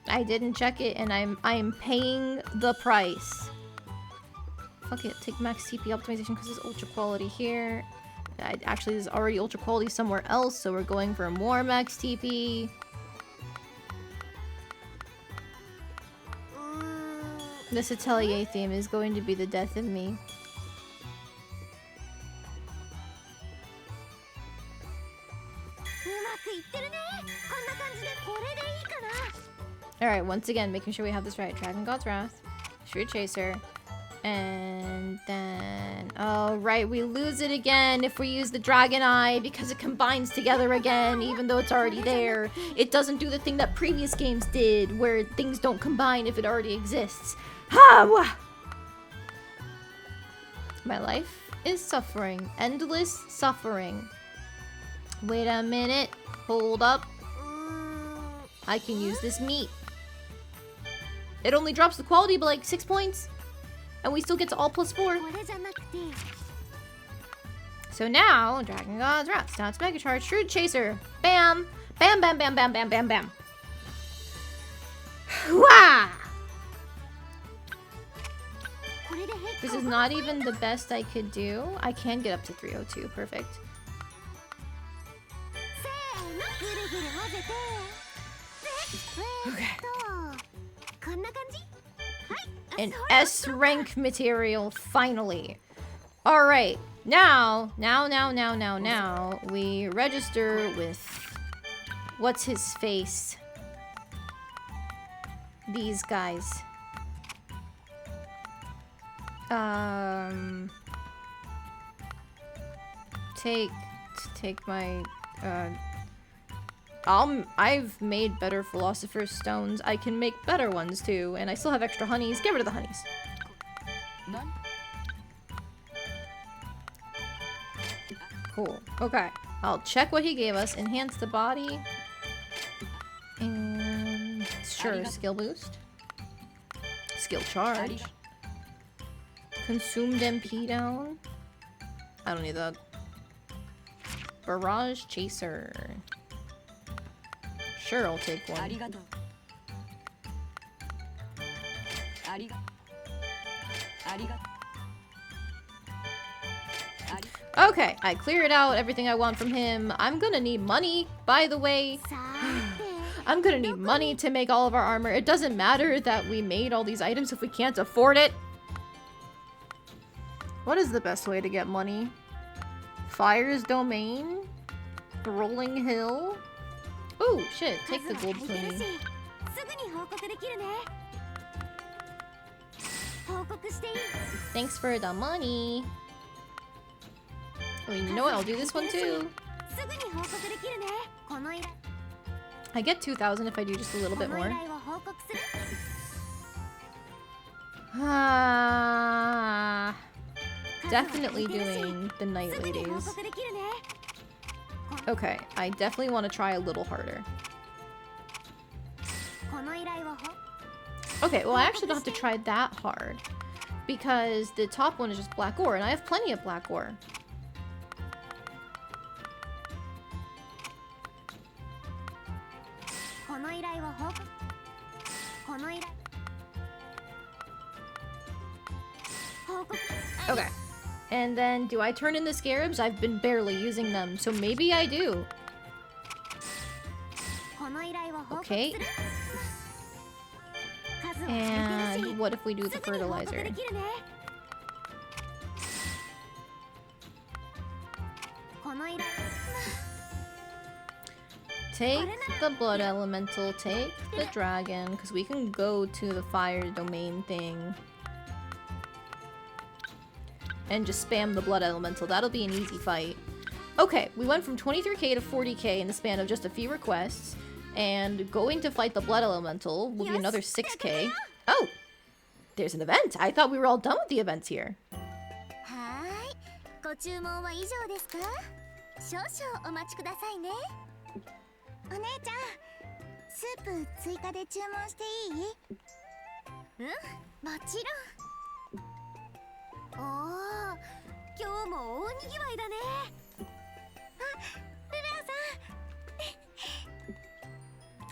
I didn't check it, and I'm paying the price. Fuck it, take max TP optimization because it's ultra quality here. Actually, there's already ultra quality somewhere else, so we're going for more max TP. This Atelier theme is going to be the death of me. Alright, once again, making sure we have this right. Dragon God's Wrath, Shrewd Chaser, and then... Oh, right, we lose it again if we use the Dragon Eye because it combines together again, even though it's already there. It doesn't do the thing that previous games did, where things don't combine if it already exists. Ha! My life is suffering. Endless suffering. Wait a minute. Hold up. I can use this meat. It only drops the quality by like 6 points. And we still get to all +4. So now, Dragon God's Wrath, Stats Mega Charge, Shrewd Chaser. Bam! Bam, bam, bam, bam, bam, bam, bam. Wah! This is not even the best I could do. I can get up to 302. Perfect. Okay. An S rank material, finally. Alright, now, we register with... What's his face? These guys. Take my, I've made better Philosopher's Stones. I can make better ones too, and I still have extra honeys. Get rid of the honeys. None. Cool. Okay. I'll check what he gave us. Enhance the body. And sure, skill boost. Skill charge. Consumed MP down. I don't need that. Barrage Chaser. Sure, I'll take one. Okay, I cleared out everything I want from him. I'm gonna need money, by the way. I'm gonna need money to make all of our armor. It doesn't matter that we made all these items if we can't afford it. What is the best way to get money? Fire's Domain? Rolling Hill? Ooh, shit, take the gold pluney. すぐに報告できるね。報告していい？ Thanks for the money. Oh, you know what? I'll do this one too. すぐに報告できるね。この依頼 I get 2,000 if I do just a little こ bit の依 more. 頼を報告する。 Ah, definitely 数は足りてるし doing the night すぐに報 ladies. 告できるね。 Okay, I definitely want to try a little harder. この依頼を Okay, well I actually don't have to try that hard because the top one is just black ore and I have plenty of black ore. この依頼を報告。この依頼報告。 Okay. And then do I turn in the scarabs? I've been barely using them, so maybe I do. この依頼を報告する。 Okay. 数は足りてるし And what if we do the すぐに報告 fertilizer? できるね。この依頼 Take the blood elemental, take the dragon, because we can go to the fire domain thing. And just spam the blood elemental. That'll be an easy fight. Okay, we went from 23k to 40k in the span of just a few requests. And going to fight the blood elemental will be another 6k. Oh! There's an event! I thought we were all done with the events here. はーい。ご注文は以上ですか？少々お待ちくださいね。お姉ちゃん、スープ追加で注文していい？うん、もちろん。おお、今日も大にぎわいだね。あ、ルナさん。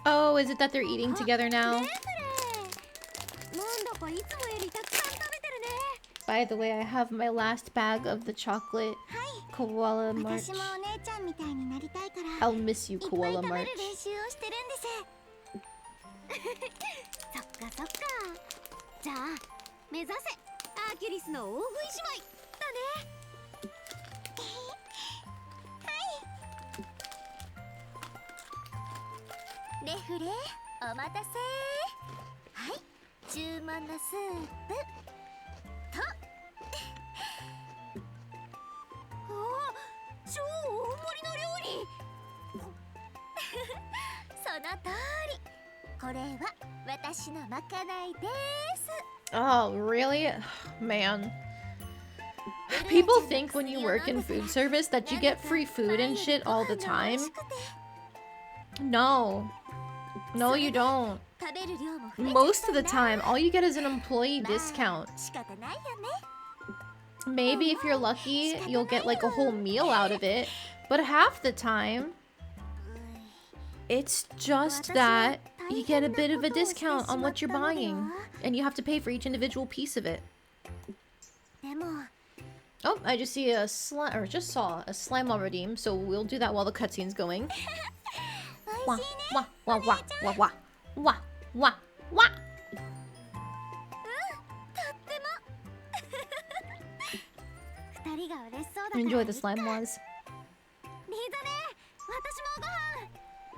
Oh, is it that they're eating together now? なんだかいつもよりたくさん食べてるね。 By the way, I have my last bag of the chocolate koala march. 私もお姉ちゃんみたいになりたいから。 I'll miss you, いっぱい koala 食べ march. る練習をしてるんですそっかそっか。じゃあ目指せアーキュリスの大食い姉妹だね。レフレお待たせ。はい、注文のスープとおお、超大盛りの料理その通り。これは私のまかないです。 Oh, really? Man. People think when you work in food service that you get free food and shit all the time. No. No, you don't. 食べる量も増えちゃったんだ。 Most of the time, all you get is an employee discount. 仕方ないよね。 Maybe if you're lucky, you'll get like a whole meal out of it. But half the time, it's just that you get a bit of a discount on what you're buying. And you have to pay for each individual piece of it. でも Oh, I just see a slime, or just saw a slime wall redeem, so we'll do that while the cutscene's going. 美 Wah, 味しいね。 wah, wah, wah, wah, wah, wah, wah, wah. 二人が嬉しそうだから。 Enjoy the slime walls. リーザね、私もご飯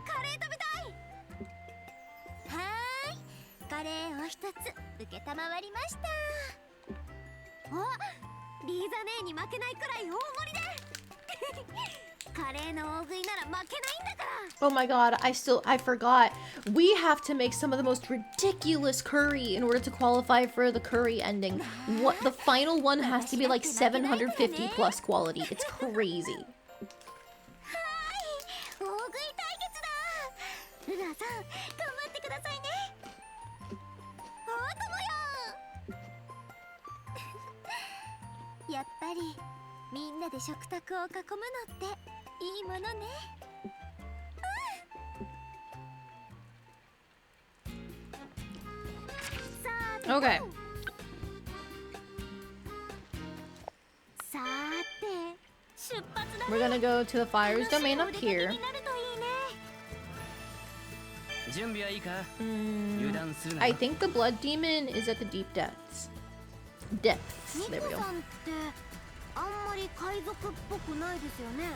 カレー食べたい。はーい、カレーを一つ受けたまわりました。お、リーザ姉に負けないくらい大盛りでカレーの大食いなら負けないんだから。 Oh my god, I forgot. We have to make some of the most ridiculous curry in order to qualify for the curry ending. What the final one has to be like 750 plus quality. It's crazy. はーい、大食い対決だ。ルナさん、頑張ってくださいね。大友よ。やっぱりみんなで食卓を囲むのっていいものね。Okay. さーて、出発だね。 We're gonna go to the fire's domain up here. 楽しいお出かけになるといいね。準備はいいか？油断するな。 I think the blood demon is at the deep depths. Depths. ニ There コ we go. さんってあんまり海賊っぽくないですよね。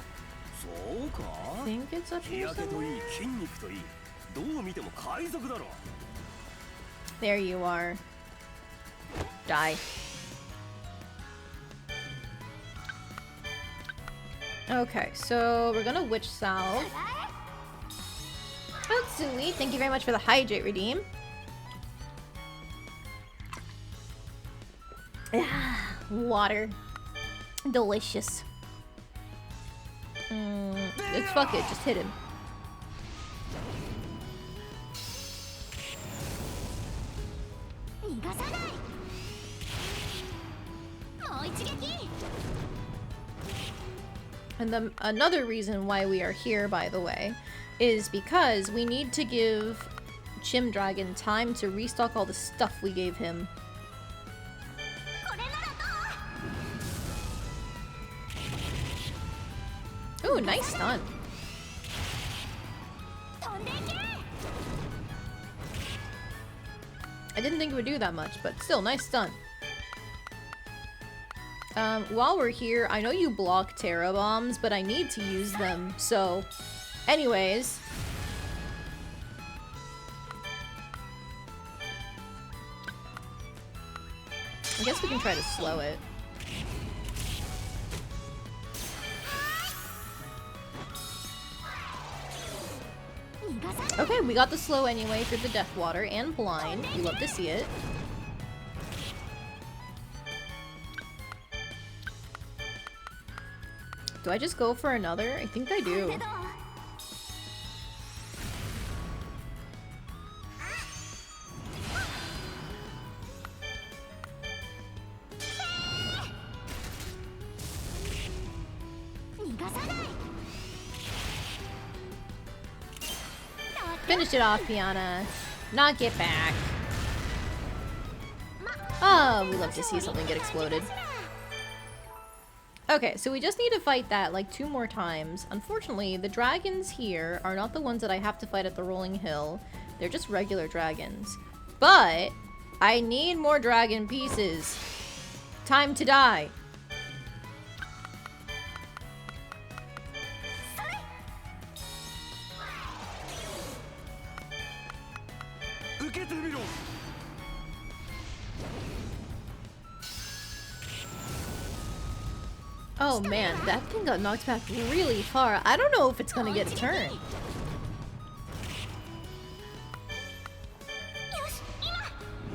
そうか I think it's up 日 here 焼けといい somewhere. 筋肉といいどう見ても海賊だろ There you are. Die. Okay, so we're gonna witch salve. Oh, sweet. Thank you very much for the hydrate redeem. Water. Delicious. It's fuck it, just hit him. And another reason why we are here, by the way, is because we need to give Chim Dragon time to restock all the stuff we gave him. Ooh, nice stun. I didn't think it would do that much, but still, nice stun. While we're here, I know you block Terra Bombs, but I need to use them, so... Anyways... I guess we can try to slow it. Okay, we got the slow anyway through the Death Water and Blind. We love to see it. Do I just go for another? I think I do. Finish it off, Piana. Knock it back. Oh, we love to see something get exploded. Okay, so we just need to fight that like 2 more times. Unfortunately, the dragons here are not the ones that I have to fight at the Rolling Hill. They're just regular dragons. But I need more dragon pieces. Time to die. Oh man, that thing got knocked back really far. I don't know if it's gonna get a turn.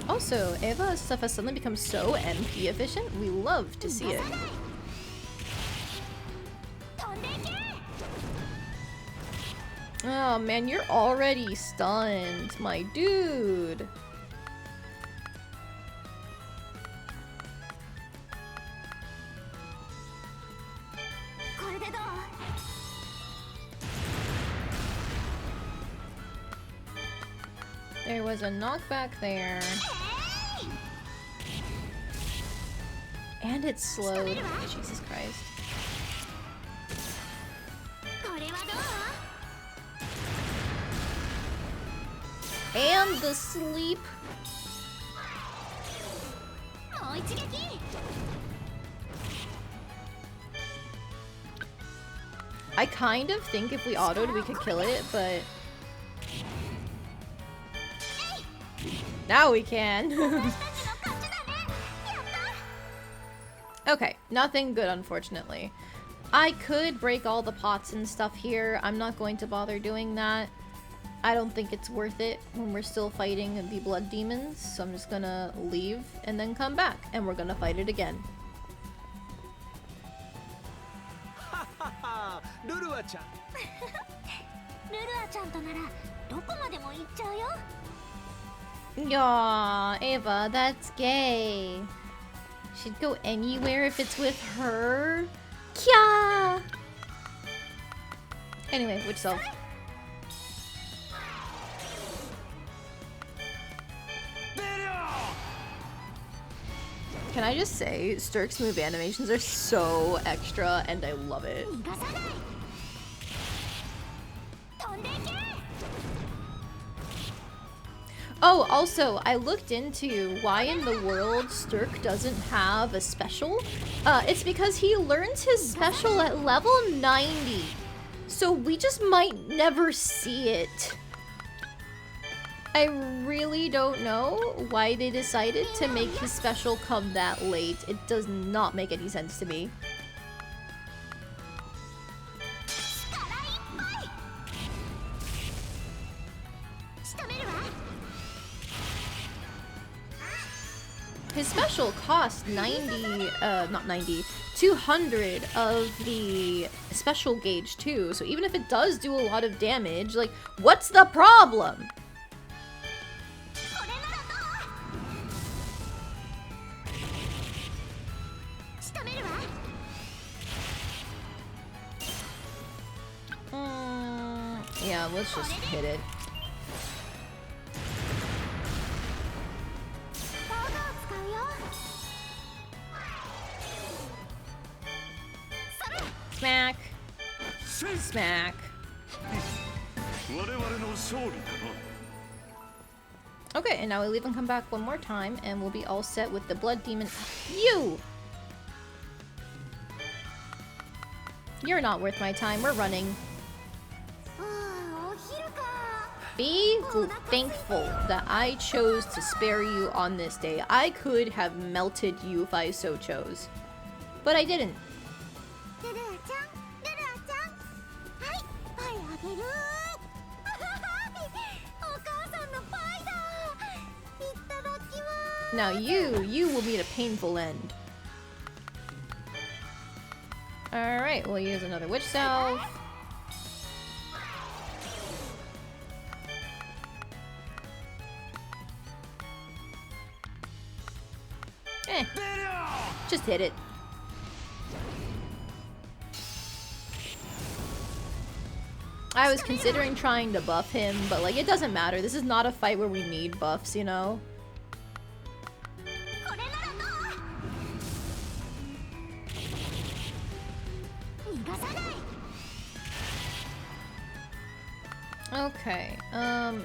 Also, Eva's stuff has suddenly become so MP efficient. We love to see it. Oh man, you're already stunned, my dude. There was a knockback there. And it's slowed. Jesus Christ. And the sleep. I kind of think if we autoed we could kill it, but now we can. Okay, nothing good, unfortunately. I could break all the pots and stuff here. I'm not going to bother doing that. I don't think it's worth it when we're still fighting the blood demons, so I'm just gonna leave and then come back, and we're gonna fight it again. Lulua-chan. Lulua-chan to nara dokomademo ichchou yo. Aw, Ava, that's gay. She'd go anywhere if it's with her. Kya! Anyway, which self? Can I just say, Sturk's move animations are so extra, and I love it. Oh, also, I looked into why in the world Sturk doesn't have a special. It's because he learns his special at level 90. So we just might never see it. I really don't know why they decided to make his special come that late. It does not make any sense to me. His special cost 200 of the special gauge too, so even if it does do a lot of damage, like, what's the problem? Yeah, let's just hit it. Smack. Smack. Okay, and now we leave and come back one more time, and we'll be all set with the blood demon. You! You're not worth my time. We're running. Be thankful that I chose to spare you on this day. I could have melted you if I so chose. But I didn't. Now you will meet a painful end. Alright, we'll use another witch salve. Just hit it. I was considering trying to buff him, but like, it doesn't matter. This is not a fight where we need buffs, you know? Okay,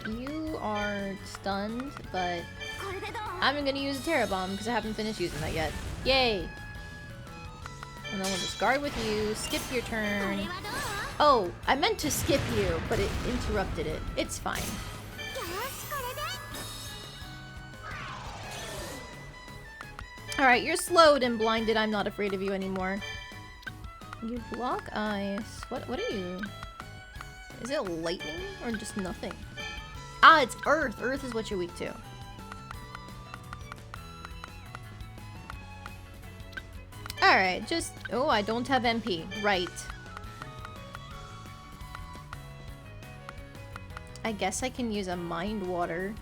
you are stunned, but I'm gonna use a Terra Bomb because I haven't finished using that yet. Yay! And then we'll just guard with you, skip your turn. Oh, I meant to skip you, but it interrupted it. It's fine. Alright, you're slowed and blinded. I'm not afraid of you anymore. You block ice. What are you? Is it lightning or just nothing? Ah, it's earth. Earth is what you're weak to. Alright, just... Oh, I don't have MP. Right. I guess I can use a mind water.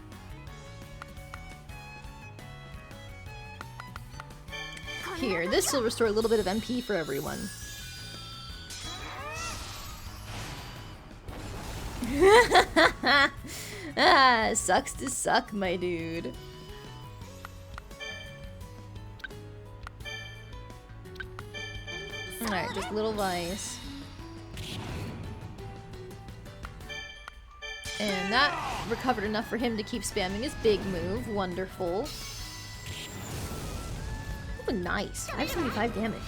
Here, this will restore a little bit of MP for everyone. Ah, sucks to suck, my dude. Alright, just little vice. And that recovered enough for him to keep spamming his big move. Wonderful. Oh, nice. I have 75 damage.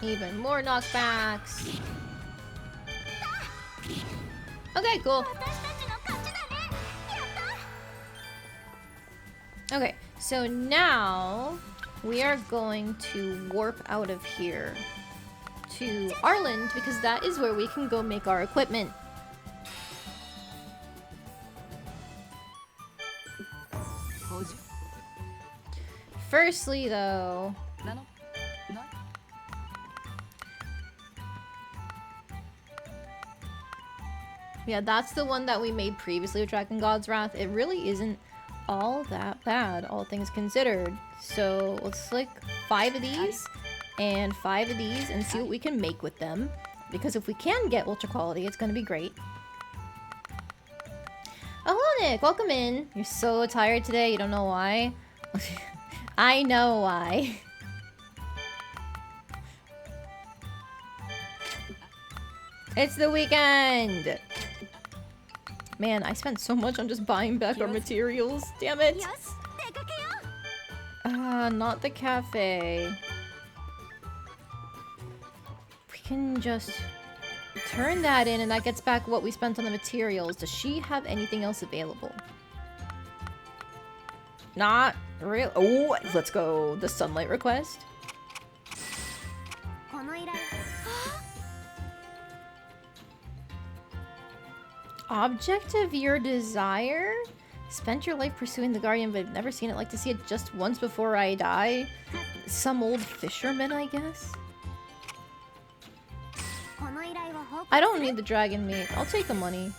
Even more knockbacks. Okay, cool. Okay, so now we are going to warp out of here to Arland because that is where we can go make our equipment. Firstly, though... Yeah, that's the one that we made previously with Dragon God's Wrath. It really isn't all that bad, all things considered. So let's like 5 of these and 5 of these and see what we can make with them. Because if we can get ultra quality, it's gonna be great. Oh, hello, Nick. Welcome in. You're so tired today. You don't know why? I know why. It's the weekend! Man, I spent so much on just buying back our materials. Damn it! Not the cafe. We can just turn that in and that gets back what we spent on the materials. Does she have anything else available? Not real. Oh, let's go. The sunlight request. Object of your desire? Spent your life pursuing the guardian, but I've never seen it. Like to see it just once before I die. Some old fisherman, I guess. I don't need the dragon meat. I'll take the money.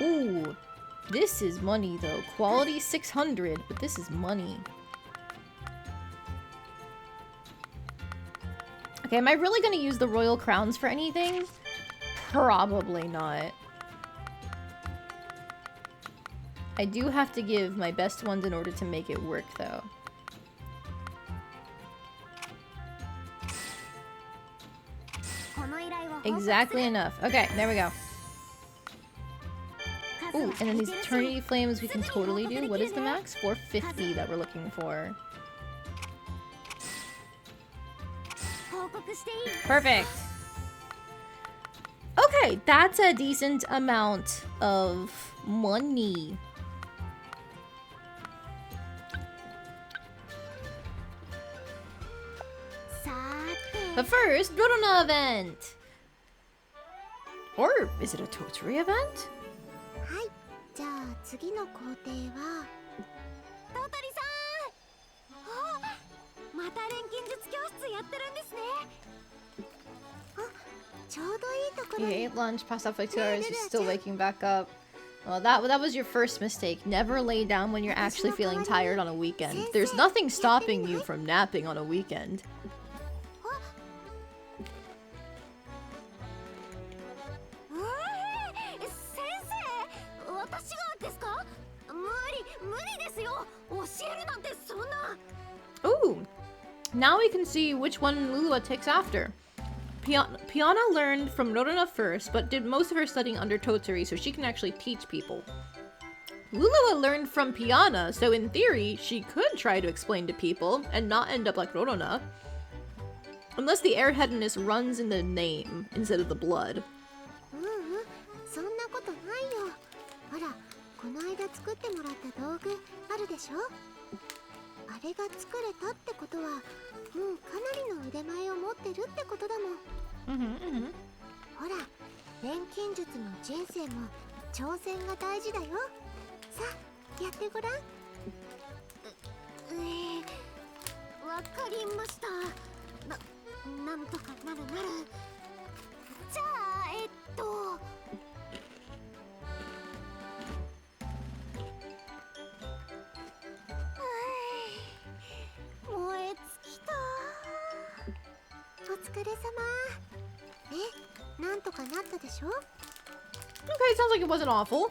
Ooh. This is money, though. Quality 600, but this is money. Okay, am I really going to use the royal crowns for anything? Probably not. I do have to give my best ones in order to make it work, though. Exactly enough. Okay, there we go. Ooh, and then these eternity flames we can totally do. What is the max? 450 that we're looking for. Perfect. Okay, that's a decent amount of money. But first, Dorona event! Or is it a Toturi event? You ate lunch, passed out for like 2 hours, you're still waking back up. Well, that was your first mistake. Never lay down when you're actually feeling tired on a weekend. There's nothing stopping you from napping on a weekend. Ooh! Now we can see which one Lulua takes after. Piana learned from Rorona first, but did most of her studying under Toturi, so she can actually teach people. Lulua learned from Piana, so in theory, she could try to explain to people and not end up like Rorona. Unless the airheadedness runs in the name instead of the blood. Okay, sounds like it wasn't awful.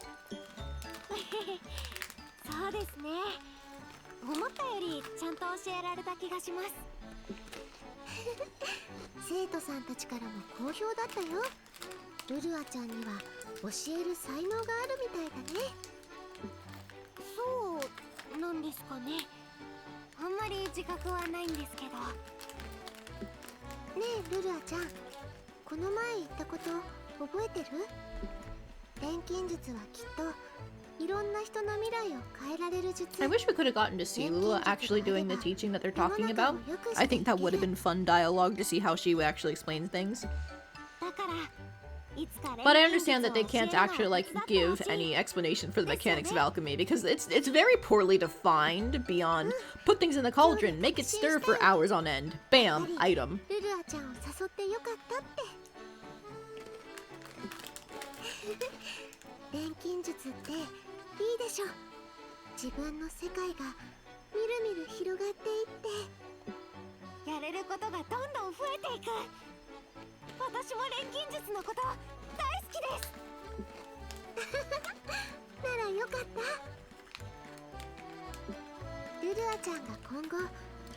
I wish we could have gotten to see Lulua actually doing the teaching that they're talking about. I think that would have been fun dialogue to see how she would actually explain things. But I understand that they can't actually, like, give any explanation for the mechanics of alchemy, because it's very poorly defined beyond put things in the cauldron, make it stir for hours on end. Bam, item.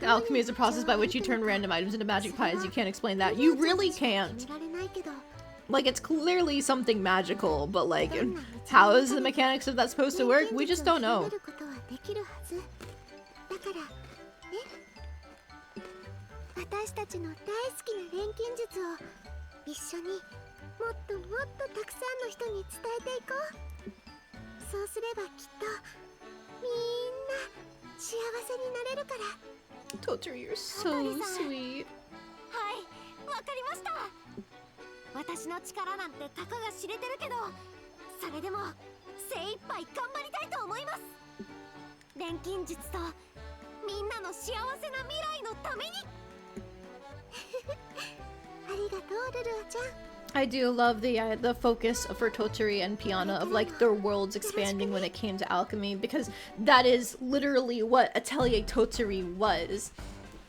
Alchemy is a process by which you turn random items into magic pies. You can't explain that. You really can't. Like, it's clearly something magical, but like, how is the mechanics of that supposed to work? We just don't know. 私たちの大好きな錬金術を一緒にもっともっとたくさんの人に伝えていこう。そうすればきっとみんな幸せになれるから。 Totori, you're so sweet. はい、わかりました。私の力なんてたかが知れてるけど、それでも精一杯頑張りたいと思います。錬金術とみんなの幸せな未来のために。ありがとう、ルルアちゃん。I do love the focus for Totori and Piana of like their worlds expanding when it came to alchemy, because that is literally what Atelier Totori was.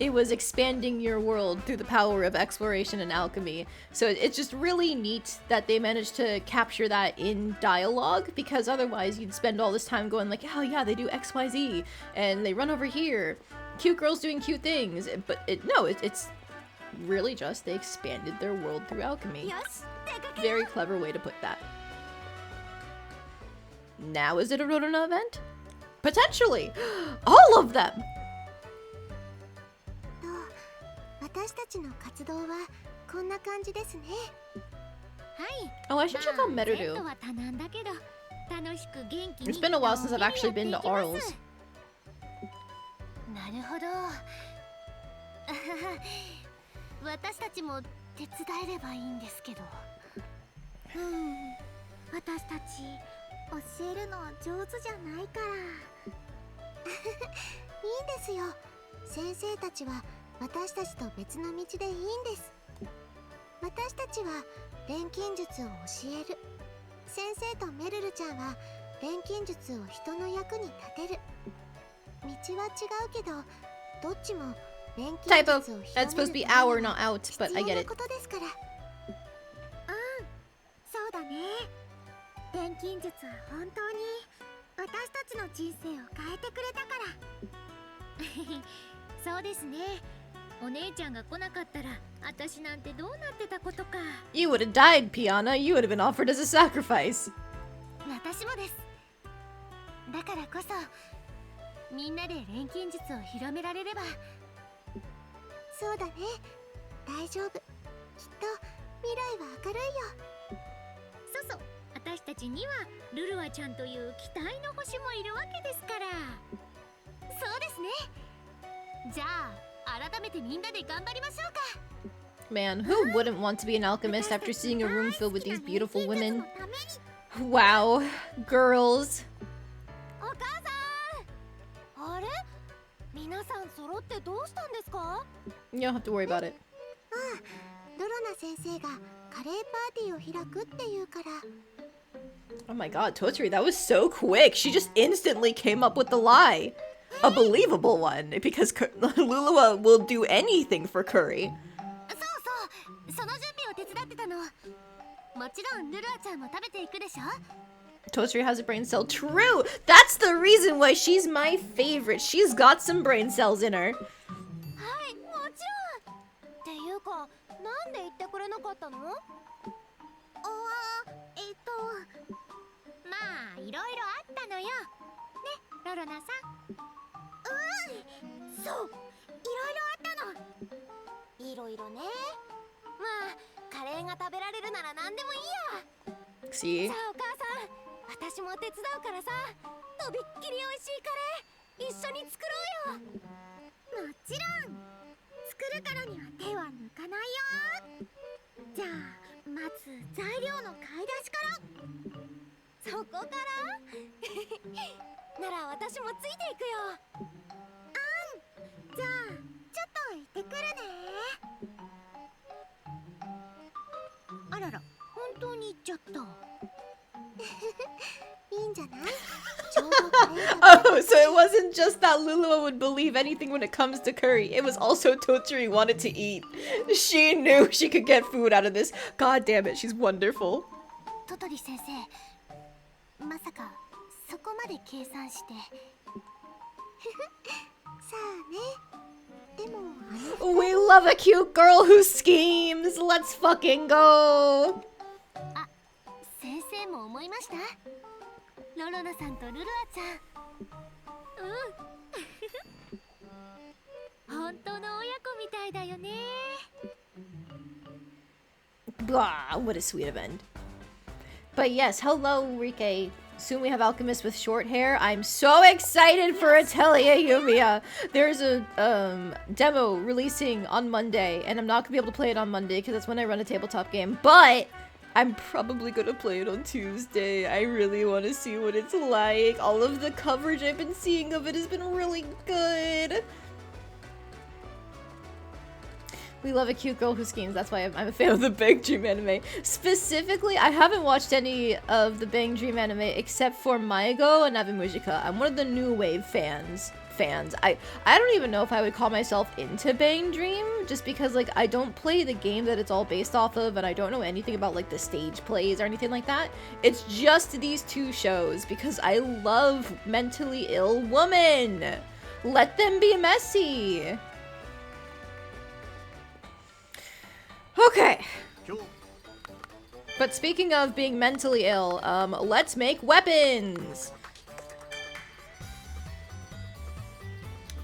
It was expanding your world through the power of exploration and alchemy. So it's just really neat that they managed to capture that in dialogue, because otherwise you'd spend all this time going like, oh yeah, they do XYZ and they run over here. Cute girls doing cute things. But it's really just they expanded their world through alchemy. Very clever way to put that. Now is it a Rorona event? Potentially! All of them! 私たちの活動はこんな感じですね。はい。 Oh, I should check out Merudu. It's been a while since I've actually been to Arles. なるほど。私たちも手伝えればいいんですけど。私たち教えるの上手じゃないから。いいんですよ。先生たちは私たちと別の道でいいんです。私たちは錬金術を教える。先生とメルルちゃんは錬金術を人の役に立てる。道は違うけど、どっちも錬金術を広める。That's supposed to be our, not out, but I get it. そうだね。錬金術は本当に私たちの人生を変えてくれたから。そうですね。お姉ちゃんが来なかったら、私なんてどうなってたことか。You would have died, Piana. You would have been offered as a sacrifice. 私もです。だからこそ、みんなで錬金術を広められれば。そうだね。大丈夫。きっと未来は明るいよ。そうそう。私たちにはルルアちゃんという期待の星もいるわけですから。そうですね。じゃあ改めてみんなで頑張りましょうか。 Man, who wouldn't want to be an alchemist after seeing a room filled with these beautiful women? Wow, girls. お母さん。あれ？皆さん揃ってどうしたんですか？ You don't have to worry about it. ドロナ先生がカレーパーティーを開くっていうから。 Oh my god, Totori, that was so quick. She just instantly came up with the lie. A believable one, because Lulua will do anything for curry. そうそう、その準備を手伝ってたの。もちろんルルアちゃんも食べていくでしょ。 Totori has a brain cell. True! That's the reason why she's my favorite. She's got some brain cells in her. はい、もちろん。っていうか、なんで言ってくれなかったの？まあ、いろいろあったのよ。ね、ロロナさん。そう、いろいろあったの。いろいろね。まあ、カレーが食べられるなら何でもいいや。 See? さあ、お母さん、私も手伝うからさ、とびっきり美味しいカレー一緒に作ろうよ。もちろん。作るからには手は抜かないよ。じゃあまず材料の買い出しから。そこからなら私もついていくよ。じゃあちょっと行ってくるね。あらら、本当に行っちゃった。いいんじゃない？ Oh, so it wasn't just that Lulua would believe anything when it comes to curry. It was also Totori wanted to eat. She knew she could get food out of this. God damn it, she's wonderful. トトリ先生、まさかそこまで計算して。さあね。でもWe love a cute girl who schemes. Let's fucking go. あ、先生も思いました？ロロナさんとルルアちゃん。本当の親子みたいたいだよね。 Blah, what a sweet event. But yes, hello, Rike. Soon we have Alchemist with short hair. I'm so excited for Atelier Yumiya. There's a demo releasing on Monday, and I'm not gonna be able to play it on Monday because that's when I run a tabletop game. But I'm probably gonna play it on Tuesday. I really want to see what it's like. All of the coverage I've been seeing of it has been really good. We love a cute girl who schemes. That's why I'm a fan of the Bang Dream anime. Specifically, I haven't watched any of the Bang Dream anime except for Maigo and Nabimujika. I'm one of the new wave fans. I don't even know if I would call myself into Bang Dream, just because like I don't play the game that it's all based off of, and I don't know anything about like the stage plays or anything like that. It's just these two shows because I love mentally ill women. Let them be messy. Okay. But speaking of being mentally ill, let's make weapons!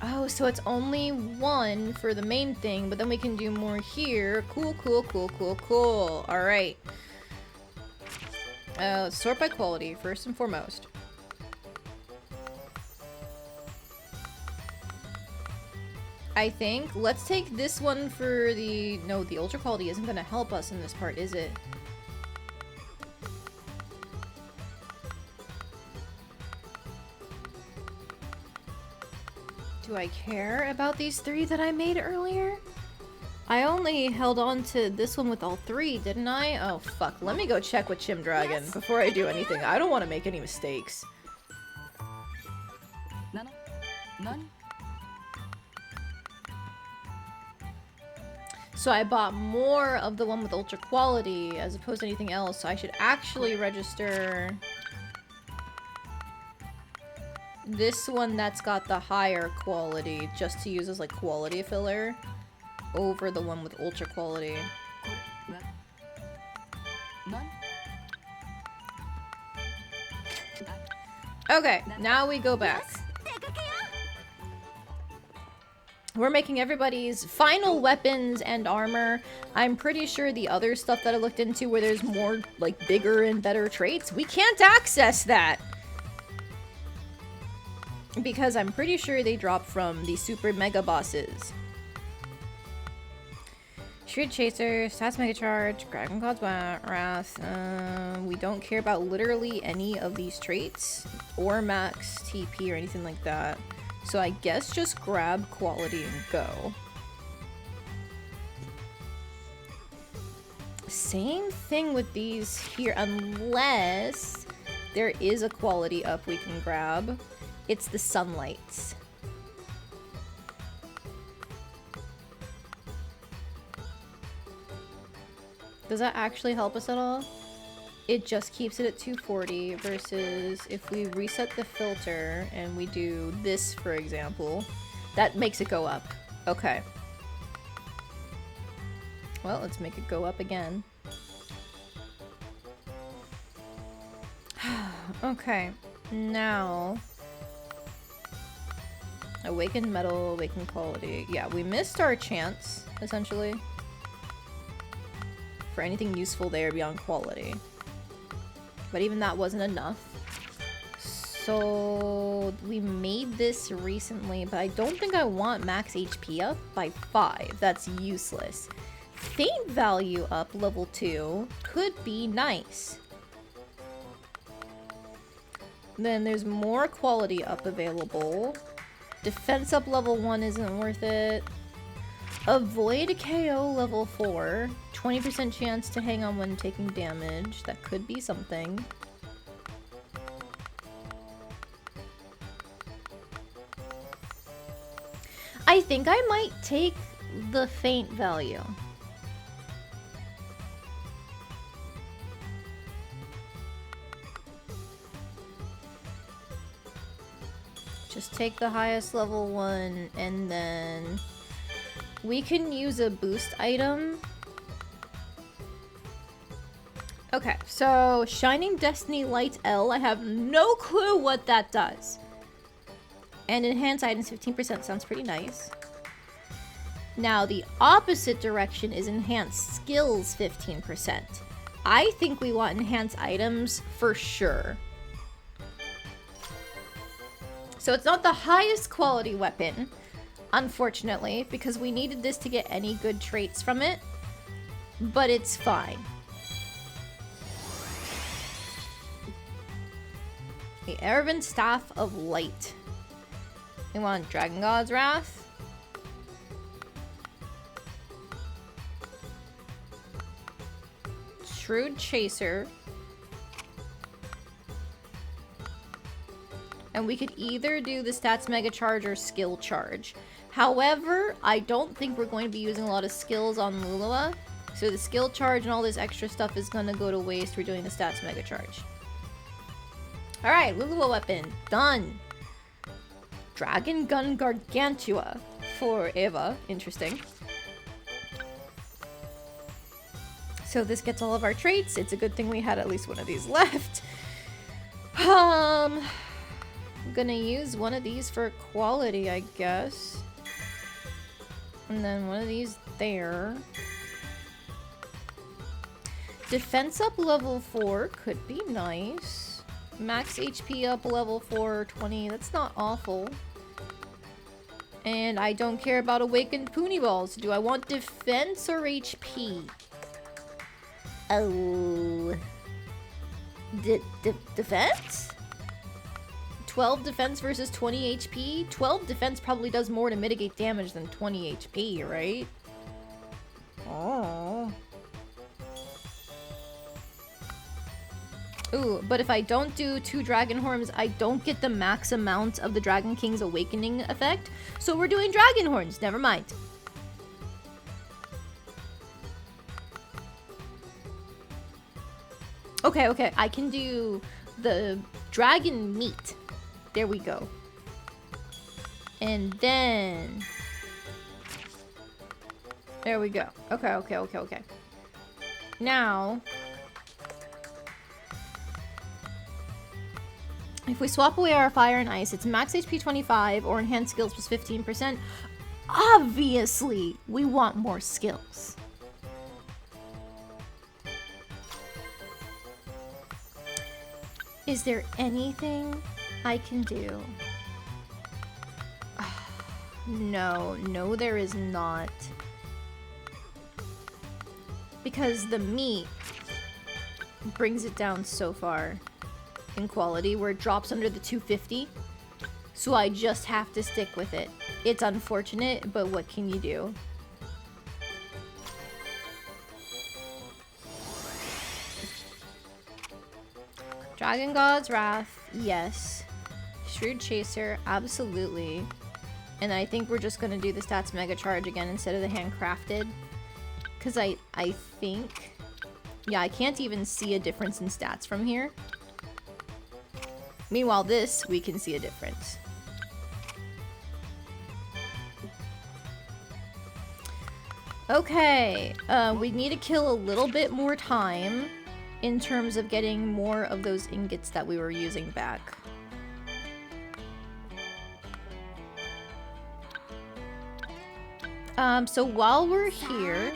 Oh, so it's only one for the main thing, but then we can do more here. Cool, cool, cool, cool, cool. Alright. Let's sort by quality, first and foremost. I think. Let's take this one for the... No, the ultra quality isn't going to help us in this part, is it? Do I care about these three that I made earlier? I only held on to this one with all three, didn't I? Oh, fuck. Let me go check with Chim Dragon before I do anything. I don't want to make any mistakes. So I bought more of the one with ultra quality as opposed to anything else, so I should actually register this one that's got the higher quality just to use as like quality filler over the one with ultra quality. Okay, now we go back. We're making everybody's final weapons and armor. I'm pretty sure the other stuff that I looked into where there's more, like, bigger and better traits, we can't access that! Because I'm pretty sure they drop from the super mega bosses. Street Chaser, Stats Mega Charge, Dragon God's Wrath. We don't care about literally any of these traits, or max TP or anything like that. So I guess just grab quality and go. Same thing with these here, unless there is a quality up we can grab. It's the Sunlights. Does that actually help us at all? It just keeps it at 240 versus if we reset the filter and we do this, for example, that makes it go up. Okay. Well, let's make it go up again. Okay, now... Awakened metal, awakened quality. Yeah, we missed our chance, essentially, for anything useful there beyond quality. But even that wasn't enough. So we made this recently, but I don't think I want max HP up by 5. That's useless. Faint value up level 2 could be nice. Then there's more quality up available. Defense up level 1 isn't worth it. Avoid KO level 4. 20% chance to hang on when taking damage. That could be something. I think I might take the faint value. Just take the highest level one, and then we can use a boost item. Okay, so Shining Destiny Light L, I have no clue what that does. And enhance items 15% sounds pretty nice. Now, the opposite direction is enhanced skills 15%. I think we want enhanced items for sure. So it's not the highest quality weapon, unfortunately, because we needed this to get any good traits from it, but it's fine. The Erevan Staff of Light. We want Dragon God's Wrath. Shrewd Chaser. And we could either do the Stats Mega Charge or Skill Charge. However, I don't think we're going to be using a lot of skills on Lulua. So the Skill Charge and all this extra stuff is going to go to waste. We're doing the Stats Mega Charge. Alright, Lulua weapon. Done. Dragon Gun Gargantua for Eva. Interesting. So this gets all of our traits. It's a good thing we had at least one of these left. I'm gonna use one of these for quality, I guess. And then one of these there. Defense up level 4 could be nice. Max HP up level 4, 20. That's not awful. And I don't care about awakened Poonie Balls. Do I want defense or HP? Oh. Defense? 12 defense versus 20 HP? 12 defense probably does more to mitigate damage than 20 HP, right? Oh. Ooh, but if I don't do 2 Dragon Horns, I don't get the max amount of the Dragon King's Awakening effect. So we're doing Dragon Horns. Never mind. Okay, okay. I can do the Dragon Meat. There we go. And then... there we go. Okay, okay, okay, okay. Now... if we swap away our Fire and Ice, it's max HP 25 or enhanced skills plus 15%. Obviously, we want more skills. Is there anything I can do? No, no there is not. Because the meat brings it down so far in quality where it drops under the 250. So I just have to stick with it. It's unfortunate, but what can you do? Dragon God's Wrath, yes. Shrewd Chaser, absolutely. And I think we're just gonna do the Stats Mega Charge again instead of the handcrafted. Because I think... yeah, I can't even see a difference in stats from here. Meanwhile, this, we can see a difference. Okay, we need to kill a little bit more time in terms of getting more of those ingots that we were using back. So while we're here,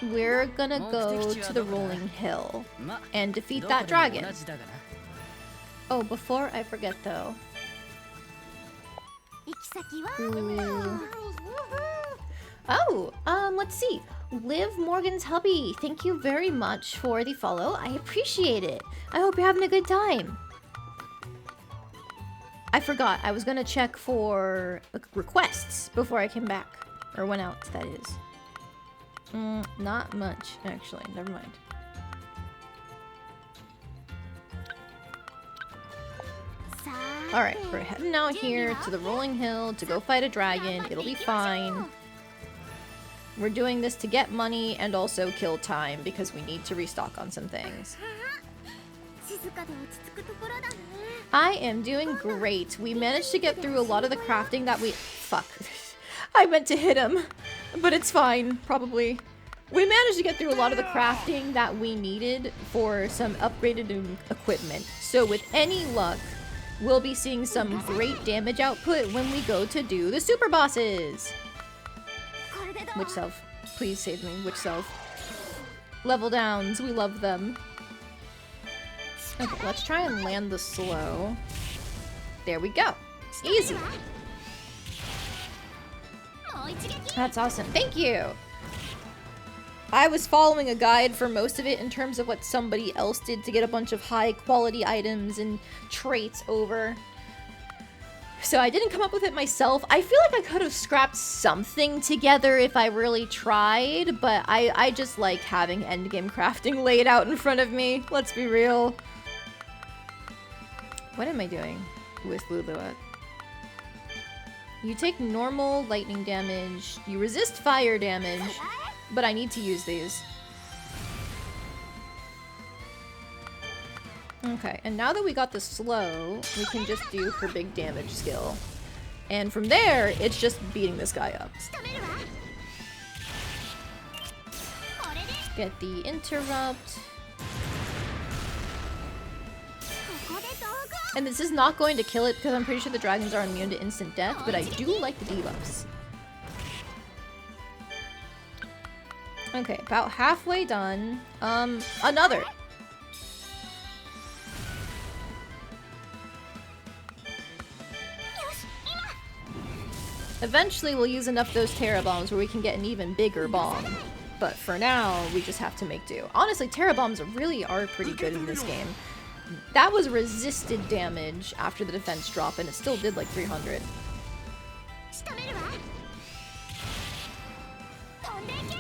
we're gonna go to the Rolling Hill and defeat that dragon. Oh, before I forget though. Ooh. Oh, let's see. Liv Morgan's hubby, thank you very much for the follow. I appreciate it. I hope you're having a good time. I forgot. I was gonna check for requests before I came back. Or went out, that is. Not much, actually. Never mind. Alright, we're heading out here to the Rolling Hill to go fight a dragon. It'll be fine. We're doing this to get money and also kill time because we need to restock on some things. I am doing great. We managed to get through a lot of the crafting that we... fuck. I meant to hit him, but it's fine, probably. We managed to get through a lot of the crafting that we needed for some upgraded equipment. So with any luck, we'll be seeing some great damage output when we go to do the super bosses. Witch self. Please save me. Witch self. Level downs. We love them. Okay, let's try and land the slow. There we go. Easy. That's awesome. Thank you! I was following a guide for most of it in terms of what somebody else did to get a bunch of high quality items and traits over. So I didn't come up with it myself. I feel like I could have scrapped something together if I really tried, but I just like having endgame crafting laid out in front of me. Let's be real. What am I doing with Lulua? You take normal lightning damage. You resist fire damage. But I need to use these. Okay, and now that we got the slow, we can just do her big damage skill. And from there, it's just beating this guy up. Get the interrupt. And this is not going to kill it because I'm pretty sure the dragons are immune to instant death, but I do like the debuffs. Okay, about halfway done. Another. Eventually we'll use enough of those Terra Bombs where we can get an even bigger bomb. But for now, we just have to make do. Honestly, Terra Bombs really are pretty good in this game. That was resisted damage after the defense drop, and it still did like 300.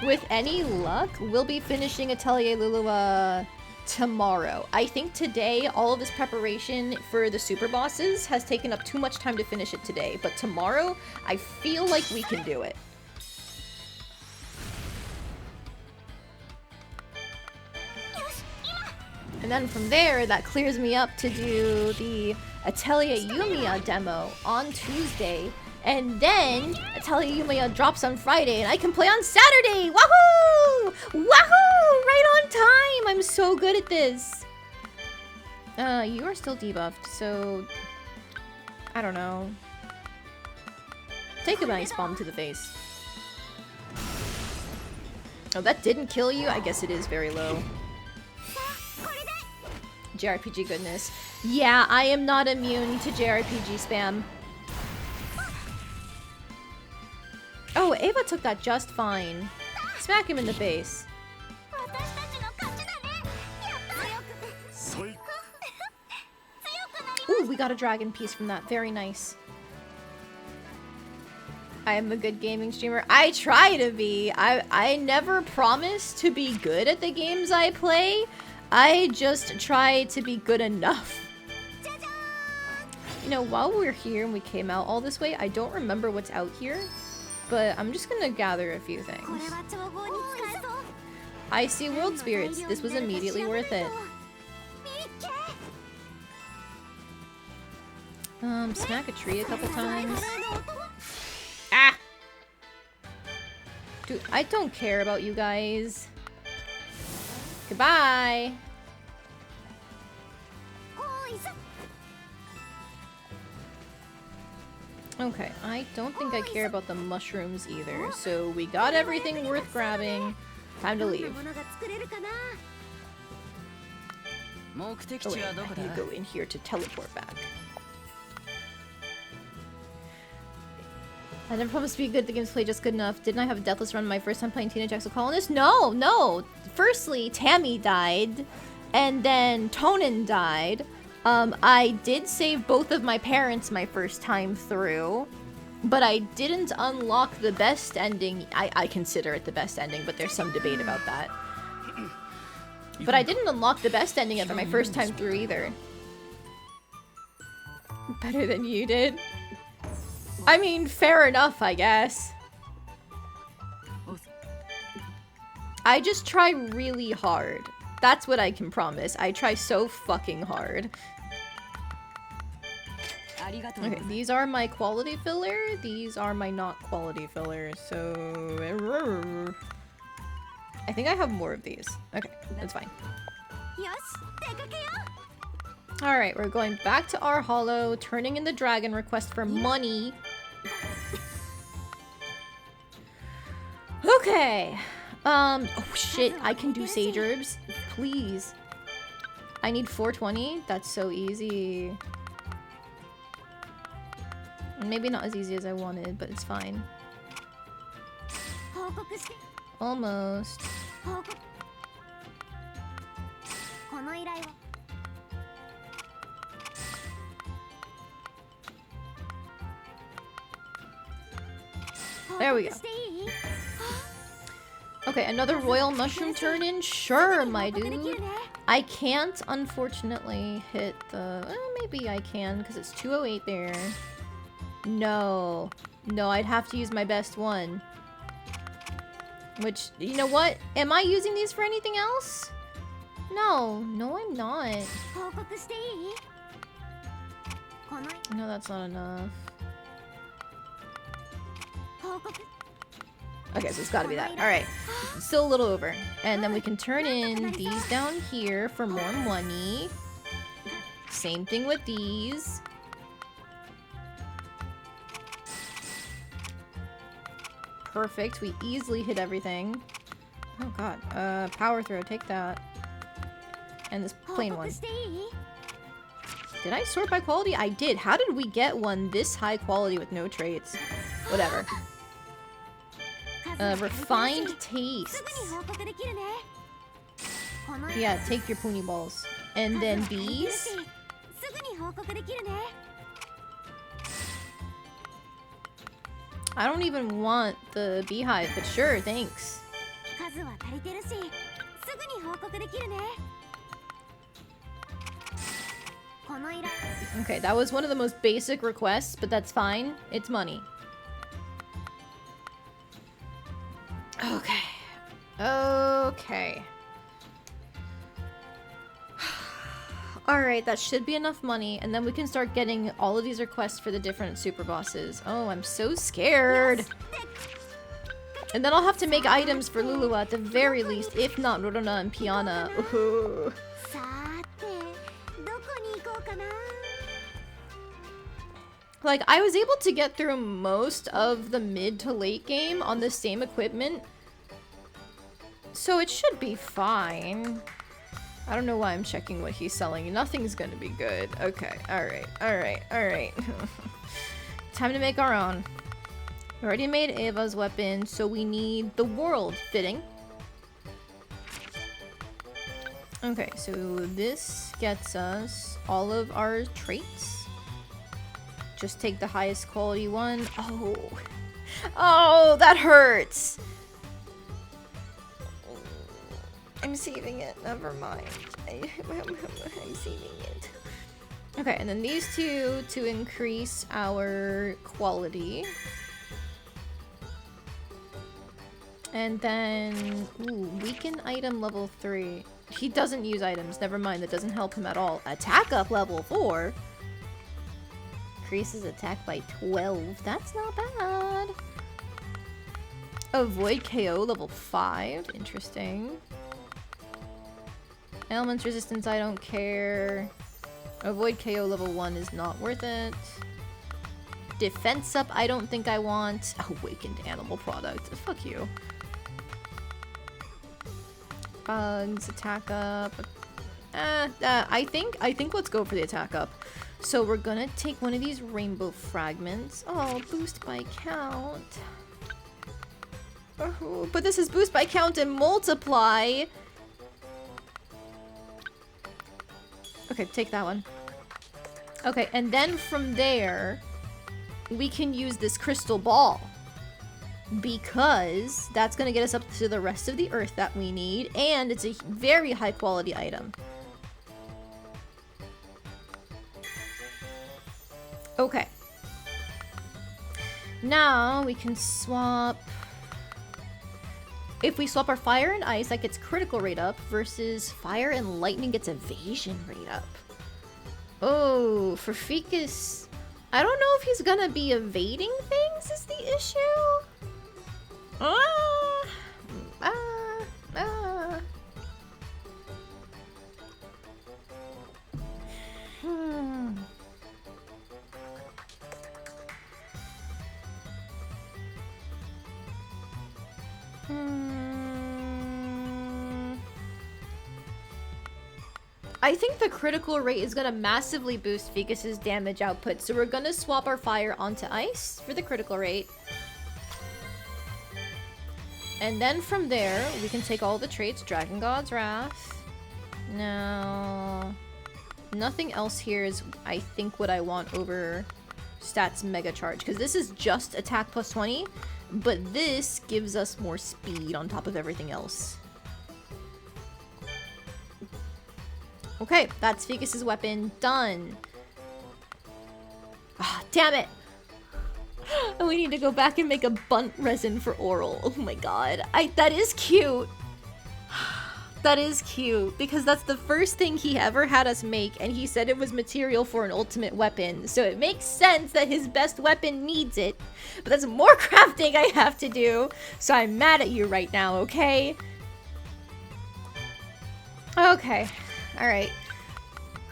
With any luck, we'll be finishing Atelier Lulua tomorrow. I think today, all of this preparation for the super bosses has taken up too much time to finish it today, but tomorrow, I feel like we can do it. And then from there, that clears me up to do the Atelier Yumiya demo on Tuesday. And then Atelier Yumiya drops on Friday and I can play on Saturday! Wahoo! Wahoo! Right on time! I'm so good at this! You are still debuffed, so... I don't know. Take a nice bomb to the face. Oh, that didn't kill you? I guess it is very low. JRPG goodness. Yeah, I am not immune to JRPG spam. Oh, Ava took that just fine. Smack him in the face. Ooh, we got a dragon piece from that. Very nice. I am a good gaming streamer. I try to be. I never promise to be good at the games I play. I just try to be good enough. You know, while we're here and we came out all this way, I don't remember what's out here, but I'm just gonna gather a few things. I see world spirits. This was immediately worth it. Smack a tree a couple times. Ah! Dude, I don't care about you guys. Goodbye! Okay, I don't think I care about the mushrooms either, so we got everything worth grabbing. Time to leave. Oh wait, I need to go in here to teleport back. I never promised to be good at the games played just good enough. Didn't I have a deathless run my first time playing Teenage Exocolonist? No, no! Firstly, Tammy died, and then Tonin died. I did save both of my parents my first time through, but I didn't unlock the best ending. I consider it the best ending, but there's some debate about that. But I didn't unlock the best ending ever my first time through either. Better than you did. I mean, fair enough, I guess. I just try really hard. That's what I can promise. I try so fucking hard. Okay, these are my quality filler. These are my not quality filler. So... I think I have more of these. Okay, that's fine. Alright, we're going back to our hollow, turning in the dragon request for money. Okay. Oh shit, I can do sage herbs. Please. I need 420? That's so easy. Maybe not as easy as I wanted, but it's fine. Almost. There we go. Okay, another royal mushroom turn in? Sure, my dude. I can't, unfortunately, hit the... maybe I can, because it's 208 there. No. No, I'd have to use my best one. Which, you know what? Am I using these for anything else? No. No, I'm not. No, that's not enough. Okay, so it's gotta be that. Alright. Still a little over. And then we can turn in these down here for more money. Same thing with these. Perfect. We easily hit everything. Oh god. Power throw. Take that. And this plain one. Did I sort by quality? I did. How did we get one this high quality with no traits? Whatever. Refined tastes. Yeah, take your pony balls. And then bees. I don't even want the beehive, but sure, thanks. Okay, that was one of the most basic requests, but that's fine. It's money. Okay. Okay. Alright, that should be enough money, and then we can start getting all of these requests for the different super bosses. Oh, I'm so scared! And then I'll have to make items for Lulua at the very least, if not Rorona and Piana. Ooh. Like, I was able to get through most of the mid to late game on the same equipment, so it should be fine. I don't know why I'm checking what he's selling. Nothing's gonna be good. Okay, alright, alright, alright. Time to make our own. We already made Eva's weapon, so we need the world fitting. Okay, so this gets us all of our traits. Just take the highest quality one. Oh. Oh, that hurts. I'm saving it. Never mind. I'm saving it. Okay, and then these two to increase our quality. And then, ooh, weaken item level 3. He doesn't use items. Never mind. That doesn't help him at all. Attack up level 4. Increases attack by 12. That's not bad. Avoid KO level 5. Interesting. Elements resistance, I don't care. Avoid KO level 1 is not worth it. Defense up, I don't think I want. Awakened animal product. Fuck you. Bugs, attack up. I think let's go for the attack up. So we're gonna take one of these rainbow fragments. Oh, boost by count. Oh, but this is boost by count and multiply. Okay, take that one. Okay, and then from there, we can use this crystal ball. Because that's gonna get us up to the rest of the earth that we need, and it's a very high quality item. Okay. Now we can swap... If we swap our fire and ice, that gets critical rate up, versus fire and lightning gets evasion rate up. Oh, for Ficus... I don't know if he's gonna be evading things is the issue. I think the critical rate is gonna massively boost Ficus's damage output, so we're gonna swap our fire onto ice for the critical rate. And then from there, we can take all the traits. Dragon God's Wrath. Now, nothing else here is, I think, what I want over stats Mega Charge, because this is just attack plus 20, but this gives us more speed on top of everything else. Okay, that's Ficus's weapon. Done. Ah, damn it! We need to go back and make a bunt resin for oral. Oh my god. That is cute. That is cute, because that's the first thing he ever had us make, and he said it was material for an ultimate weapon. So it makes sense that his best weapon needs it. But that's more crafting I have to do. So I'm mad at you right now, okay? Okay. Alright.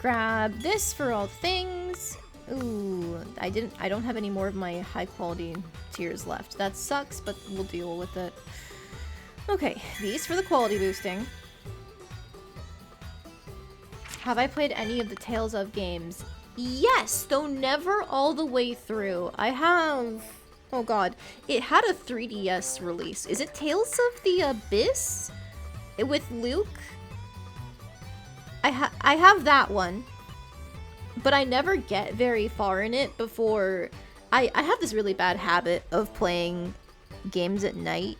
Grab this for all things. Ooh, I don't have any more of my high quality tiers left. That sucks, but we'll deal with it. Okay, these for the quality boosting. Have I played any of the Tales of games? Yes, though never all the way through. I have... Oh god. It had a 3DS release. Is it Tales of the Abyss? With Luke? I have that one. But I never get very far in it before... I have this really bad habit of playing games at night.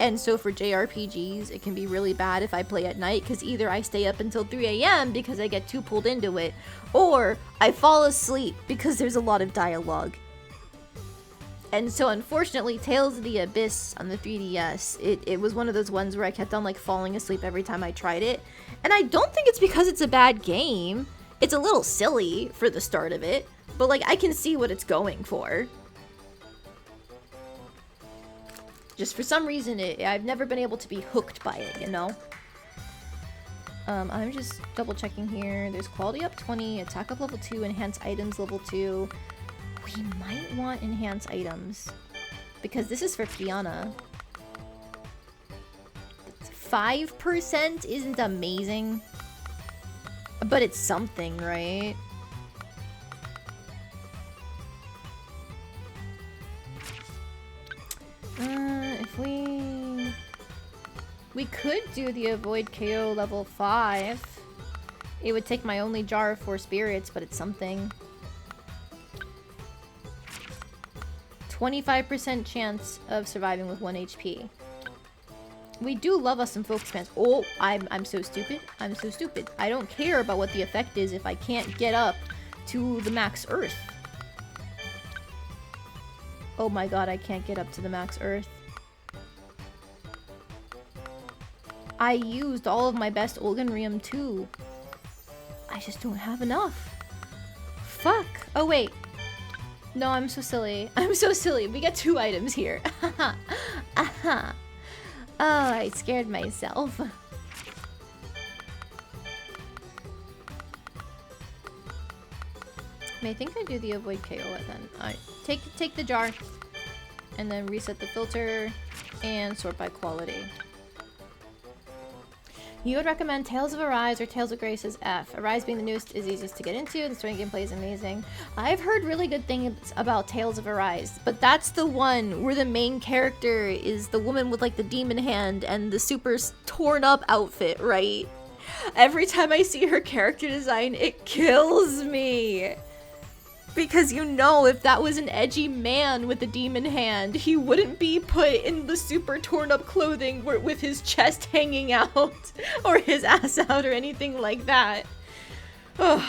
And so for JRPGs, it can be really bad if I play at night, because either I stay up until 3 AM because I get too pulled into it, or I fall asleep because there's a lot of dialogue. And so unfortunately, Tales of the Abyss on the 3DS, it was one of those ones where I kept on like falling asleep every time I tried it. And I don't think it's because it's a bad game. It's a little silly for the start of it, but like I can see what it's going for. Just for some reason, I've never been able to be hooked by it, you know? I'm just double checking here. There's quality up 20, attack up level 2, enhance items level 2. We might want enhance items, because this is for Fiona. 5% isn't amazing, but it's something, right? If we could do the avoid KO level 5. It would take my only jar of 4 spirits, but it's something. 25% chance of surviving with 1 HP. We do love us some focus pants. Oh, I'm so stupid. I'm so stupid. I don't care about what the effect is if I can't get up to the max earth. Oh my god, I can't get up to the max earth. I used all of my best Olgenrium too. I just don't have enough. Fuck. Oh wait. No, I'm so silly. I'm so silly. We get 2 items here. Oh, I scared myself. I think I do the avoid KO it then. Alright, take the jar, and then reset the filter, and sort by quality. You would recommend Tales of Arise or Tales of Grace as F. Arise being the newest is easiest to get into, the story gameplay is amazing. I've heard really good things about Tales of Arise, but that's the one where the main character is the woman with like the demon hand and the super torn up outfit, right? Every time I see her character design, it kills me. Because you know, if that was an edgy man with a demon hand, he wouldn't be put in the super torn up clothing with his chest hanging out or his ass out or anything like that. Ugh,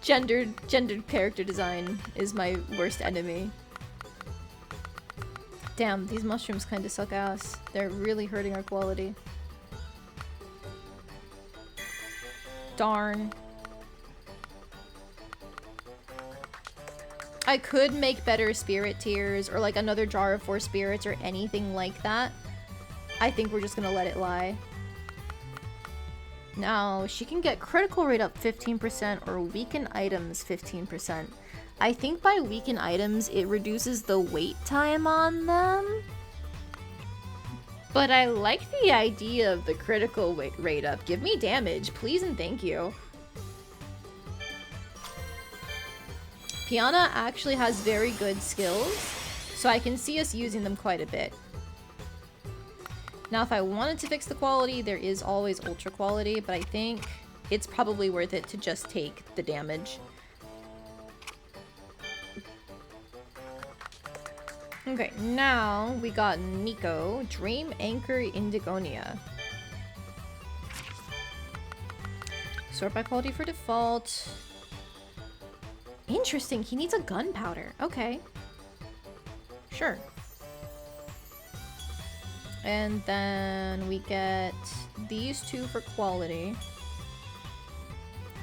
gendered character design is my worst enemy. Damn, these mushrooms kind of suck ass. They're really hurting our quality. Darn. I could make better spirit tiers or like another jar of 4 spirits or anything like that. I think we're just gonna let it lie. Now, she can get critical rate up 15% or weaken items 15%. I think by weaken items, it reduces the wait time on them. But I like the idea of the critical rate up. Give me damage, please and thank you. Piana actually has very good skills, so I can see us using them quite a bit. Now, if I wanted to fix the quality, there is always ultra quality, but I think it's probably worth it to just take the damage. Okay, now we got Nico, Dream Anchor Indigonia. Sort by quality for default. Interesting, he needs a gunpowder. Okay. Sure. And then we get these two for quality.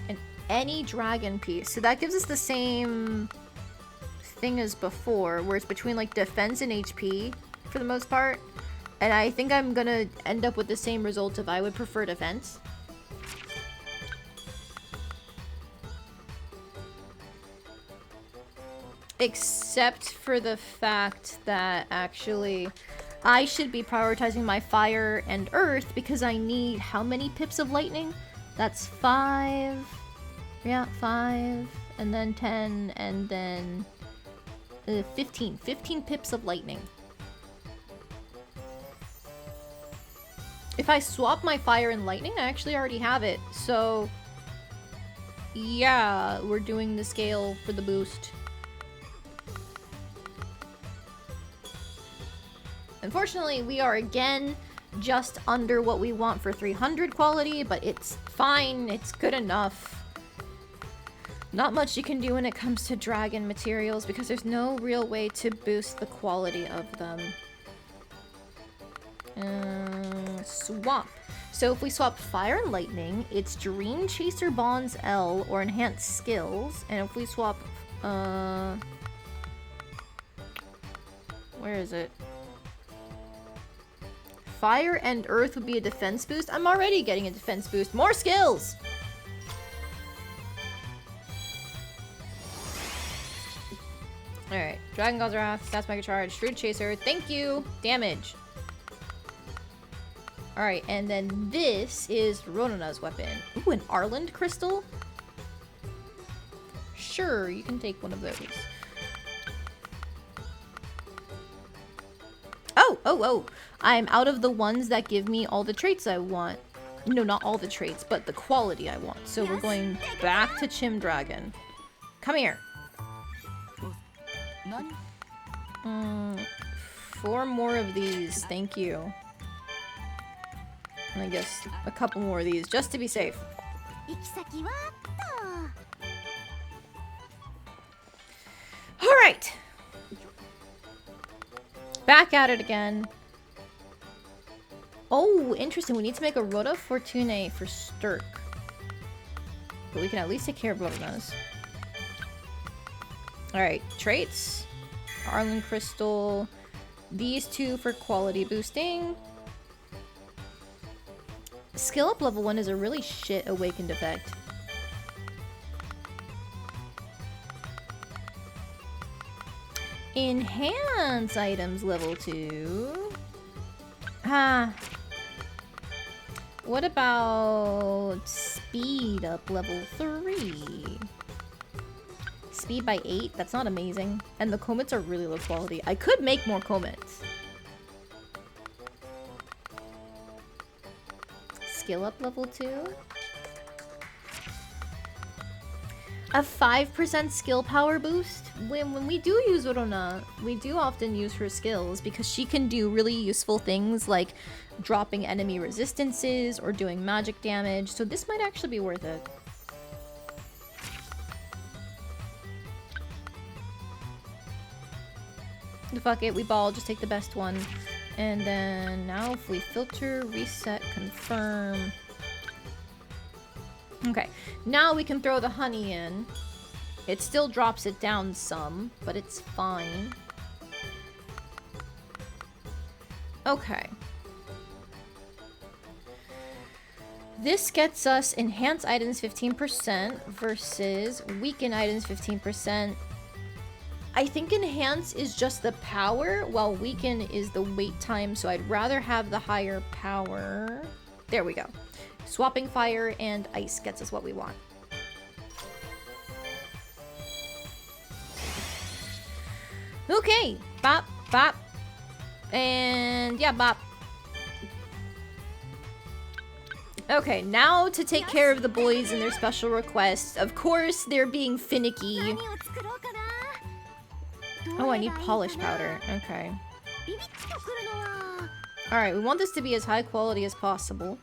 And any dragon piece. So that gives us the same thing as before, where it's between like defense and HP for the most part. And I think I'm gonna end up with the same result if I would prefer defense. Except for the fact that actually I should be prioritizing my fire and earth because I need how many pips of lightning? That's 5. Yeah, 5. And then 10. And then 15. 15 pips of lightning. If I swap my fire and lightning, I actually already have it. So, yeah, we're doing the scale for the boost. Unfortunately, we are again just under what we want for 300 quality, but it's fine. It's good enough. Not much you can do when it comes to dragon materials because there's no real way to boost the quality of them. Swap. So if we swap fire and lightning, it's Dream Chaser Bonds L or enhanced skills. And if we swap, where is it? Fire and earth would be a defense boost. I'm already getting a defense boost. More skills! Alright. Dragon God's Wrath, Stats Mega Charge, Shrewd Chaser. Thank you! Damage. Alright, and then this is Ronona's weapon. Ooh, an Arland crystal? Sure, you can take one of those. Oh! I'm out of the ones that give me all the traits I want. No, not all the traits, but the quality I want. So we're going back to Chim Dragon. Come here. 4 more of these, thank you. And I guess a couple more of these, just to be safe. Alright! Back at it again. Oh, interesting. We need to make a Rota Fortunae for Sturk. But we can at least take care of Rotonas. Alright, traits. Arland Crystal. These two for quality boosting. Skill up level 1 is a really shit awakened effect. Enhance items level 2. What about speed up level 3? Speed by 8? That's not amazing. And the comets are really low quality. I could make more comets. Skill up level 2? A 5% skill power boost? When we do use Rona, we do often use her skills because she can do really useful things like dropping enemy resistances or doing magic damage, so this might actually be worth it. Fuck it, we ball, just take the best one. And then now if we filter, reset, confirm. Okay, now we can throw the honey in. It still drops it down some, but it's fine. Okay. This gets us enhance items 15% versus weaken items 15%. I think enhance is just the power, while weaken is the wait time, so I'd rather have the higher power. There we go. Swapping fire and ice gets us what we want. Okay, bop, bop, and yeah, bop. Okay, now to take care of the boys and their special requests. Of course, they're being finicky. Oh, I need polish powder. Okay. Alright, we want this to be as high quality as possible.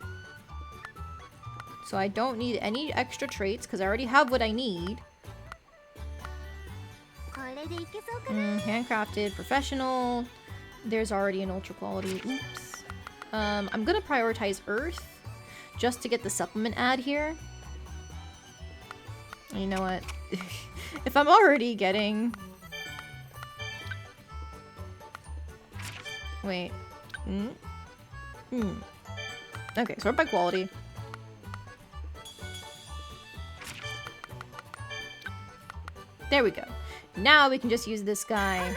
So I don't need any extra traits, because I already have what I need. Handcrafted, professional. There's already an ultra quality. Oops. I'm gonna prioritize earth, just to get the supplement ad here. You know what? If I'm already getting... Wait. Okay, sort by quality. There we go. Now we can just use this guy.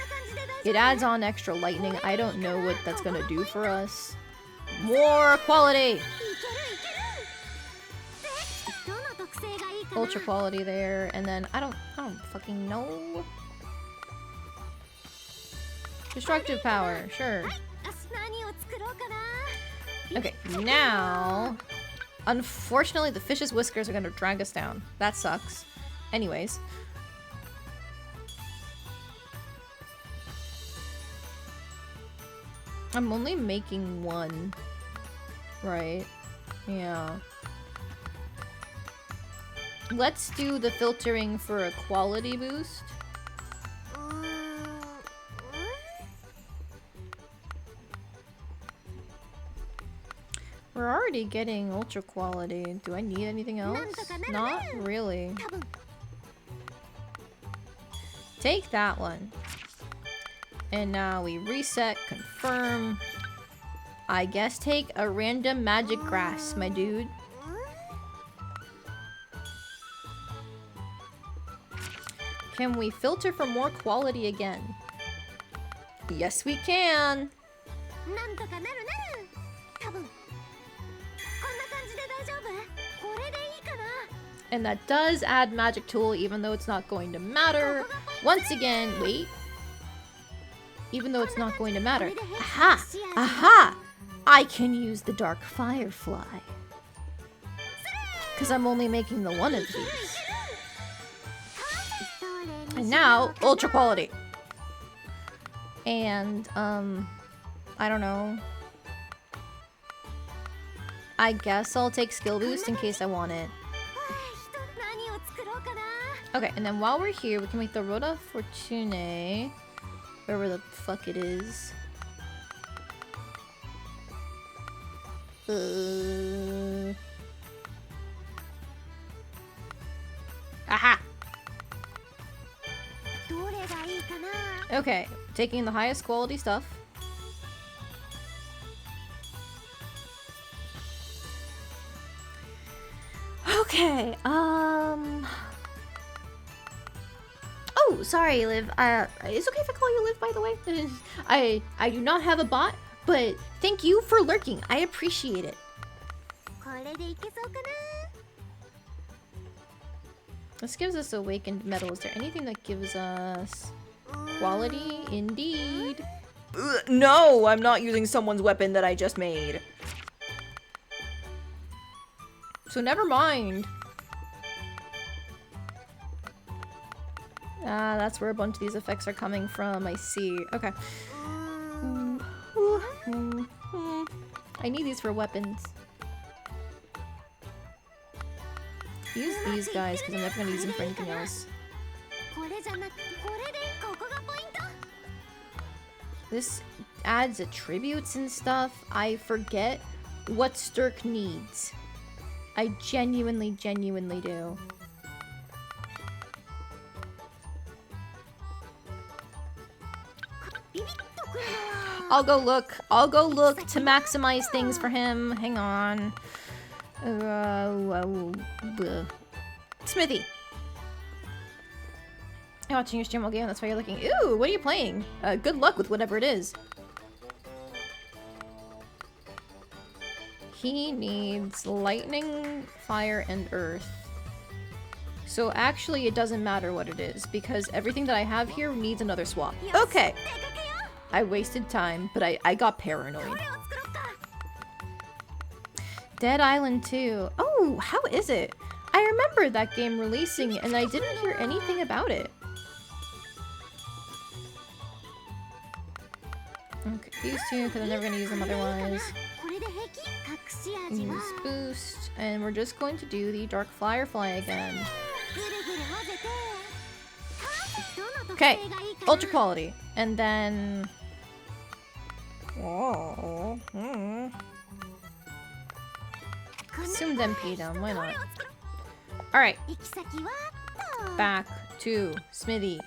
It adds on extra lightning. I don't know what that's gonna do for us. More quality! Ultra quality there, and then I don't fucking know. Destructive power, sure. Okay, now unfortunately the fish's whiskers are gonna drag us down. That sucks. Anyways. I'm only making one. Right. Yeah. Let's do the filtering for a quality boost. We're already getting ultra quality. Do I need anything else? Not really. Take that one. And now we reset, confirm. I guess take a random magic grass, my dude. Can we filter for more quality again? Yes, we can. And that does add magic tool, even though it's not going to matter. Once again, wait. Even though it's not going to matter. Aha! Aha! I can use the dark firefly. Because I'm only making the one of these. And now, ultra quality. And, I don't know. I guess I'll take skill boost in case I want it. Okay, and then while we're here, we can make the Rota Fortune. Wherever the fuck it is. Aha! Okay, taking the highest quality stuff. Okay, Oh, sorry, Liv. It's okay if I call you Liv, by the way. I do not have a bot, but thank you for lurking. I appreciate it. This gives us awakened metal. Is there anything that gives us quality? Indeed. No, I'm not using someone's weapon that I just made. So never mind. That's where a bunch of these effects are coming from. I see. Okay. I need these for weapons. Use these guys because I'm never gonna use them for anything else. This adds attributes and stuff. I forget what Sturk needs. I genuinely do. I'll go look to maximize things for him. Hang on. Smithy. You're watching your stream while game, that's why you're looking. Ooh, what are you playing? Good luck with whatever it is. He needs lightning, fire, and earth. So actually it doesn't matter what it is, because everything that I have here needs another swap. Okay! I wasted time, but I got paranoid. Dead Island 2. Oh, how is it? I remember that game releasing and I didn't hear anything about it. Okay, these two, because I'm never going to use them otherwise. Use boost, and we're just going to do the Dark Firefly again. Okay, ultra quality, and then... Whoa. Assume them P down, why not? Alright. Back to Smithy.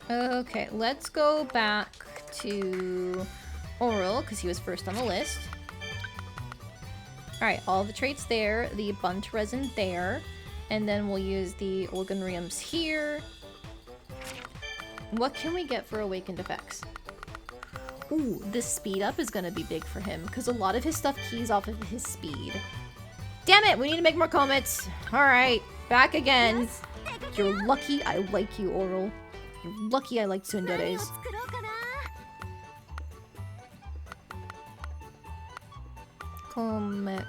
Okay, let's go back to Oral, because he was first on the list. Alright, all the traits there, the bunt resin there, and then we'll use the Organriums here. What can we get for Awakened Effects? Ooh, the speed up is gonna be big for him, because a lot of his stuff keys off of his speed. Damn it, we need to make more comets! Alright, back again. You're lucky I like you, Oral. You're lucky I like Tsunderes. Comet.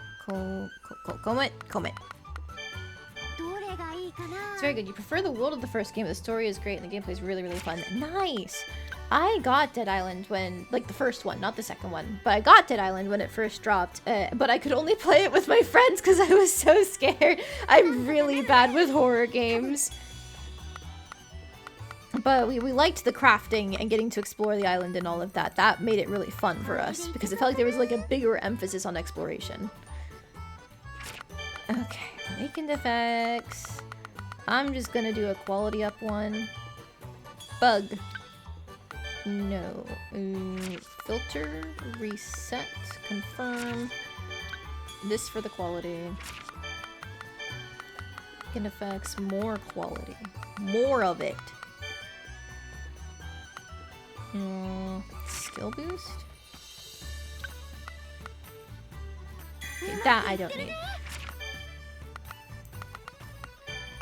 It's very good. You prefer the world of the first game, but the story is great and the gameplay is really, really fun. Nice! I got Dead Island when, like the first one, not the second one, but I got Dead Island when it first dropped, but I could only play it with my friends because I was so scared. I'm really bad with horror games. But we liked the crafting and getting to explore the island and all of that. That made it really fun for us because it felt like there was like a bigger emphasis on exploration. Okay, Awakened Effects. I'm just gonna do a quality up one. Bug. No. Filter. Reset. Confirm. This for the quality. Awakened Effects. More quality. More of it. Skill boost? Okay, that I don't need.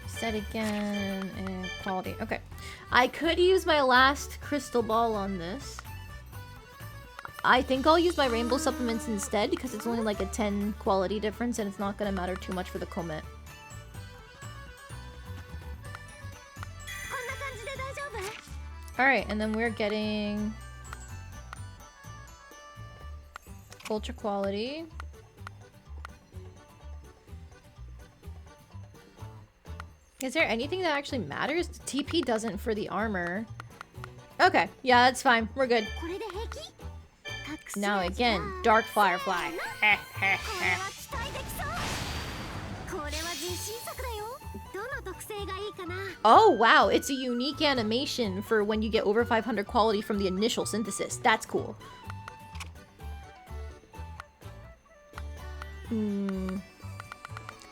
Set again, and quality. Okay. I could use my last crystal ball on this. I think I'll use my rainbow supplements instead because it's only like a 10 quality difference and it's not going to matter too much for the comet. Alright, and then we're getting ultra quality. Is there anything that actually matters? The TP doesn't for the armor. Okay, yeah, that's fine. We're good. Now again, Dark Firefly. Oh wow, it's a unique animation for when you get over 500 quality from the initial synthesis. That's cool.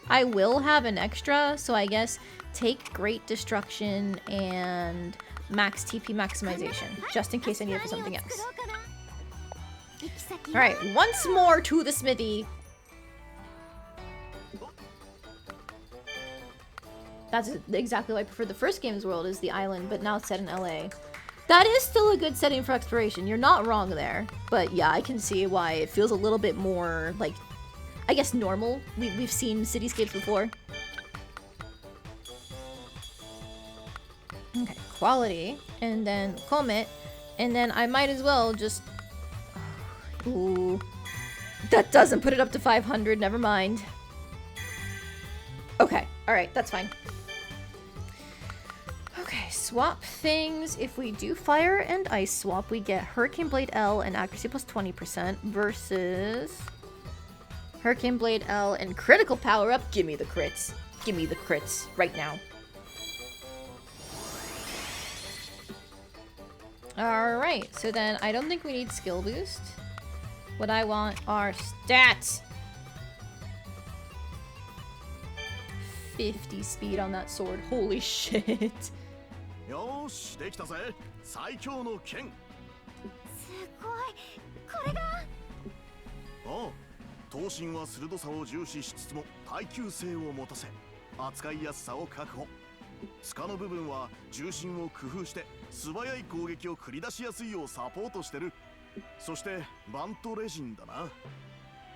I will have an extra, so I guess take Great Destruction and Max TP Maximization, just in case I need it for something else. Alright, once more to the smithy. That's exactly why I prefer the first game's world, is the island, but now it's set in LA. That is still a good setting for exploration. You're not wrong there. But yeah, I can see why it feels a little bit more, like, I guess normal. We've seen cityscapes before. Okay, quality. And then comet. And then I might as well just... Ooh. That doesn't put it up to 500, never mind. Okay, alright, that's fine. Okay, swap things. If we do fire and ice swap, we get Hurricane Blade L and accuracy plus 20% versus Hurricane Blade L and critical power up. Give me the crits. Give me the crits right now. Alright, so then I don't think we need skill boost. What I want are stats. 50 speed on that sword. Holy shit. よーし、できたぜ。最強の剣。すごい。これが。ああ、刀身は鋭さを重視しつつも耐久性を持たせ、扱いやすさを確保。柄の部分は重心を工夫して素早い攻撃を繰り出しやすいようサポートしてる。そしてバントレジンだな。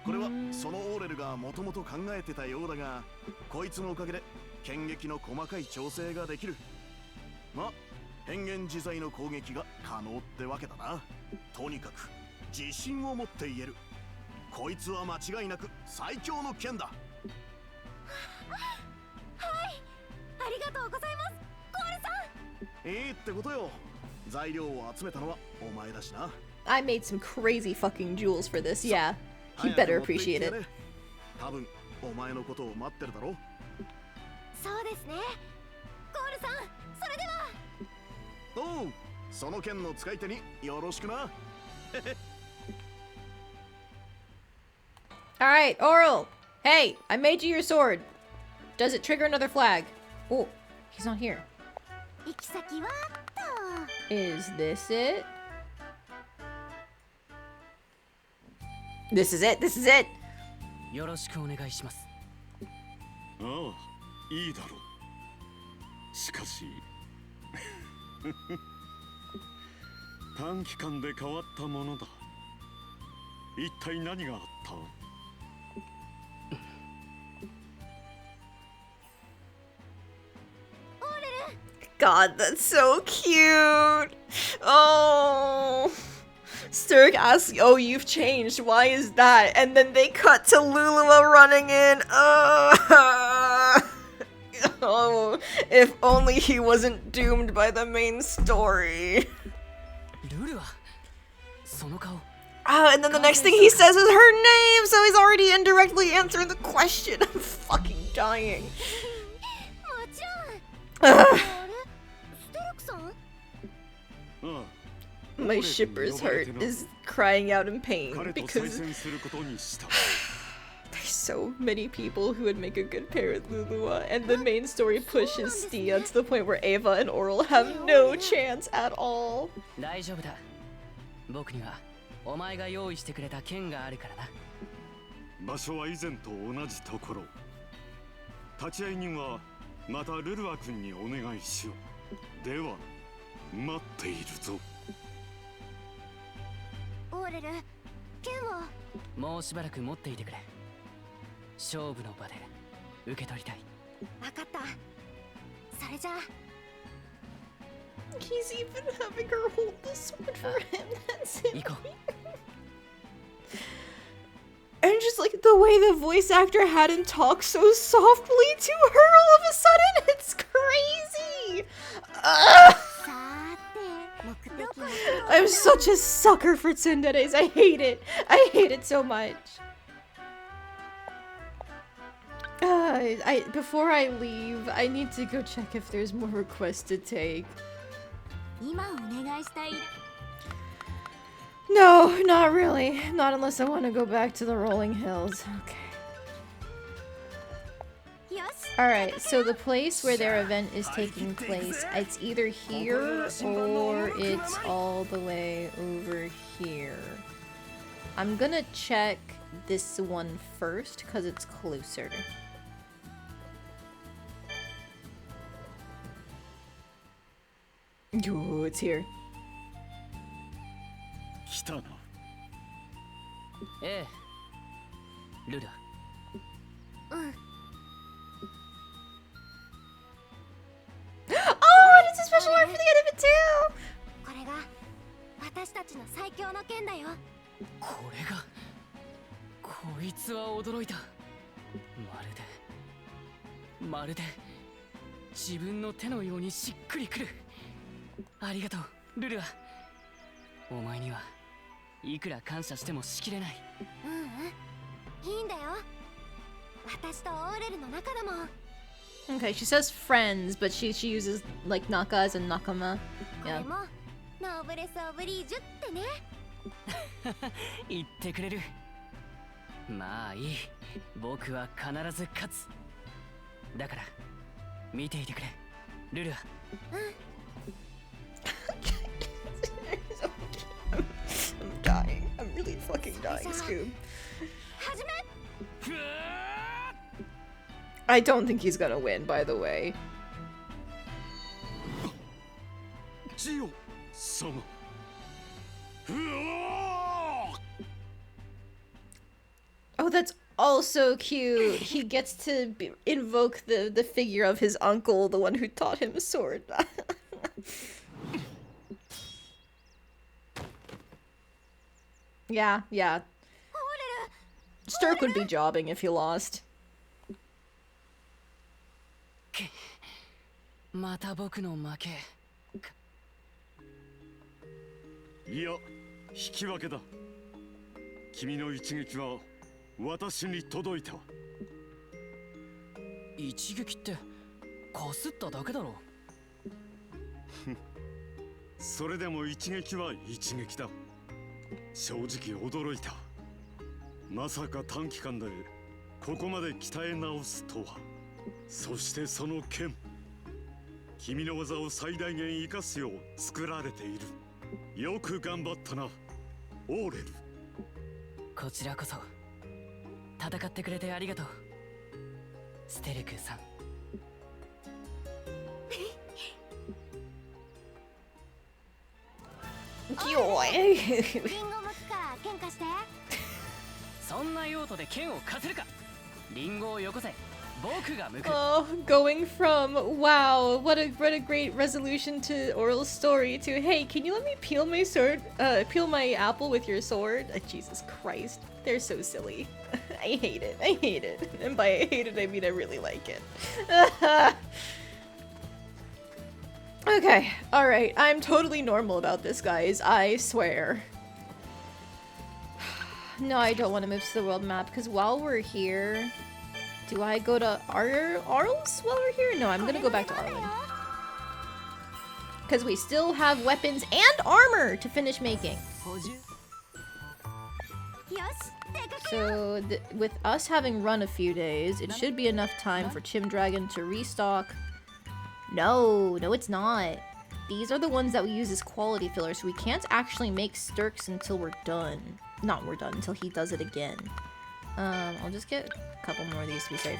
これはそのオーレルがもともと考えてたようだが、こいつのおかげで剣撃の細かい調整ができる。ま、変幻自在の攻撃が可能ってわけだな。とにかく自信を持って言える。こいつは間違いなく最強の剣だ。はい、ありがとうございます、コールさん。いいってことよ。材料を集めたのはお前だしな。I made some crazy fucking jewels for this, yeah. He better appreciate it. 多分お前のことを待ってるだろ。そうですね。コールさん、それでは。おう、その剣の使い手によろしくな。Alright, Oral! Hey, I made you your sword. Does it trigger another flag? Oh, he's not here. 行き先はと。 Is this it? This is it, this is it! よろしくお願いします。ああ、いいだろう。しかし短期間で変わったものだ。一体何があった？ God, that's so cute. Oh. Sturg asks, oh, you've changed. Why is that? And then they cut to Lulua running in. Oh, if only he wasn't doomed by the main story. Lulua? その顔。 Oh, and then the next thing he says is her name, so he's already indirectly answering the question. I'm fucking dying. もちろん。あれ、ストラクさん？ ああ、 My shipper's heart is crying out in pain 彼と because 再戦することにした。 there's so many people who would make a good pair with Lulua, and the main story pushes Stia to the point where Ava and Oral have no chance at all. 大丈夫だ。僕にはお前が用意してくれた剣があるからな。場所は以前と同じところ。立ち会い人はまたルルア君にお願いしよう。では待っているぞ。 オーレル、剣は？もうしばらく持っていてくれ。勝負の場で受け取りたい。わかった。それじゃあ。 He's even having her hold the sword for him. That's it. 行こう。 And just like the way the voice actor had him talk so softly to her all of a sudden, it's crazy. I'm such a sucker for tsunderes. I hate it. I hate it so much. Before I leave, I need to go check if there's more requests to take. 今お願いしたい。 No, not really. Not unless I want to go back to the rolling hills. Okay. よし。 Alright, so the place where their event is taking place, it's either here or it's all the way over here. I'm gonna check this one first because it's closer. Oh, it's here. 来たな。ええ。ルルア。うん。 Oh, it's a special art for the end of it too! これが私たちの最強の剣だよ。これが。こいつは驚いた。まるで自分の手のようにしっくりくる。ありがとう、ルルア。お前にはいくら感謝してもしきれない。いいんだよ。私とオーレルの仲だもん。 Okay, she says friends, but she uses like Naka as a nakama. これもノーブレスオブリージュってね。言ってくれる。まあいい。僕は必ず勝つ。だから見ていてくれ、ルルア。I'm dying. I'm really fucking dying, Scoob. I don't think he's gonna win, by the way. ジオ様。Oh, that's also cute. He gets to invoke the figure of his uncle, the one who taught him a sword. Yeah. Sturk would be jobbing if he lost. また僕の負け。いや、引き分けだ。君の一撃は私に届いた。一撃ってかすっただけだろ。それでも一撃は一撃だ。正直驚いた。まさか短期間でここまで鍛え直すとは。そしてその剣、君の技を最大限生かすよう作られている。よく頑張ったな、オーレル。こちらこそ戦ってくれてありがとう、ステルクさん。リンゴ向きから喧嘩して。そんな用途で剣を貸せるか。リンゴをよこせ、僕が向く。 Oh, going from wow, what a great resolution to oral story to hey, can you let me peel my sword, peel my apple with your sword? Jesus Christ, they're so silly. I hate it. And by I hate it, I mean I really like it. Okay, alright, I'm totally normal about this, guys, I swear. No, I don't want to move to the world map, because while we're here... Do I go to Arls while we're here? No, I'm gonna go back to Arland. Because we still have weapons and armor to finish making. So, with us having run a few days, it should be enough time for Chim Dragon to restock. No, it's not. These are the ones that we use as quality fillers, so we can't actually make Sturks until we're done. Not we're done, until he does it again. I'll just get a couple more of these to be safe,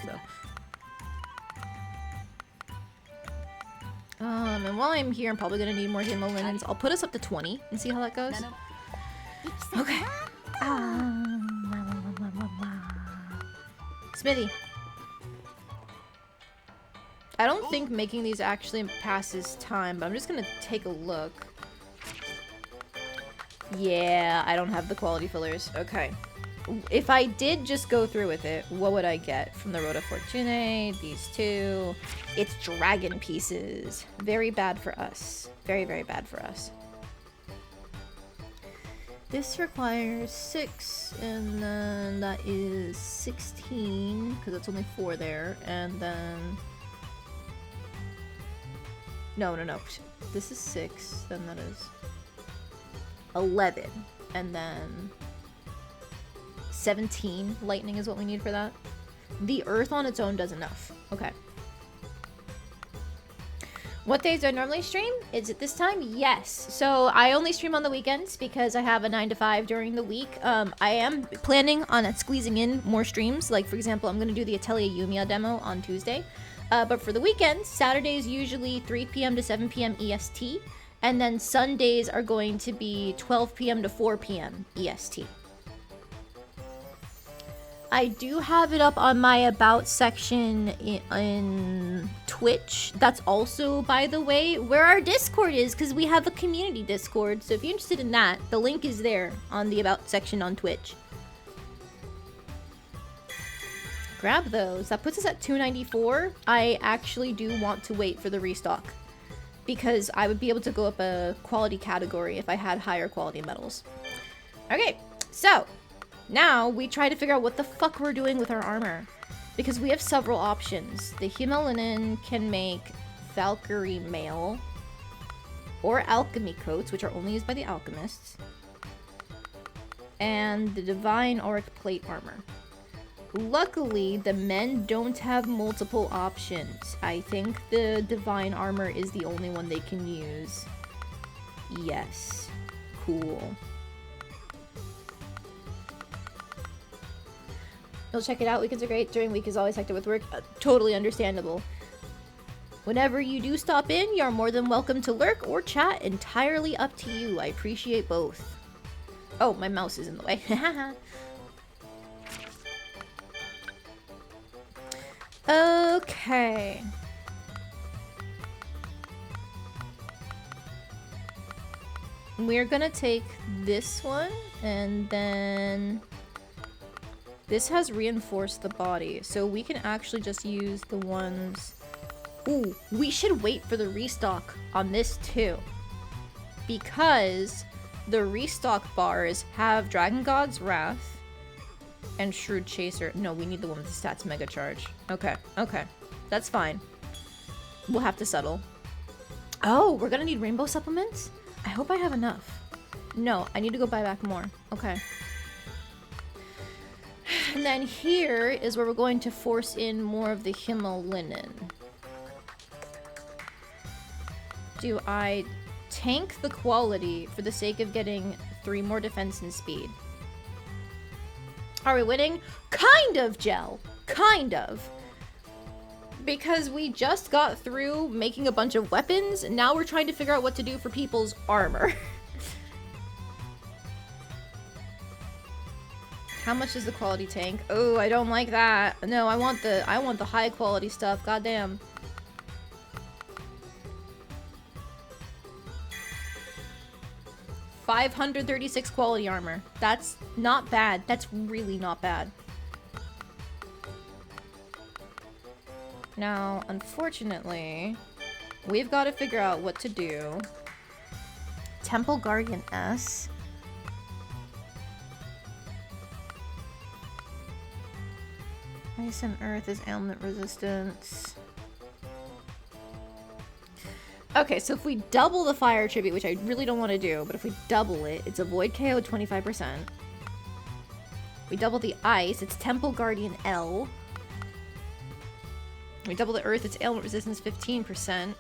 though. And while I'm here, I'm probably gonna need more Himo Linens. I'll put us up to 20 and see how that goes. Okay. Smithy. I don't think making these actually passes time, but I'm just gonna take a look. Yeah, I don't have the quality fillers. Okay. If I did just go through with it, what would I get from the Road of Fortune? These two. It's dragon pieces. Very bad for us. Very, very bad for us. This requires 6, and then that is 16, because it's only 4 there, and then... No. This is 6, then that is 11, and then 17 lightning is what we need for that. The earth on its own does enough. Okay. What days do I normally stream? Is it this time? Yes. So I only stream on the weekends because I have a 9 to 5 during the week. I am planning on squeezing in more streams. Like, for example, I'm going to do the Atelier Yumiya demo on Tuesday. But for the weekends, Saturdays usually 3 p.m. to 7 p.m. EST. And then Sundays are going to be 12 p.m. to 4 p.m. EST. I do have it up on my About section in Twitch. That's also, by the way, where our Discord is, because we have a community Discord. So if you're interested in that, the link is there on the About section on Twitch. Grab those. That puts us at 294. I actually do want to wait for the restock, because I would be able to go up a quality category if I had higher quality metals. Okay, so... now, we try to figure out what the fuck we're doing with our armor. Because we have several options. The Himalinen can make Valkyrie mail. Or alchemy coats, which are only used by the alchemists. and the Divine Auric Plate Armor. Luckily, the men don't have multiple options. I think the Divine Armor is the only one they can use. Yes. Cool. You'll check it out. Weekends are great. During week is always hectic with work. Totally understandable. Whenever you do stop in, you're more than welcome to lurk or chat. Entirely up to you. I appreciate both. Oh, my mouse is in the way. Okay. We're gonna take this one, and then this has reinforced the body, so we can actually just use the ones. Ooh, we should wait for the restock on this too, because the restock bars have Dragon God's Wrath and Shrewd Chaser. No, we need the one with the stats mega charge. Okay, okay, that's fine. We'll have to settle. Oh, we're gonna need rainbow supplements? I hope I have enough. No, I need to go buy back more. Okay. And then here is where we're going to force in more of the Himmel linen. Do I tank the quality for the sake of getting 3 more defense and speed? Are we winning? Kind of, Gel. Kind of. Because we just got through making a bunch of weapons, and now we're trying to figure out what to do for people's armor. How much is the quality tank? Oh, I don't like that. No, I want the high quality stuff. Goddamn. $536 quality armor. That's not bad. That's really not bad. Now, unfortunately, we've got to figure out what to do. Temple Guardian S. Ice and Earth is ailment resistance. Okay, so if we double the fire tribute, which I really don't want to do, but if we double it, it's avoid KO 25%. We double the ice, it's Temple Guardian L. We double the earth, it's ailment resistance 15%.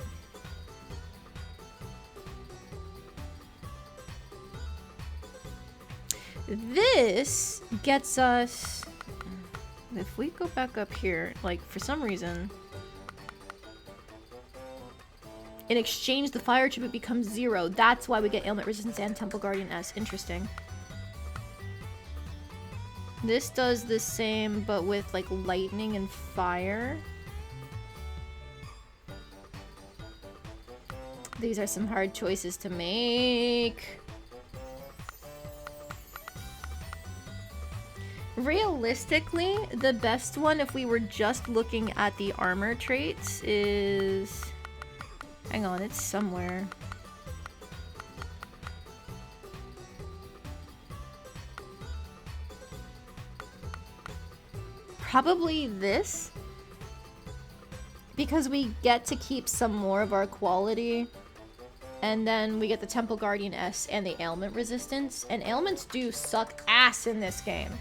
This gets us... If we go back up here, like, for some reason... In exchange, the fire tribute becomes 0. That's why we get ailment resistance and Temple Guardian S. Interesting. This does the same, but with, like, lightning and fire. These are some hard choices to make. Realistically, the best one, if we were just looking at the armor traits, is... Hang on, it's somewhere. Probably this. Because we get to keep some more of our quality. And then we get the Temple Guardian S and the ailment resistance. And ailments do suck ass in this game.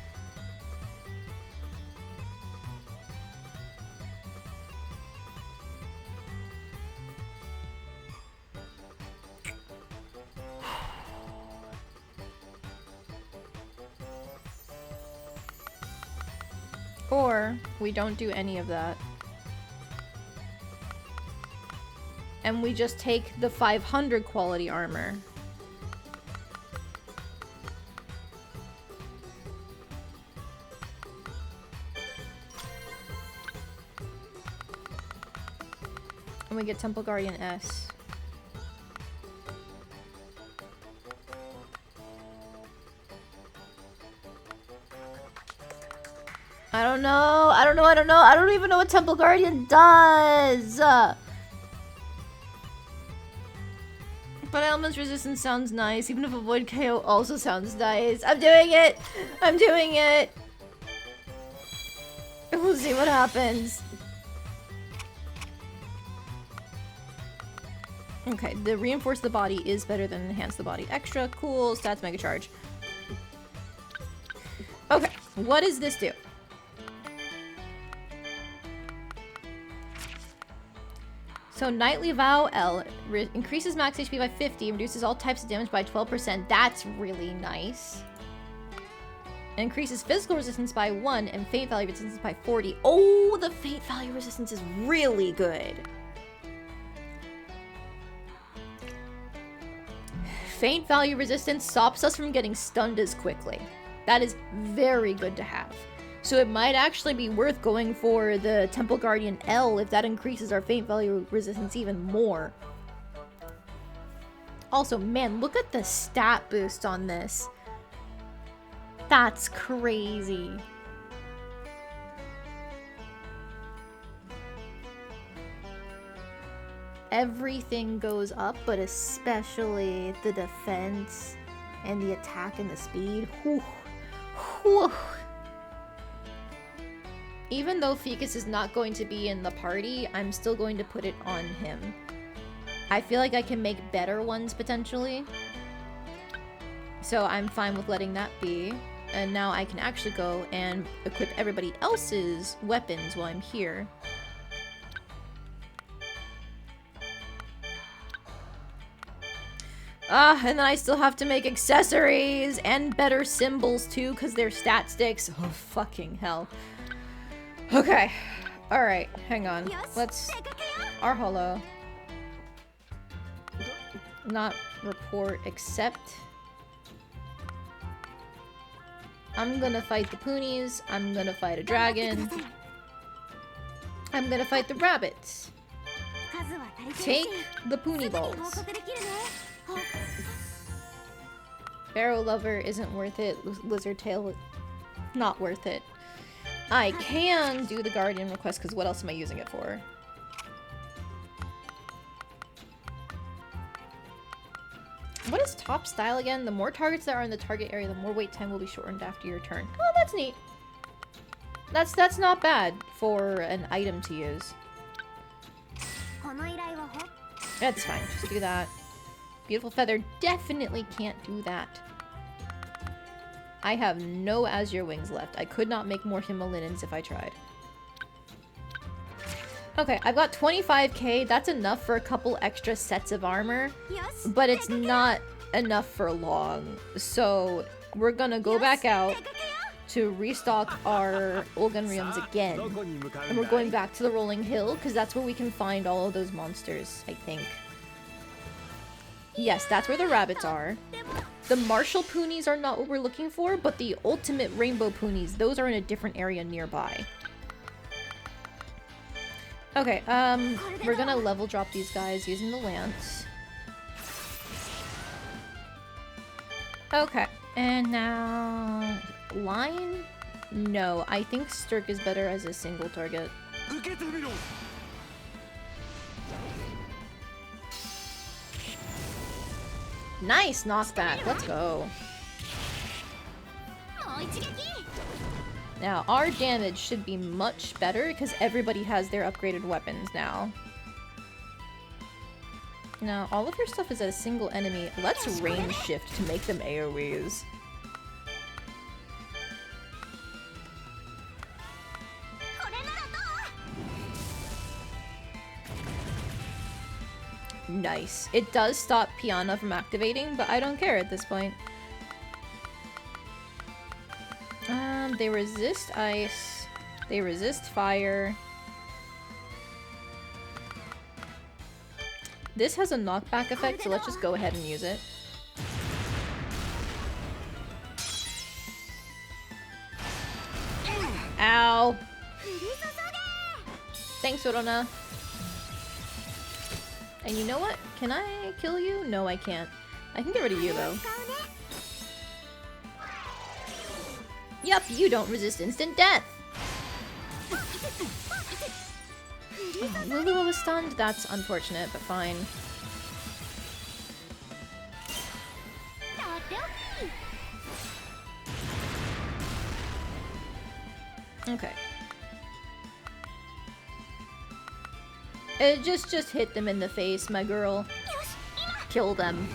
Or we don't do any of that. And we just take the 500 quality armor. And we get Temple Guardian S. I don't know. I don't even know what Temple Guardian does. But Elements Resistance sounds nice. Even if Avoid KO also sounds nice. I'm doing it. I'm doing it. We'll see what happens. Okay, the Reinforce the Body is better than Enhance the Body Extra. Cool. Stats Mega Charge. Okay, what does this do? So Nightly Vow L increases max HP by 50, reduces all types of damage by 12%. That's really nice. Increases physical resistance by 1 and faint value resistance by 40. Oh, the faint value resistance is really good. Faint value resistance stops us from getting stunned as quickly. That is very good to have. So it might actually be worth going for the Temple Guardian L if that increases our faint value resistance even more. Also, man, look at the stat boost on this. That's crazy. Everything goes up, but especially the defense and the attack and the speed. Whew. Whew. Even though Ficus is not going to be in the party, I'm still going to put it on him. I feel like I can make better ones potentially. So I'm fine with letting that be. And now I can actually go and equip everybody else's weapons while I'm here. And then I still have to make accessories and better symbols too, because they're stat sticks. Oh, fucking hell. Okay. Alright, hang on. Let's... Arholo. Not report, except... I'm gonna fight the Poonies. I'm gonna fight a dragon. I'm gonna fight the rabbits. Take the Poonie balls. Barrow Lover isn't worth it. Lizard Tail, not worth it. I can do the Guardian request, because what else am I using it for? What is top style again? The more targets that are in the target area, the more wait time will be shortened after your turn. Oh, that's neat. That's not bad for an item to use. That's fine. Just do that. Beautiful Feather definitely can't do that. I have no Azure Wings left. I could not make more Himmelinens if I tried. Okay, I've got 25k. That's enough for a couple extra sets of armor, but it's not enough for long. So we're gonna go back out to restock our Olgunriums again. And we're going back to the Rolling Hill, because that's where we can find all of those monsters, I think. Yes, that's where the rabbits are. The Martial Poonies are not what we're looking for, but the Ultimate Rainbow Poonies, those are in a different area nearby. Okay, we're gonna level drop these guys using the lance. Okay, and now... Line? No, I think Sturk is better as a single target. Nice knockback, let's go. Now, our damage should be much better because everybody has their upgraded weapons now. Now, all of her stuff is at a single enemy. Let's range shift to make them AoEs. Nice. It does stop Piana from activating, but I don't care at this point. They resist ice. They resist fire. This has a knockback effect, so let's just go ahead and use it. Ow. Thanks, Orona. And you know what? Can I kill you? No, I can't. I can get rid of you, though. Yup, you don't resist instant death! Oh, Lulua was stunned? That's unfortunate, but fine. Okay. Just hit them in the face, my girl. Kill them.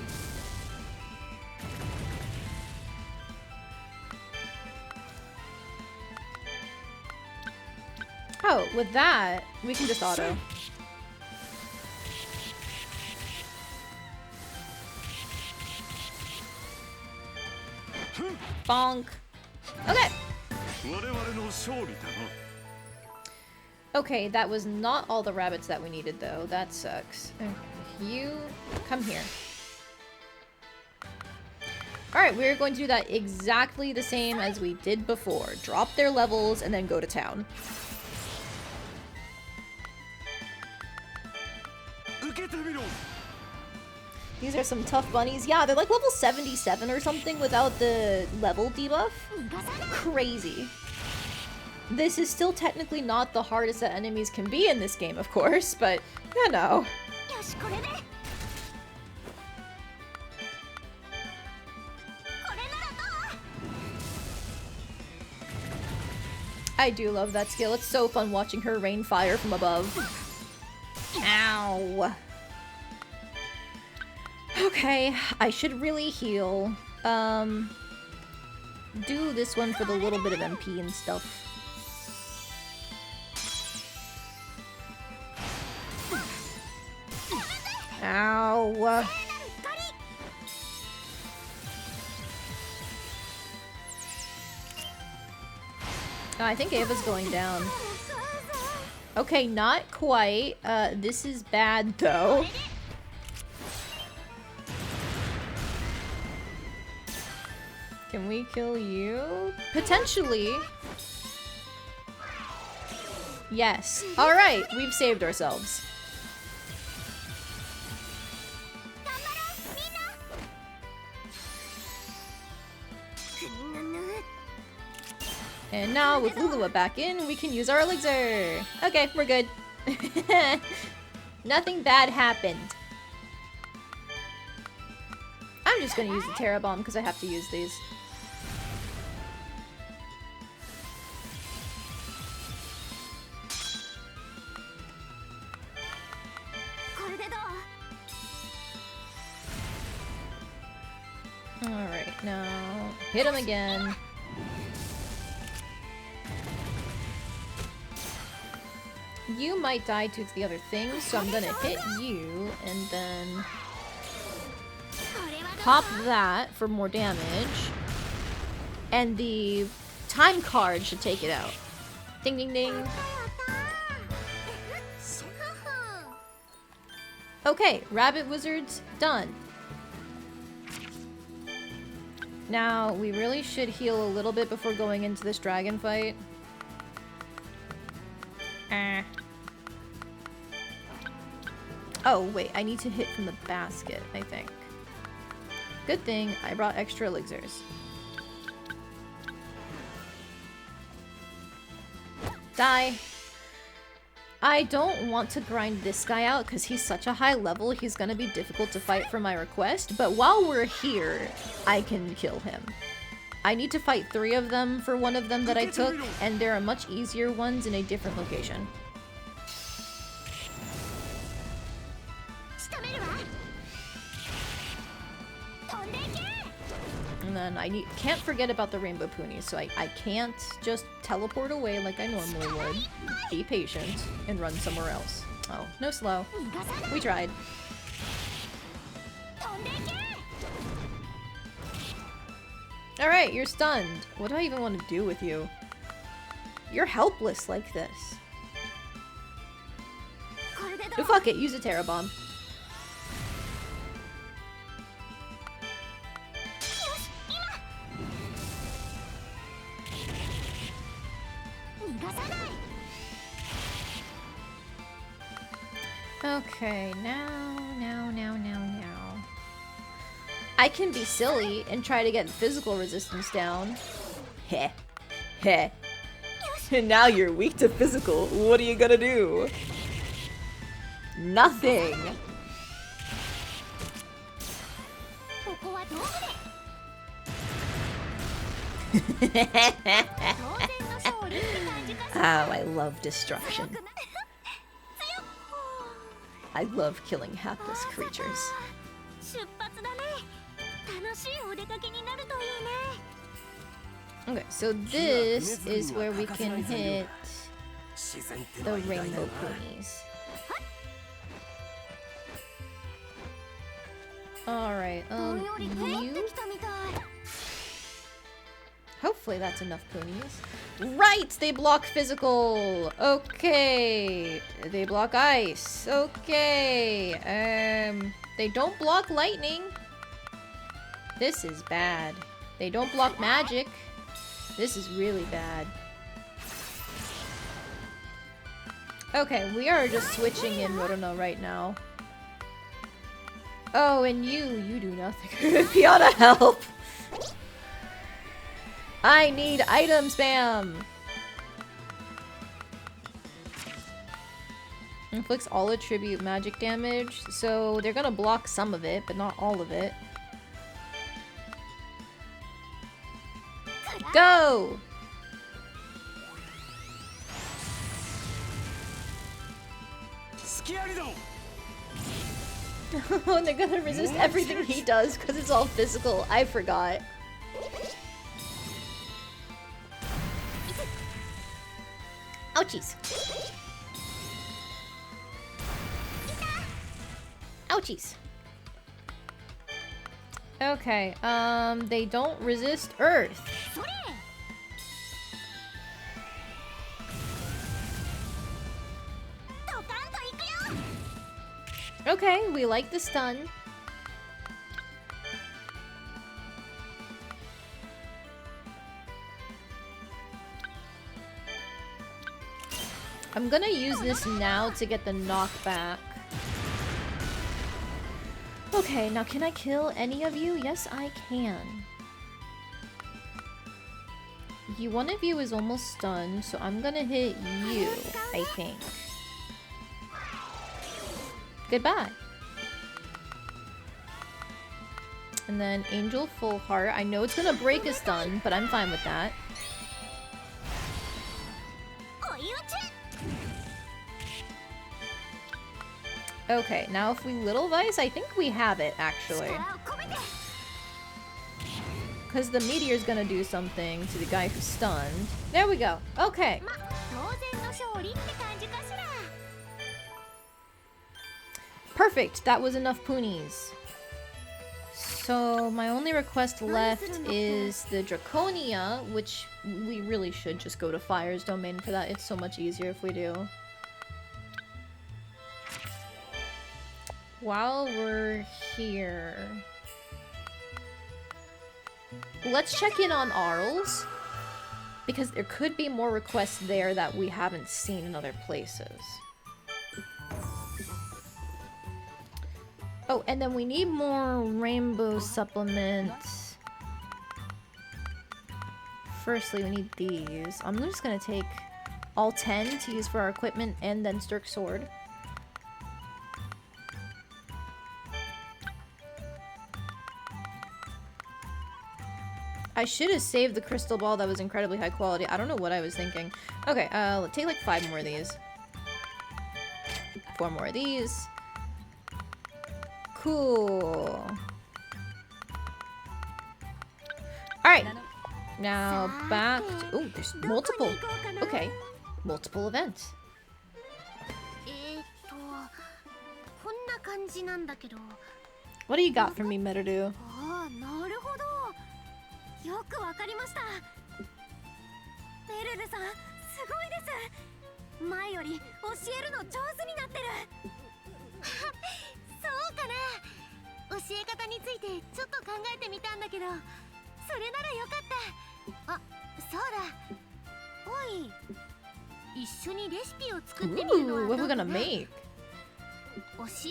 Oh, with that, we can just auto. Bonk. Okay. Okay, that was not all the rabbits that we needed, though. That sucks. You, come here. Alright, we're going to do that exactly the same as we did before. Drop their levels and then go to town. These are some tough bunnies. Yeah, they're like level 77 or something without the level debuff. Crazy. This is still technically not the hardest that enemies can be in this game, of course, but, you know. I do love that skill. It's so fun watching her rain fire from above. Ow. Okay, I should really heal. Do this one for the little bit of MP and stuff. Ow. Oh, I think Ava's going down. Okay, not quite. This is bad, though. Can we kill you? Potentially. Yes. Alright, we've saved ourselves. And now, with Lulua back in, we can use our elixir! Okay, we're good. Nothing bad happened. I'm just gonna use the Terra Bomb because I have to use these. Alright, now hit him again. You might die to the other things, so I'm gonna hit you and then pop that for more damage. And the time card should take it out. Ding ding ding. Okay, Rabbit Wizard's done. Now, we really should heal a little bit before going into this dragon fight. Oh, wait, I need to hit from the basket, I think. Good thing I brought extra elixirs. Die. I don't want to grind this guy out because he's such a high level, he's gonna be difficult to fight for my request, but while we're here, I can kill him. I need to fight 3 of them for one of them that I took, and there are much easier ones in a different location. And then I can't forget about the rainbow poonies, so I can't just teleport away like I normally would. Be patient and run somewhere else. Oh, no slow. We tried. Alright, you're stunned. What do I even want to do with you? You're helpless like this. Oh, fuck it, use a Terra Bomb. Okay, now. I can be silly and try to get physical resistance down. Heh. Heh. And now you're weak to physical. What are you gonna do? Nothing. Oh, I love destruction. I love killing hapless creatures. Okay, so this is where we can hit the rainbow ponies. Alright, you... Hopefully that's enough ponies. Right! They block physical! Okay. They block ice. Okay. They don't block lightning. This is bad. They don't block magic. This is really bad. Okay, we are just switching in Rorono right now. Oh, and you do nothing. Fiona, help! I need item spam! Inflicts all attribute magic damage, so they're gonna block some of it, but not all of it. Go! And they're gonna resist everything he does because it's all physical. I forgot. Ouchies. Ouchies. Okay, they don't resist Earth. Okay, we like the stun. I'm gonna use this now to get the knockback. Okay, now can I kill any of you? Yes, I can. One of you is almost stunned, so I'm gonna hit you, I think. Goodbye. And then Angel Full Heart. I know it's gonna break a stun, but I'm fine with that. Okay, now if we Little Vice, I think we have it, actually. Because the Meteor's gonna do something to the guy who's stunned. There we go. Okay. Perfect. That was enough ponies. So my only request left is the Draconia, which we really should just go to Fire's Domain for that. It's so much easier if we do. While we're here, let's check in on Arles, because there could be more requests there that we haven't seen in other places. Oh, and then we need more rainbow supplements. Firstly, we need these. I'm just gonna take all 10 to use for our equipment and then Sturk's sword. I should have saved the crystal ball that was incredibly high quality. I don't know what I was thinking. Okay, let's take like 5 more of these. 4 more of these. Cool. Alright. Now back to... Oh, there's multiple. Okay. Multiple events. What do you got for me, Merudu? よくわかりました。メルルさん、すごいです。前より教えるの上手になってる。そうかな。教え方についてちょっと考えてみたんだけど、それならよかった。あ、そうだ。おい、一緒にレシピを作ってみるのはどうかな。教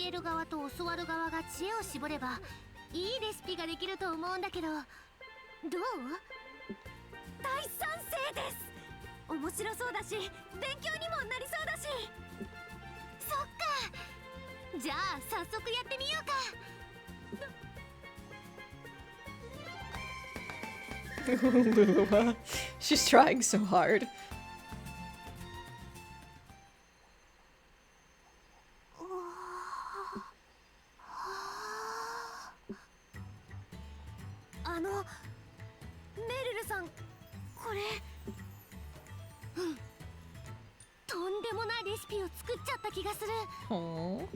える側と教わる側が知恵を絞れば、いいレシピができると思うんだけど。 どう？大賛成です。面白そうだし、勉強にもなりそうだし。そっか。じゃあ早速やってみようか。Lulua. She's trying so hard. んでもないレシピを作っちゃった気がする。 Oh.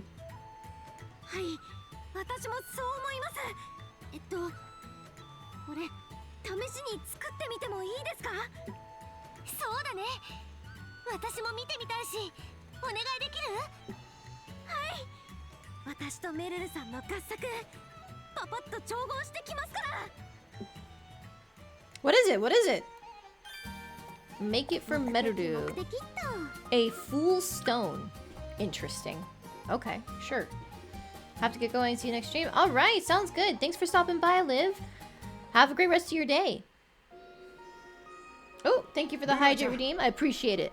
はい、私もそう思います。これ試しに作ってみてもいいですか？そうだね、私も見てみたいし、お願いできる？はい、私とメルルさんの合作パパッと調合してきますから。 What is it? What is it? Make it for 目 Merudu. 的っと。 A fool stone. Interesting. Okay, sure. Have to get going. See you next stream. All right, sounds good. Thanks for stopping by, Liv. Have a great rest of your day. Oh, thank you for the hydrate redeem. I appreciate it.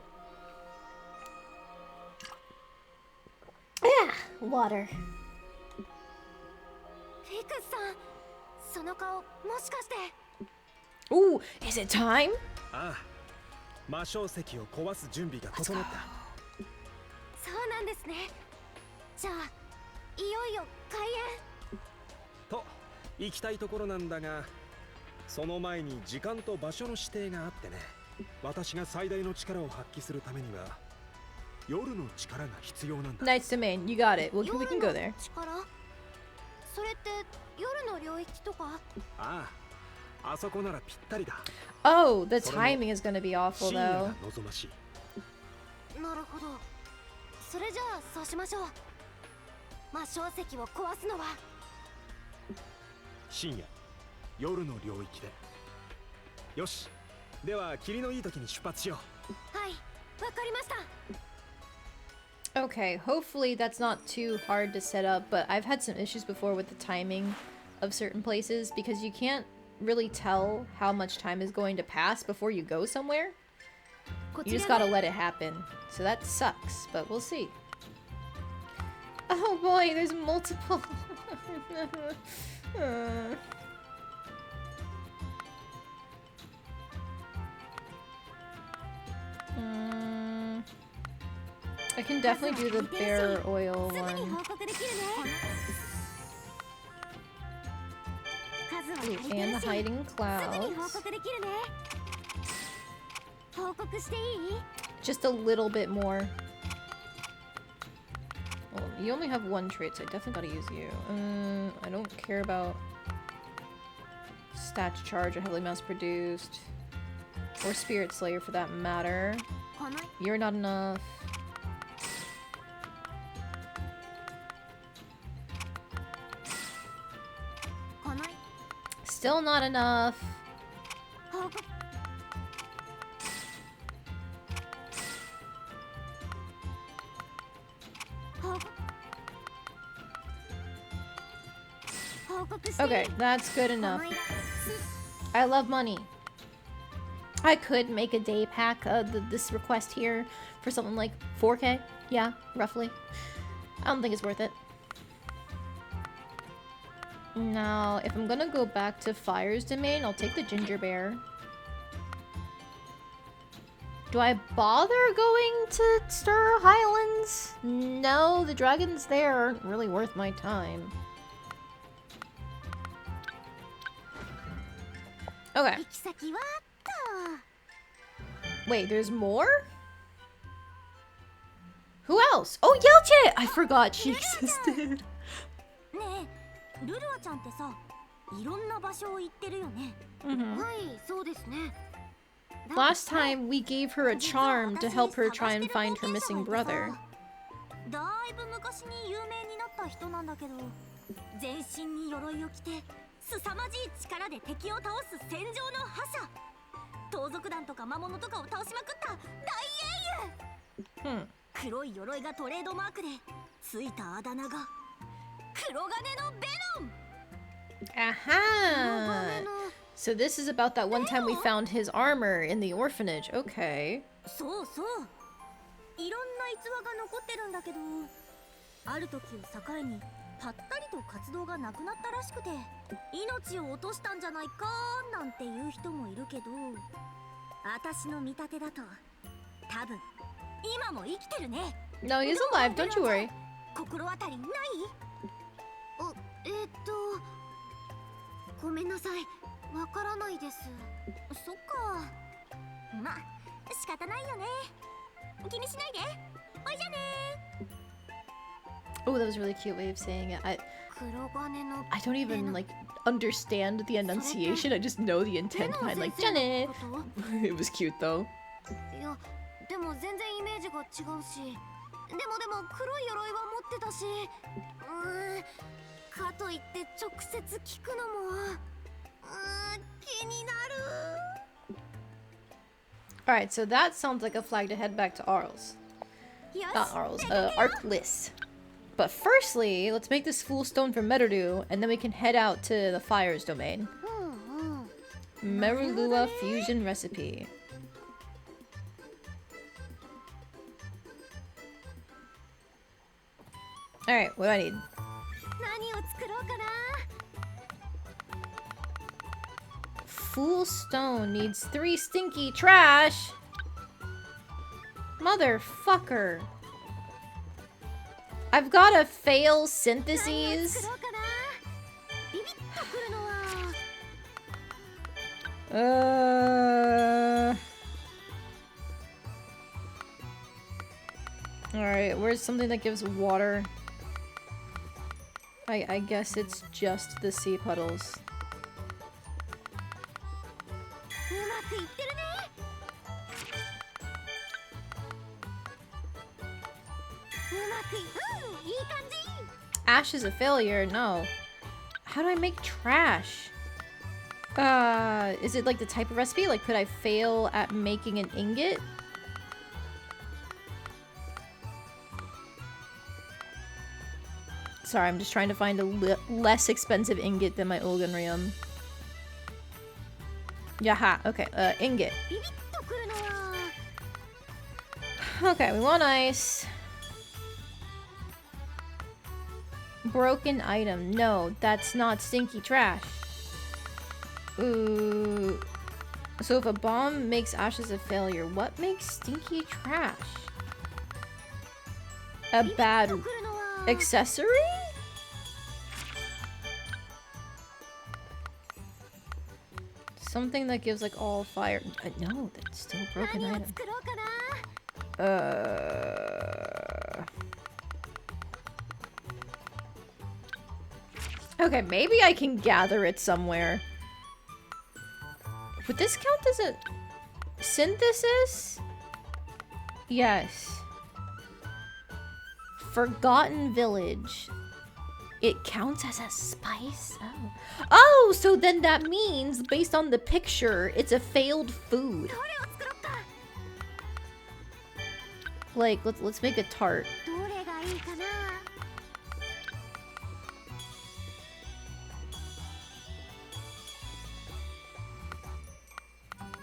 Yeah, water. フィクスさん、その顔もしかして。 Ooh, is it time? ああ、魔晶石を壊す準備が整った。そうなんですね。じゃあいよいよ開演と行きたいところなんだが、その前に時間と場所の指定があってね。私が最大の力を発揮するためには夜の力が必要なんだ。 Night's domain. You got it. We can go there. 力？それって夜の領域とか？ああ、あそこならぴったりだ。 Oh, the timing is gonna be awful 深夜が though. 望ましい。なるほど。それじゃあそうしましょう。魔晶石を壊すのは深夜、夜の領域で。よし、では霧のいい時に出発しよう。はい、わかりました。 Okay, hopefully that's not too hard to set up, but I've had some issues before with the timing of certain places because you can't really tell how much time is going to pass before you go somewhere. You just gotta let it happen. So that sucks, but we'll see. Oh boy, there's multiple. I can definitely do the bear oil すぐに one. 報告できるね。数は足り Ooh, てる and し、 the hiding すぐに報 clouds. 告できるね。報告していい？ Just a little bit more. Well, you only have one trait, so I definitely gotta use you. I don't care about stats charge or heavily mass produced. Or Spirit Slayer for that matter. この You're not enough. Still not enough. 報告。報告していい？ Okay, that's good この enough. 色 I love money. I could make a day pack, this request here for something like 4K. Yeah, roughly. I don't think it's worth it. Now, if I'm gonna go back to Fire's domain, I'll take the ginger bear. Do I bother going to Stir Highlands? No, the dragons there aren't really worth my time. Okay. 行き先はあっ Wait, there's more? Who else? Oh, Yelche! I forgot she existed. と。ねえ、ルルアちゃんってさ、いろんな場所を行ってるよね。 Mhm. はい、そうですね。 Last time we gave her a charm to help her try and find her missing brother. だいぶ昔に有名になった人なんだけど、全身に鎧を着て凄まじい力で敵を倒す戦場の覇者。盗賊団とか魔物とかを倒しまくった大英雄。 黒い鎧がトレードマークでついたあだ名が黒金のベノン。 Aha! So this is about that one time we found his armor in the orphanage. Okay. そうそう。いろんな逸話が残ってるんだけど、ある時を境にぱったりと活動がなくなったらしくて、命を落としたんじゃないかなんていう人もいるけど、私の見立てだと多分今も生きてるね。 No, he's alive, don't you worry. 心当たりない？ごめんなさい、わからないです。そっか。まあ仕方ないよね。気にしないで。おいじゃね Oh, that was a really cute way of saying it. 黒金の I don't even like understand the enunciation. I just know the intent behind like Jenny. It was cute though. いや、でも全然イメージが違うし。でも黒い鎧は持ってたし。かといって直接聞くのも。気になる。Alright, so that sounds like a flag to head back to Arles. よし。 Not Arles, Arclis. But firstly, let's make this full stone from Merudu, and then we can head out to the Fire's domain. Merulua fusion recipe. Alright, what do I need? 何を作ろうかな。 Full stone needs 3 stinky trash! Motherfucker. I've got to fail 何を syntheses. 作ろうかな。ビビッとくるのは。 Alright, where's something that gives water? I guess it's just the sea puddles. うまくいってるね。うまくいい感じ。 Ash is a failure? No. How do I make trash? Is it like the type of recipe? Like, could I fail at making an ingot? Sorry, I'm just trying to find a less expensive ingot than my Ulganrium. Yaha, okay, ingot. ビビッとくるのは。 Okay, we want ice. Broken item. No, that's not stinky trash. Ooh. So if a bomb makes ashes a failure, what makes stinky trash? A bad とくるのは。 accessory? Something that gives like all fire. No, that's still a broken 何を item. 作ろうかな。 Okay, maybe I can gather it somewhere. Would this count as a synthesis? Yes. Forgotten Village. It counts as a spice? Oh. Oh, so then that means, based on the picture, it's a failed food. どれを作ろうか。 Like, let's make a tart. どれがいいかな。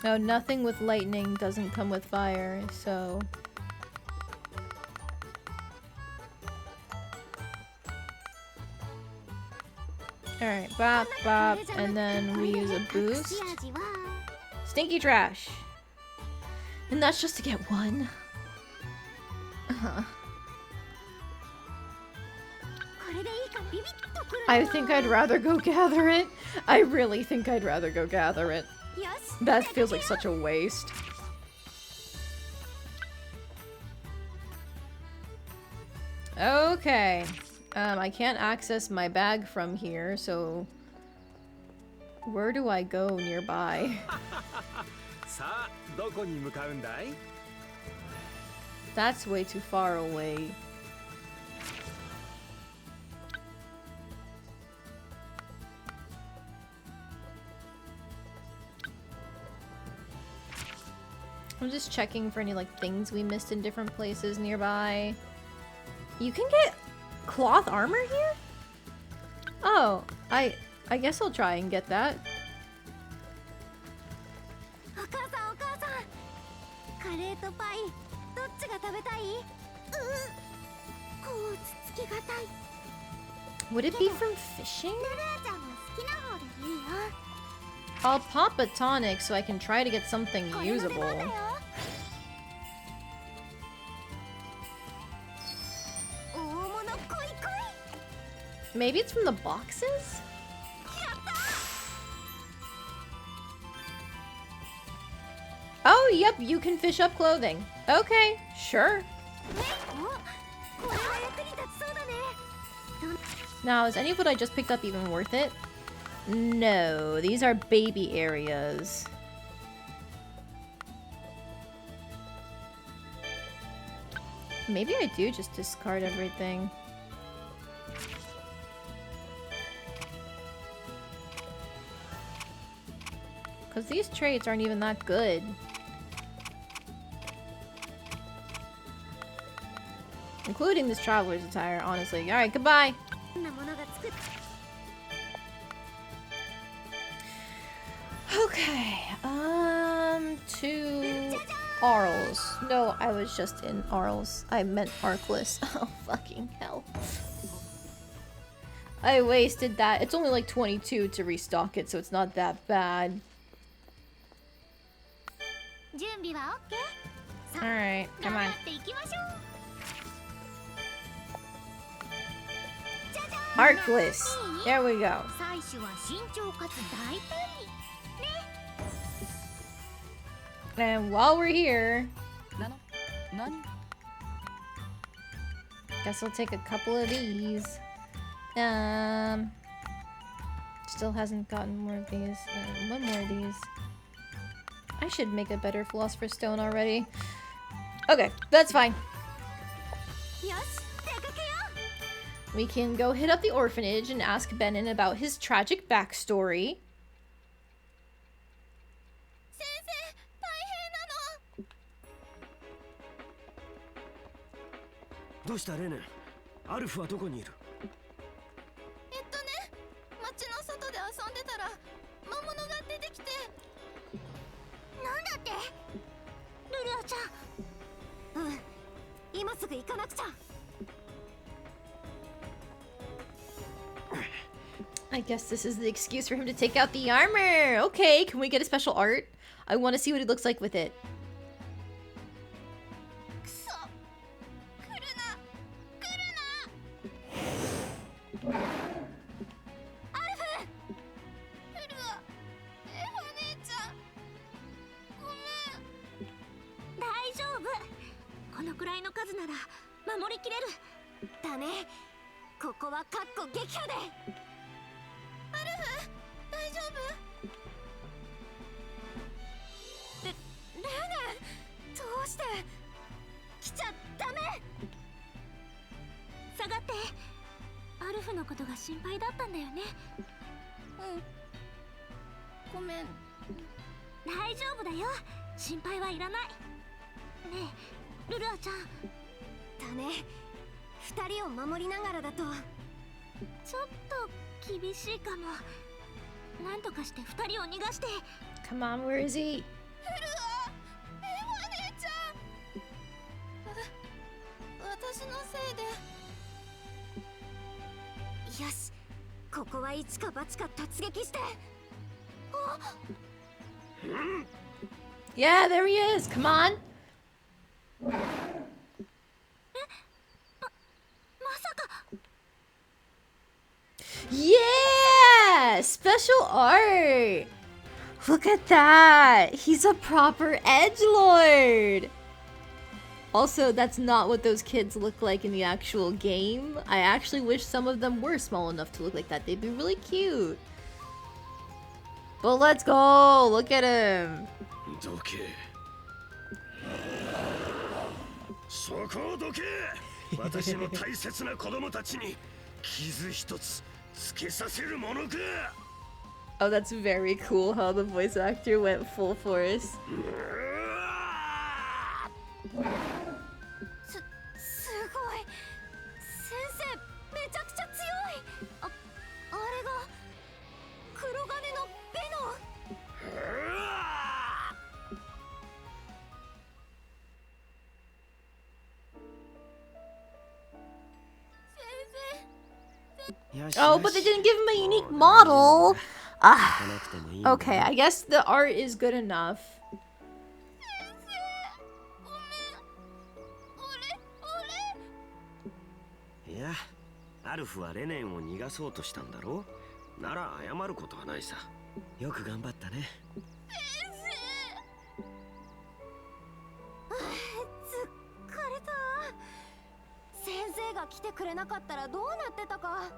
Oh, nothing with lightning doesn't come with fire, so... Alright, bop, bop, and then we use a boost. 隠し味は。 Stinky trash! And that's just to get one? Uh-huh. これでいいか。ビビッとくるのは。 I think I'd rather go gather it. I really think I'd rather go gather it. よし。 That feels like such a waste. Okay. I can't access my bag from here, so... Where do I go nearby? さあ、どこに向かうんだい？ That's way too far away. I'm just checking for any like things we missed in different places nearby. You can get cloth armor here? Oh, I guess I'll try and get that. お母さんお母さん。カレーとパイどっちが食べたい？こうつつきがたい。 Would it be from fishing? ルルアちゃんも好きな方でいいよ。 I'll pop a tonic so I can try to get something これまで usable. どうだよ。大物来い来い。 Maybe it's from the boxes? やった Oh, yep, you can fish up clothing. Okay, sure. お、これは役に立ちそうだね。 Now, is any of what I just picked up even worth it? No, these are baby areas. Maybe I do just discard everything. Because these trades aren't even that good. Including this traveler's attire, honestly. Alright, goodbye! こんなものが作っ Okay, to Arles. No, I was just in Arles. I meant Arkless. Oh, fucking hell. I wasted that. It's only like 22 to restock it, so it's not that bad. 準備は OK？ さあ、 Alright, come 頑 on. 張っていきましょう。 Arkless. There we go. 採取は慎重かつ大胆に。 And while we're here, 何 guess I'll take a couple of these. Still hasn't gotten more of these. One more of these. I should make a better Philosopher's Stone already. Okay, that's fine. よし、出かけよう。 We can go hit up the orphanage and ask Benin about his tragic backstory. 先生、大変なの。どうしたレネン？アルフはどこにいる？街の外で遊んでたら魔物が出てきて。なんだって？ルルアちゃん。うん、今すぐ行かなくちゃ。 I guess this is the excuse for him to take out the armor. Okay, can we get a special art? I want to see what it looks like with it. くそ。来るな。来るな。アルフ。ルルア。エファ姉ちゃん。ごめん。大丈夫。このくらいの数なら守りきれる。だね。ここはかっこ撃破で。 アルフ、大丈夫？レネン、どうして？来ちゃダメ。下がって。アルフのことが心配だったんだよね。うん。ごめん。大丈夫だよ。心配はいらない。ねえ、ルルアちゃん。だね。二人を守りながらだと。ちょっと。 厳しいかも。なんとかして二人を逃がして。 Come on, where is he? ルルア、エマ姉ちゃん。私のせいで。よし、ここは一か八か突撃して。あ、Yeah, there he is. Come on. まさか。 Yeah! Special art! Look at that! He's a proper edgelord! Also, that's not what those kids look like in the actual game. I actually wish some of them were small enough to look like that. They'd be really cute. But let's go! Look at him! どけ。そこをどけ。私の大切な子供たちに傷一つ。 Oh, that's very cool how the voice actor went full force. すごい。先生、めちゃくちゃ強い。あれが黒金のベノ。Oh, but they didn't give him a unique model. Ah. Okay, I guess the art is good enough. いや、アルフはレネンを逃がそうとしたんだろう。なら謝ることはないさ。よく頑張ったね。来てくれなかったらどうなってたか。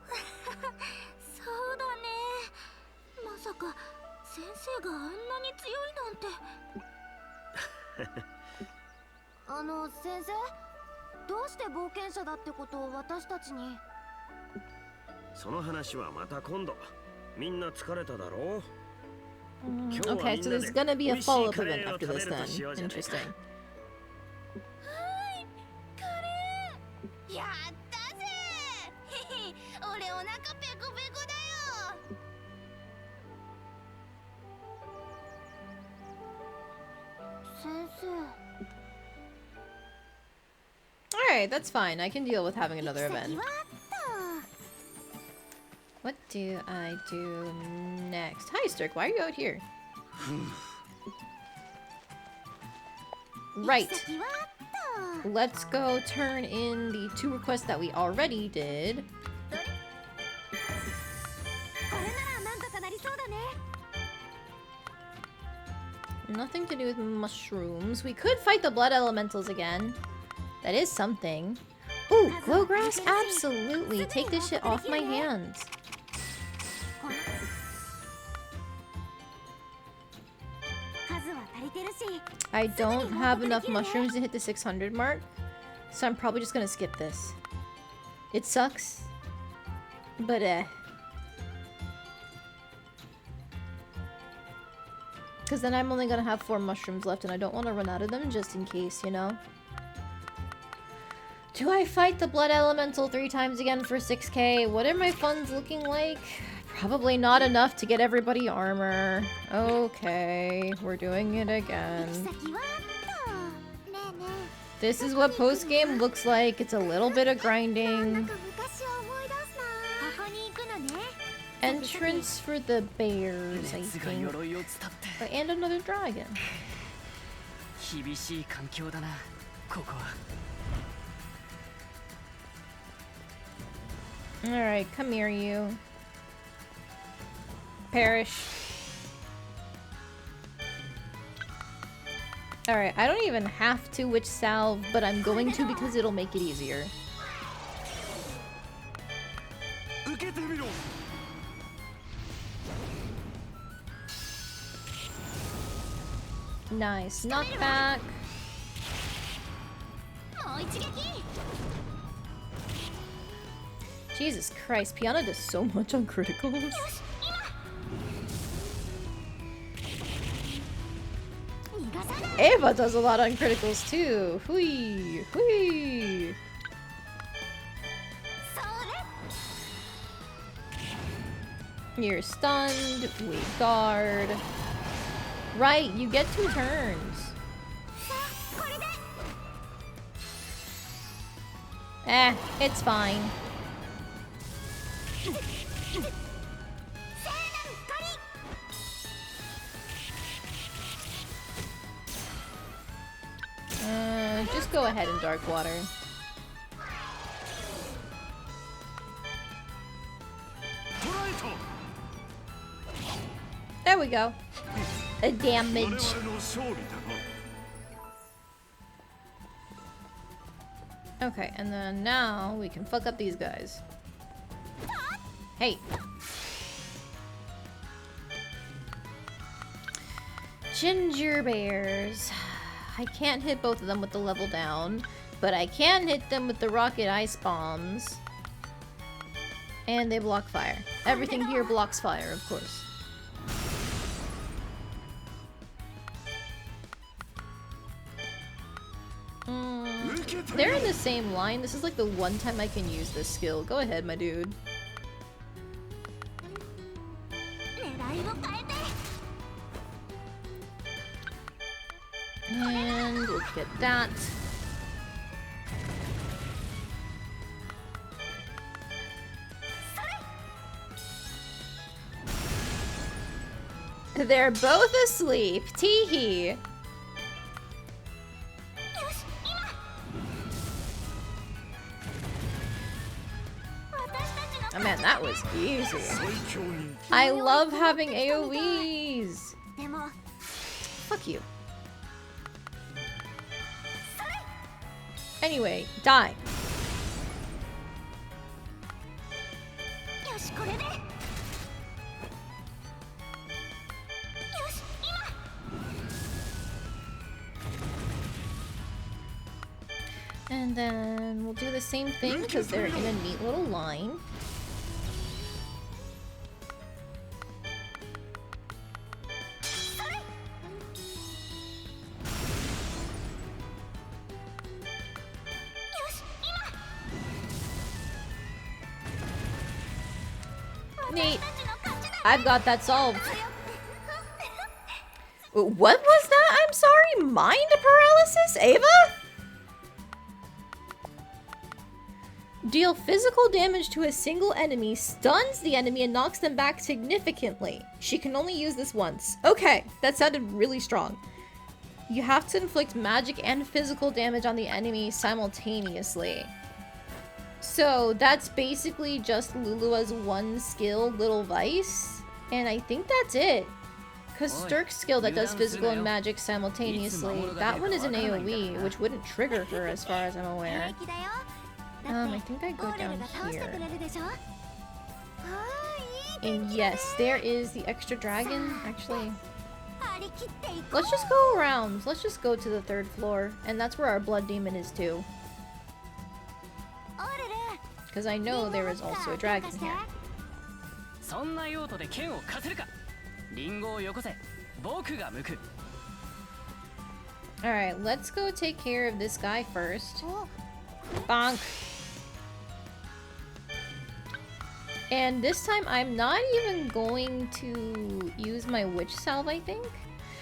そうだね。まさか先生があんなに強いなんて。先生、どうして冒険者だってことを私たちに。その話はまた今度。みんな疲れただろう。 Okay, so there's gonna be a follow-up event after this then. Interesting. やったぜ。俺お腹ペコペコだよ。先生。 Alright, that's fine. I can deal with having another event. What do I do next? Hi, Sturk. Why are you out here? Right. Let's go turn in the 2 requests that we already did. Nothing to do with mushrooms. We could fight the blood elementals again. That is something. Ooh, glow grass? Absolutely. Take this shit off my hands. I don't have enough mushrooms to hit the 600 mark, so I'm probably just gonna skip this. It sucks, but because then I'm only gonna have 4 mushrooms left and I don't want to run out of them just in case, you know? Do I fight the blood elemental 3 times again for 6k? What are my funds looking like? Probably not enough to get everybody armor. Okay, we're doing it again. This is what post-game looks like. It's a little bit of grinding. Entrance for the bears, I think. And another dragon. Alright, come here, you. Perish. Alright, I don't even have to witch salve, but I'm going to because it'll make it easier. Nice. Knockback. Jesus Christ, Piana does so much on criticals. Eva does a lot on criticals too. Hui, hui. You're stunned. We guard. Right, you get 2 turns. It's fine. Just go ahead and Dark Water. There we go. A damage. Okay, and then now we can fuck up these guys. Hey. Ginger bears. I can't hit both of them with the level down, but I can hit them with the rocket ice bombs. And they block fire. Everything here blocks fire, of course. They're in the same line. This is like the one time I can use this skill. Go ahead, my dude. And we'll get that. They're both asleep. Teehee. Oh man, that was easy. I love having AoEs. Fuck you. Anyway, die. しこれで。よし今。 And then we'll do the same thing because they're in a neat little line. Neat. I've got that solved. What was that? I'm sorry. Mind paralysis, Ava? Deal physical damage to a single enemy, stuns the enemy, and knocks them back significantly. She can only use this once. Okay, that sounded really strong. You have to inflict magic and physical damage on the enemy simultaneously. So that's basically just Lulua's one skill, Little Vice. And I think that's it. Because Sturk's skill that does physical and magic simultaneously, that one is an AoE, which wouldn't trigger her as far as I'm aware. I think I go down here. And yes, there is the extra dragon. Actually, let's just go around. Let's just go to the 3rd floor. And that's where our blood demon is too. Because I know there is also a dragon here. Alright, let's go take care of this guy first. Bonk. And this time I'm not even going to use my witch salve, I think.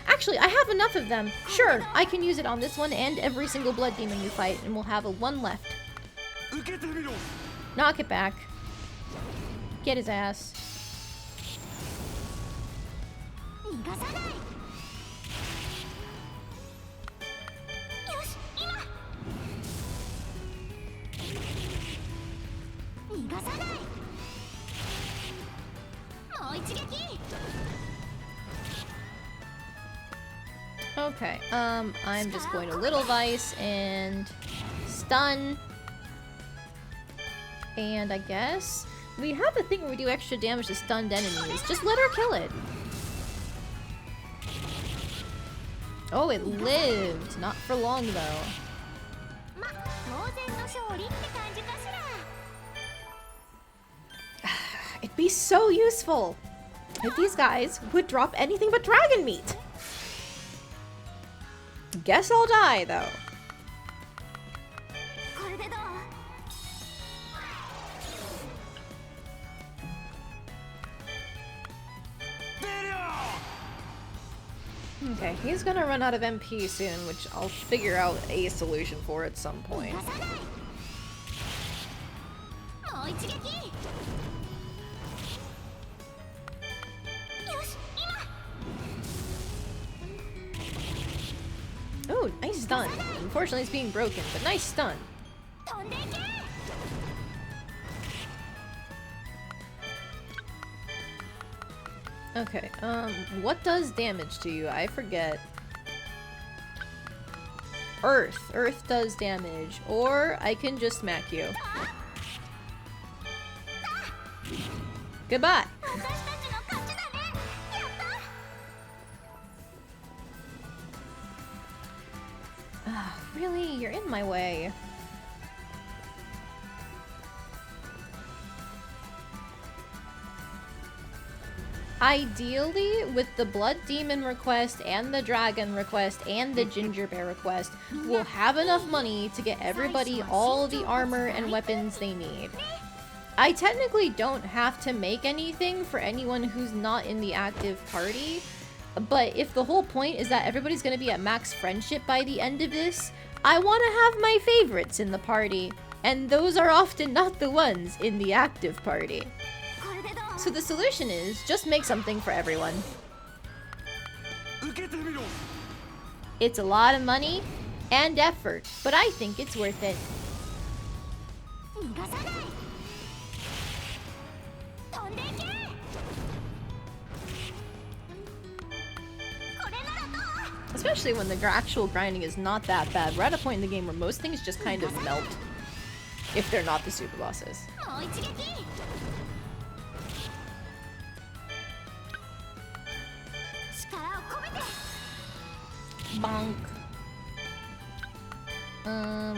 Actually, I have enough of them. Sure, I can use it on this one and every single blood demon you fight, and we'll have a 1 left. Knock it back. Get his ass. Okay, I'm just going to Little Vice and stun. And I guess we have a thing where we do extra damage to stunned enemies. Just let her kill it. Oh, it lived. Not for long, though. It'd be so useful if these guys would drop anything but dragon meat. Guess I'll die, though. Okay, he's gonna run out of MP soon, which I'll figure out a solution for at some point. Oh, nice stun. Unfortunately, it's being broken, but nice stun. Okay, what does damage to you? I forget. Earth. Earth does damage. Or I can just smack you. Goodbye. Really? You're in my way. Ideally, with the Blood Demon request and the Dragon request and the Ginger Bear request, we'll have enough money to get everybody all the armor and weapons they need. I technically don't have to make anything for anyone who's not in the active party, but if the whole point is that everybody's gonna be at max friendship by the end of this, I want to have my favorites in the party, and those are often not the ones in the active party. So the solution is, just make something for everyone. It's a lot of money and effort, but I think it's worth it. Especially when the actual grinding is not that bad. We're at a point in the game where most things just kind of melt if they're not the super bosses. Bonk.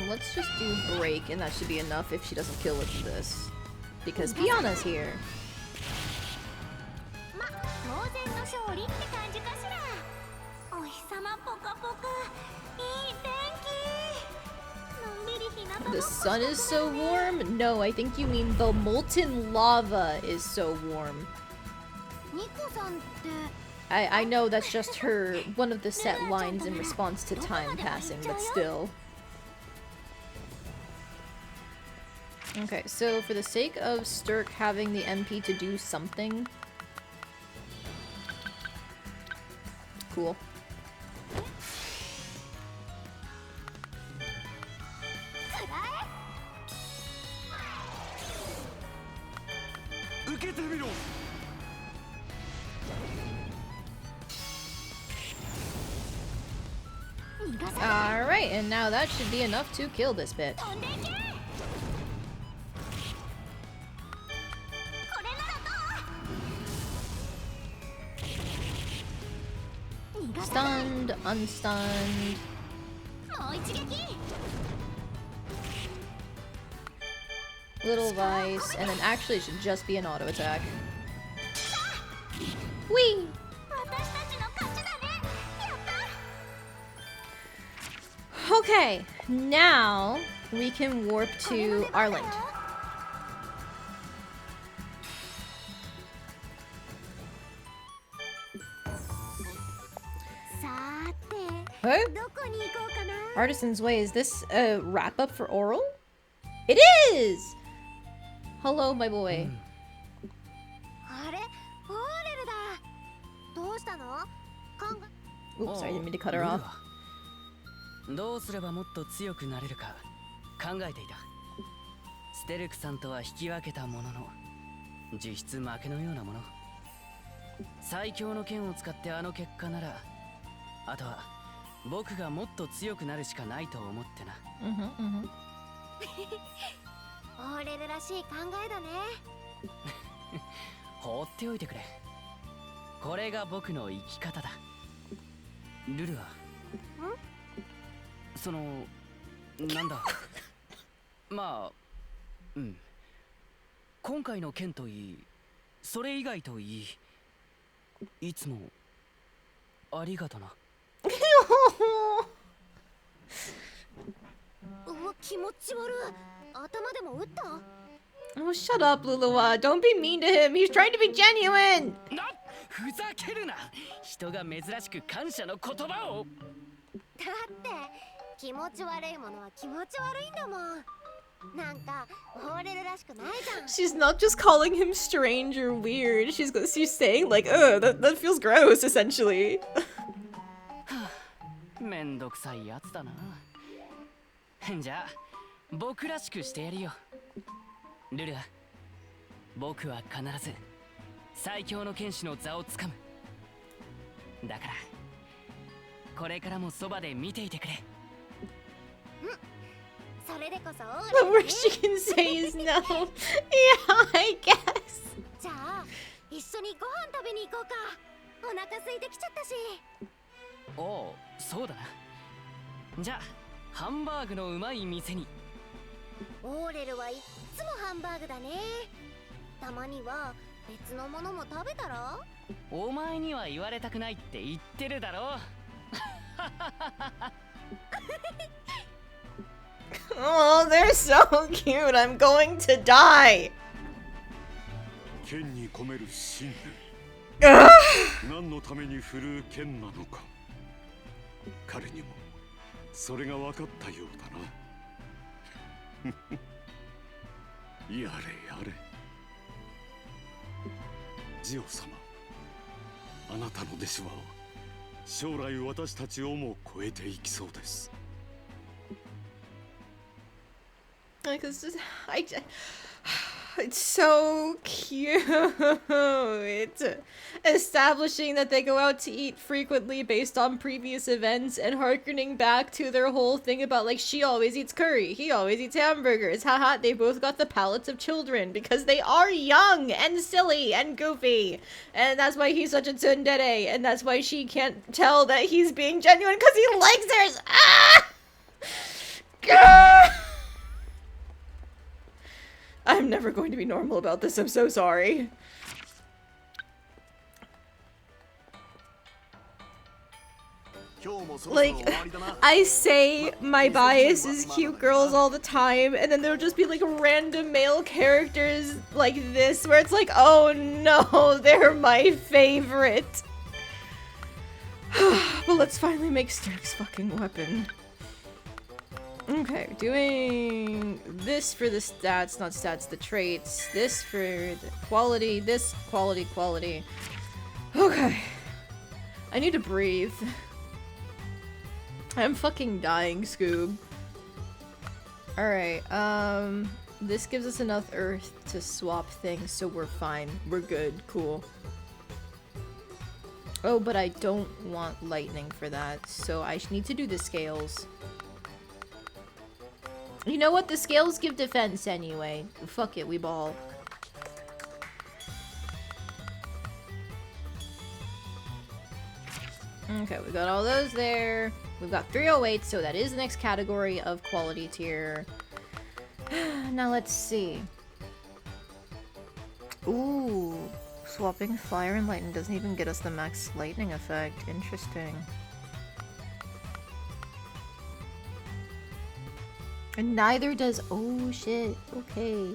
Let's just do break, and that should be enough if she doesn't kill with this. Because Piana's here. ま、当然の勝利って感じかしら。お日様ポカポカ、いい天気。のんびり日向ぼっこ The sun is so warm? No, I think you mean the molten lava is so warm. ニコさんって I know that's just her, one of the set lines in response to time passing, but still. Okay, so for the sake of Sturk having the MP to do something... Cool. Alright, and now that should be enough to kill this bit. Stunned, unstunned. Little Vice, and then actually it should just be an auto attack. Whee! Okay, now we can warp to Arland. Huh? Artisan's Way, is this a wrap up for Oral? It is! Hello, my boy. あれ、オーレルだ。どうしたの？Oops, I didn't mean to cut her off. どうすればもっと強くなれるか考えていた。ステルクさんとは引き分けたものの、実質負けのようなもの。最強の剣を使ってあの結果なら、あとは僕がもっと強くなるしかないと思ってな。オーレルらしい考えだね。放っておいてくれ。これが僕の生き方だ。ルルは。そのなんだまあ今回の件といいそれ以外といいいつもありがとな。うわ、気持ち悪い。頭でも打った？ Oh, shut up, Lulua. Don't be mean to him. He's trying to be genuine. ふざけるな。人が珍しく感謝の言葉を。だって気持ち悪いものは気持ち悪いんだもん。なんかオーレルらしくないじゃん。 She's not just calling him strange or weird. She's saying like, oh, that feels gross, essentially. めんどくさいやつだな。じゃあ僕らしくしてやるよ。ルルア、僕は必ず最強の剣士の座をつかむ。だからこれからもそばで見ていてくれ。それでこそ The worst she can say is no. Yeah, I guess. じゃあ一緒にご飯食べに行こうか。お腹空いてきちゃったし。おお、そうだな。じゃあハンバーグのうまい店に。オーレルはいっつもハンバーグだね。たまには別のものも食べたら？お前には言われたくないって言ってるだろ。Oh, they're so cute. I'm going to die. 剣に込める信 Ugh. 念。何のために振るう剣なのか。彼にもそれが分かったようだな。やれやれ。ジオ様、あなたの弟子は将来私たちをも超えていきそうです。Like this is, It's so cute. Establishing that they go out to eat frequently based on previous events and harkening back to their whole thing about like she always eats curry, he always eats hamburgers. Haha, they both got the palates of children because they are young and silly and goofy. And that's why he's such a tsundere, and that's why she can't tell that he's being genuine because he likes hers. Ah! Gah! I'm never going to be normal about this, I'm so sorry. Like, I say my bias is cute girls all the time, and then there'll just be like random male characters like this, where it's like, oh no, they're my favorite. But let's finally make Sturk's fucking weapon. Okay, doing this for the stats, not stats, the traits. This for the quality, this quality, quality. Okay. I need to breathe. I'm fucking dying, Scoob. Alright, this gives us enough earth to swap things, so we're fine. We're good, cool. Oh, but I don't want lightning for that, so I need to do the scales. You know what? The scales give defense anyway. Fuck it, we ball. Okay, we got all those there. We've got 308, so that is the next category of quality tier. Now let's see. Ooh, swapping fire and lightning doesn't even get us the max lightning effect. Interesting. And neither does... Oh, shit. Okay.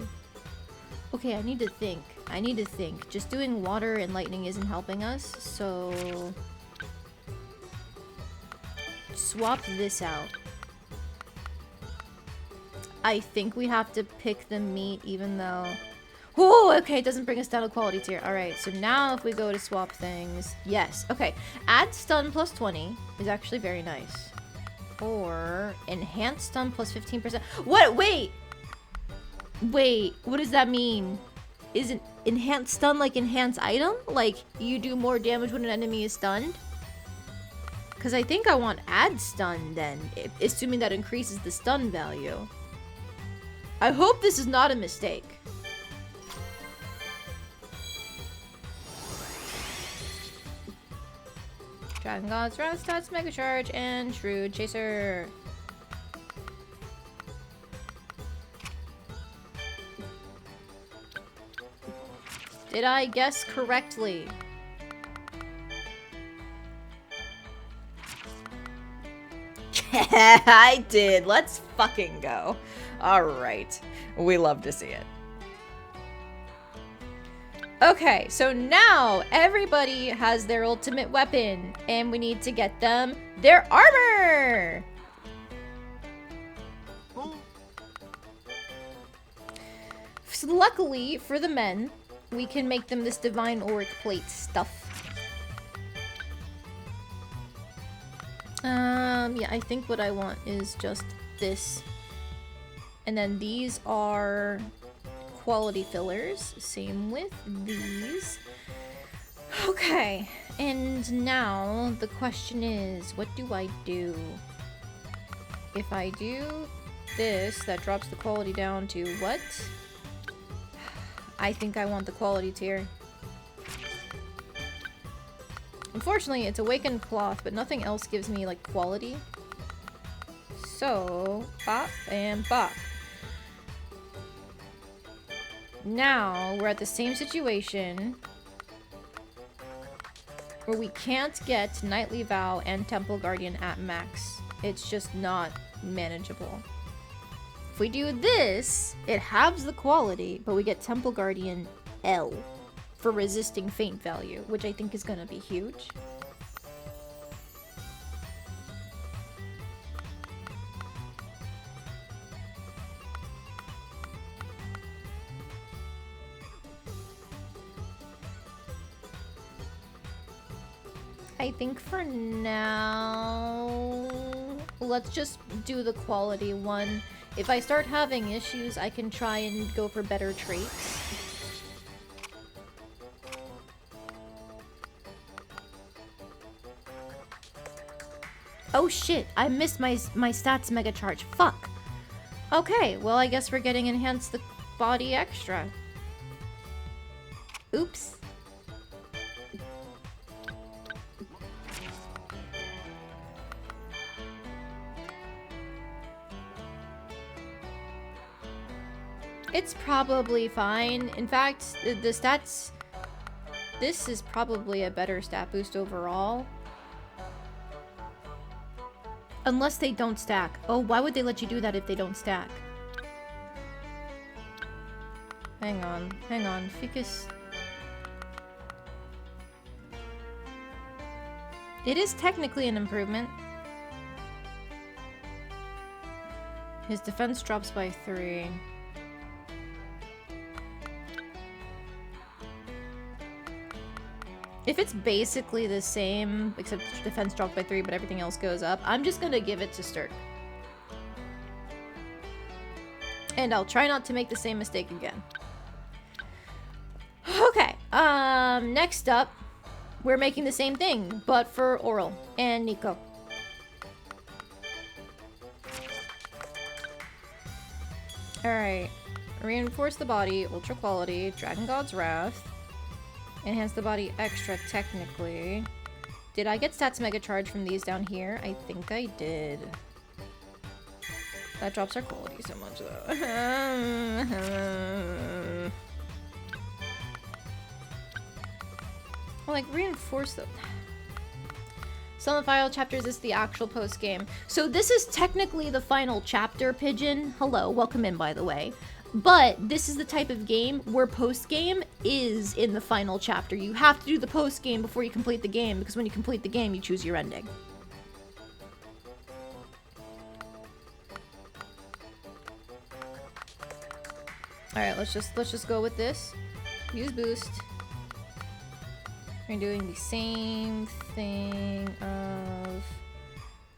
Okay, I need to think. I need to think. Just doing water and lightning isn't helping us, so... Swap this out. I think we have to pick the meat even though... Oh, okay, it doesn't bring us down to quality tier. Alright, so now if we go to swap things... Yes, okay. Add stun plus 20 is actually very nice. Or enhance stun plus 15%. What? Wait! Wait, what does that mean? Is it enhanced stun like enhanced item? Like, you do more damage when an enemy is stunned? Because I think I want add stun then, assuming that increases the stun value. I hope this is not a mistake. Dragon God's Wrath Stats, Mega Charge, and Shrewd Chaser. Did I guess correctly? I did. Let's fucking go. Alright. We love to see it. Okay, so now everybody has their ultimate weapon, and we need to get them their armor! So luckily, for the men, we can make them this divine auric plate stuff. Yeah, I think what I want is just this. And then these are quality fillers. Same with these. Okay, and now the question is, what do I do? If I do this, that drops the quality down to what? I think I want the quality tier. Unfortunately, it's awakened cloth, but nothing else gives me, like, quality. So, bop and bop. Now, we're at the same situation where we can't get Knightly Vow and Temple Guardian at max. It's just not manageable. If we do this, it halves the quality, but we get Temple Guardian L for resisting faint value, which I think is gonna be huge. I think for now, let's just do the quality one. If I start having issues, I can try and go for better traits. Oh shit, I missed my stats mega charge. Fuck. Okay, well I guess we're getting enhanced the body extra. Oops. It's probably fine. In fact, the stats... This is probably a better stat boost overall. Unless they don't stack. Oh, why would they let you do that if they don't stack? Hang on. Ficus... It is technically an improvement. His defense drops by 3. If it's basically the same, except defense dropped by 3, but everything else goes up, I'm just gonna give it to Sturk. And I'll try not to make the same mistake again. Okay, next up, we're making the same thing, but for Oral and Nico. Alright, reinforce the body, ultra quality, Dragon God's Wrath. Enhance the body extra, technically. Did I get stats mega charge from these down here? I think I did. That drops our quality so much, though. Well, like, reinforce them. Some of the final chapters is the actual post-game. So this is technically the final chapter, Pigeon. Hello, welcome in, by the way. But this is the type of game where post-game is in the final chapter. You have to do the post-game before you complete the game, because when you complete the game, you choose your ending. Alright, let's just go with this. Use boost. We're doing the same thing of...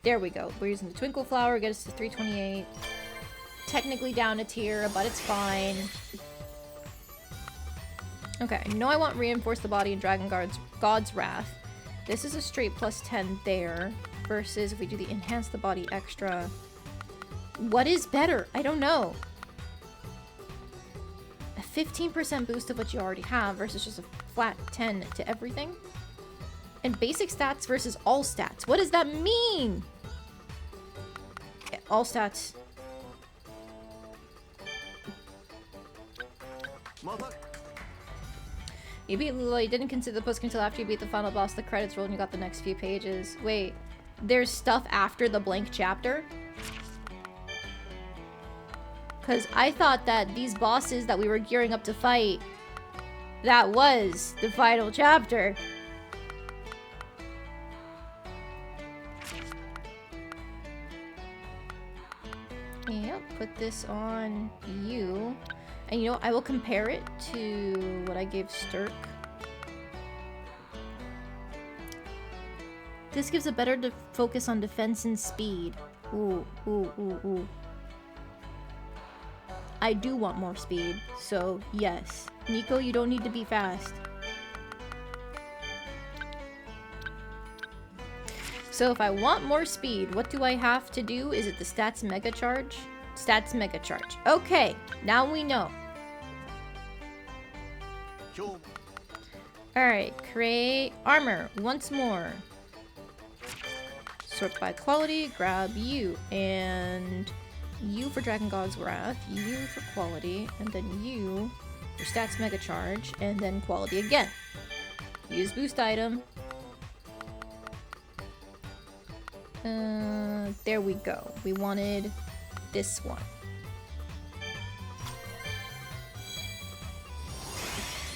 There we go. We're using the Twinkle Flower, get us to 328. Technically down a tier, but it's fine. Okay, I know I want Reinforce the Body and Dragon God's Wrath. This is a straight plus 10 there, versus if we do the Enhance the Body extra. What is better? I don't know. A 15% boost of what you already have versus just a flat 10 to everything? And basic stats versus all stats. What does that mean? All stats. You beat Lulua, you didn't consider the post-game until after you beat the final boss, the credits rolled, and you got the next few pages. Wait, there's stuff after the blank chapter? Because I thought that these bosses that we were gearing up to fight, that was the final chapter. Yep, put this on you. And you know, I will compare it to what I gave Sturk. This gives a better focus on defense and speed. Ooh, ooh, ooh, ooh. I do want more speed, so yes. Nico, you don't need to be fast. So if I want more speed, what do I have to do? Is it the stats mega charge? Stats mega charge. Okay, now we know. Alright, create armor once more. Sort by quality, grab you, and you for Dragon God's Wrath, you for quality, and then you for stats mega charge, and then quality again. Use boost item. There we go. We wanted this one.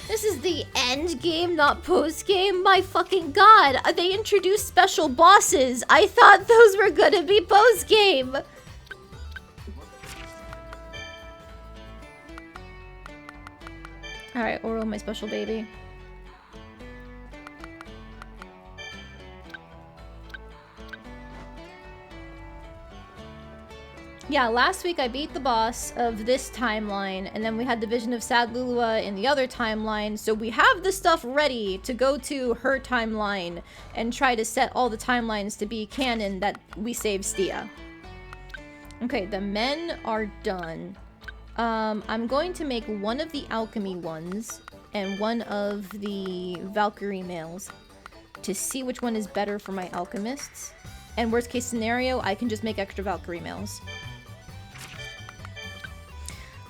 This is the end game, not post game. My fucking god, they introduced special bosses. I thought those were gonna be post game. All right, Oral, my special baby. Yeah, last week I beat the boss of this timeline, and then we had the vision of Sad Lulua in the other timeline, so we have the stuff ready to go to her timeline and try to set all the timelines to be canon that we save Stia. Okay, the men are done. I'm going to make one of the alchemy ones and one of the Valkyrie males to see which one is better for my alchemists. And worst case scenario, I can just make extra Valkyrie males.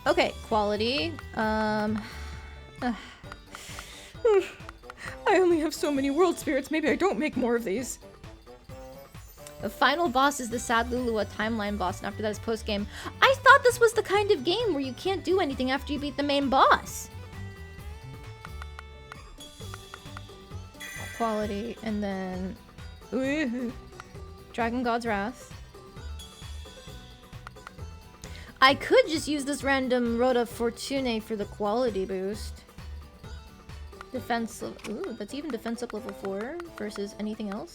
Okay, quality. I only have so many world spirits. Maybe I don't make more of these. The final boss is the Sad Lulua timeline boss, and after that is post-game. I thought this was the kind of game where you can't do anything after you beat the main boss. Quality, and then... Dragon God's Wrath. I could just use this random Rota Fortune for the quality boost. Defense... Ooh, that's even defense up level 4 versus anything else.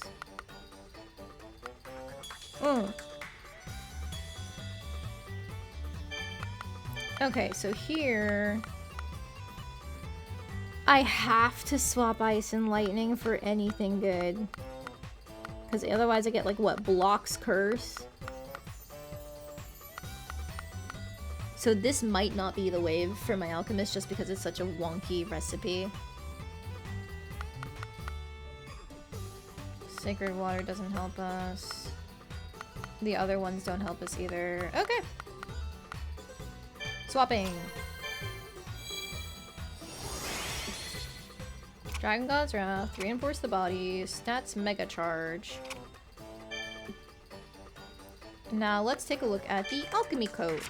Okay, so here... I have to swap Ice and Lightning for anything good. Because otherwise I get, like, what? Blocks Curse? So this might not be the wave for my Alchemist just because it's such a wonky recipe. Sacred Water doesn't help us. The other ones don't help us either. Okay. Swapping. Dragon God's Wrath, reinforce the body, stats Mega Charge. Now let's take a look at the Alchemy Coat.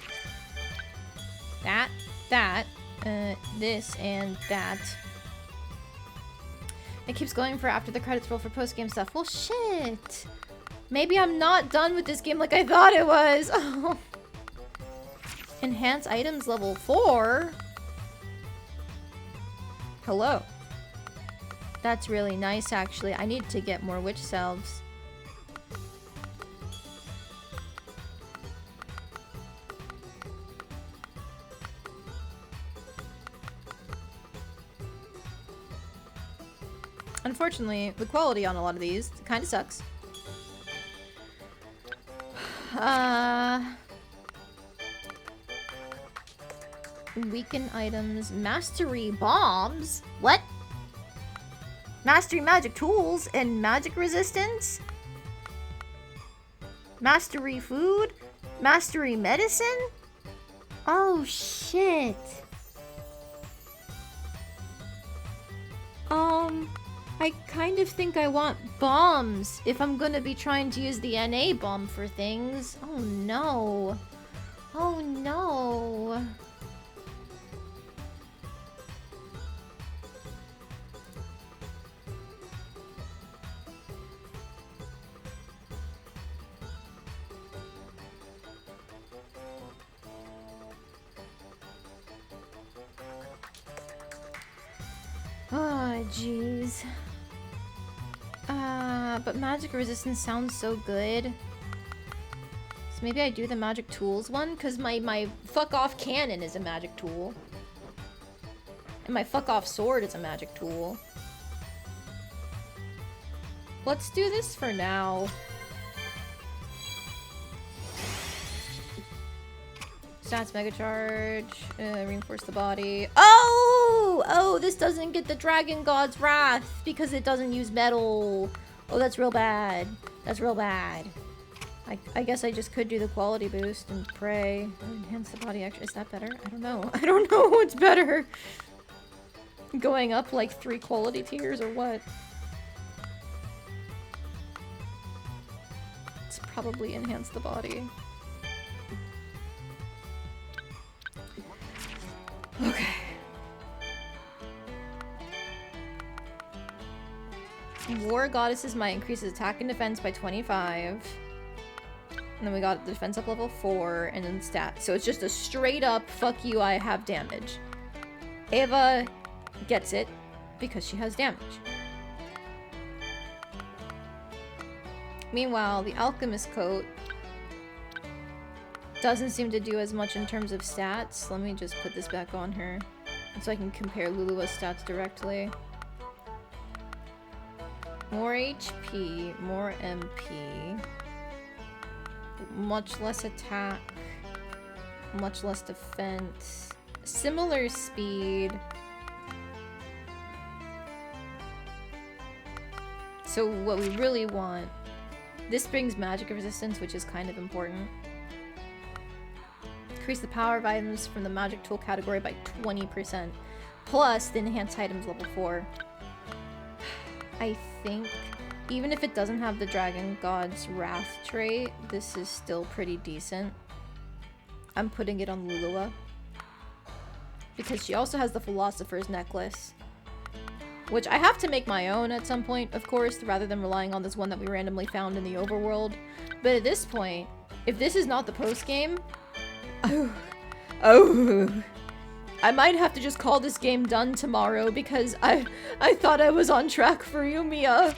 This, and that. It keeps going for after the credits roll for post-game stuff. Well, shit! Maybe I'm not done with this game like I thought it was! Oh. Enhance items level 4? Hello. That's really nice, actually. I need to get more witch salves. Unfortunately, the quality on a lot of these kind of sucks. Weaken items. Mastery bombs? What? Mastery magic tools and magic resistance? Mastery food? Mastery medicine? Oh, shit. I kind of think I want bombs if I'm gonna be trying to use the NA bomb for things. Oh no. Oh no. Oh, jeez. But magic resistance sounds so good. So maybe I do the magic tools one, because my fuck off cannon is a magic tool. And my fuck off sword is a magic tool. Let's do this for now. Stats Mega Charge, reinforce the body. Oh, this doesn't get the Dragon God's Wrath because it doesn't use metal. Oh, that's real bad. That's real bad. I guess I just could do the quality boost and pray. Enhance the body action. Is that better? I don't know. I don't know what's better. Going up like 3 quality tiers or what? It's probably enhance the body. Okay. War Goddesses might increase attack and defense by 25. And then we got defense up level 4 and then stats. So it's just a straight up fuck you, I have damage. Ava gets it because she has damage. Meanwhile, the Alchemist coat Doesn't seem to do as much in terms of stats. Let me just put this back on her so I can compare Lulua's stats directly. More HP, more MP, much less attack, much less defense, similar speed. So what we really want, this brings magic resistance, which is kind of important. Increase the power of items from the magic tool category by 20%, plus the enhanced items level 4. I think, even if it doesn't have the Dragon God's Wrath trait, this is still pretty decent. I'm putting it on Lulua. Because she also has the Philosopher's Necklace. Which I have to make my own at some point, of course, rather than relying on this one that we randomly found in the overworld. But at this point, if this is not the post-game... Oh... I might have to just call this game done tomorrow because I thought I was on track for Yumiya.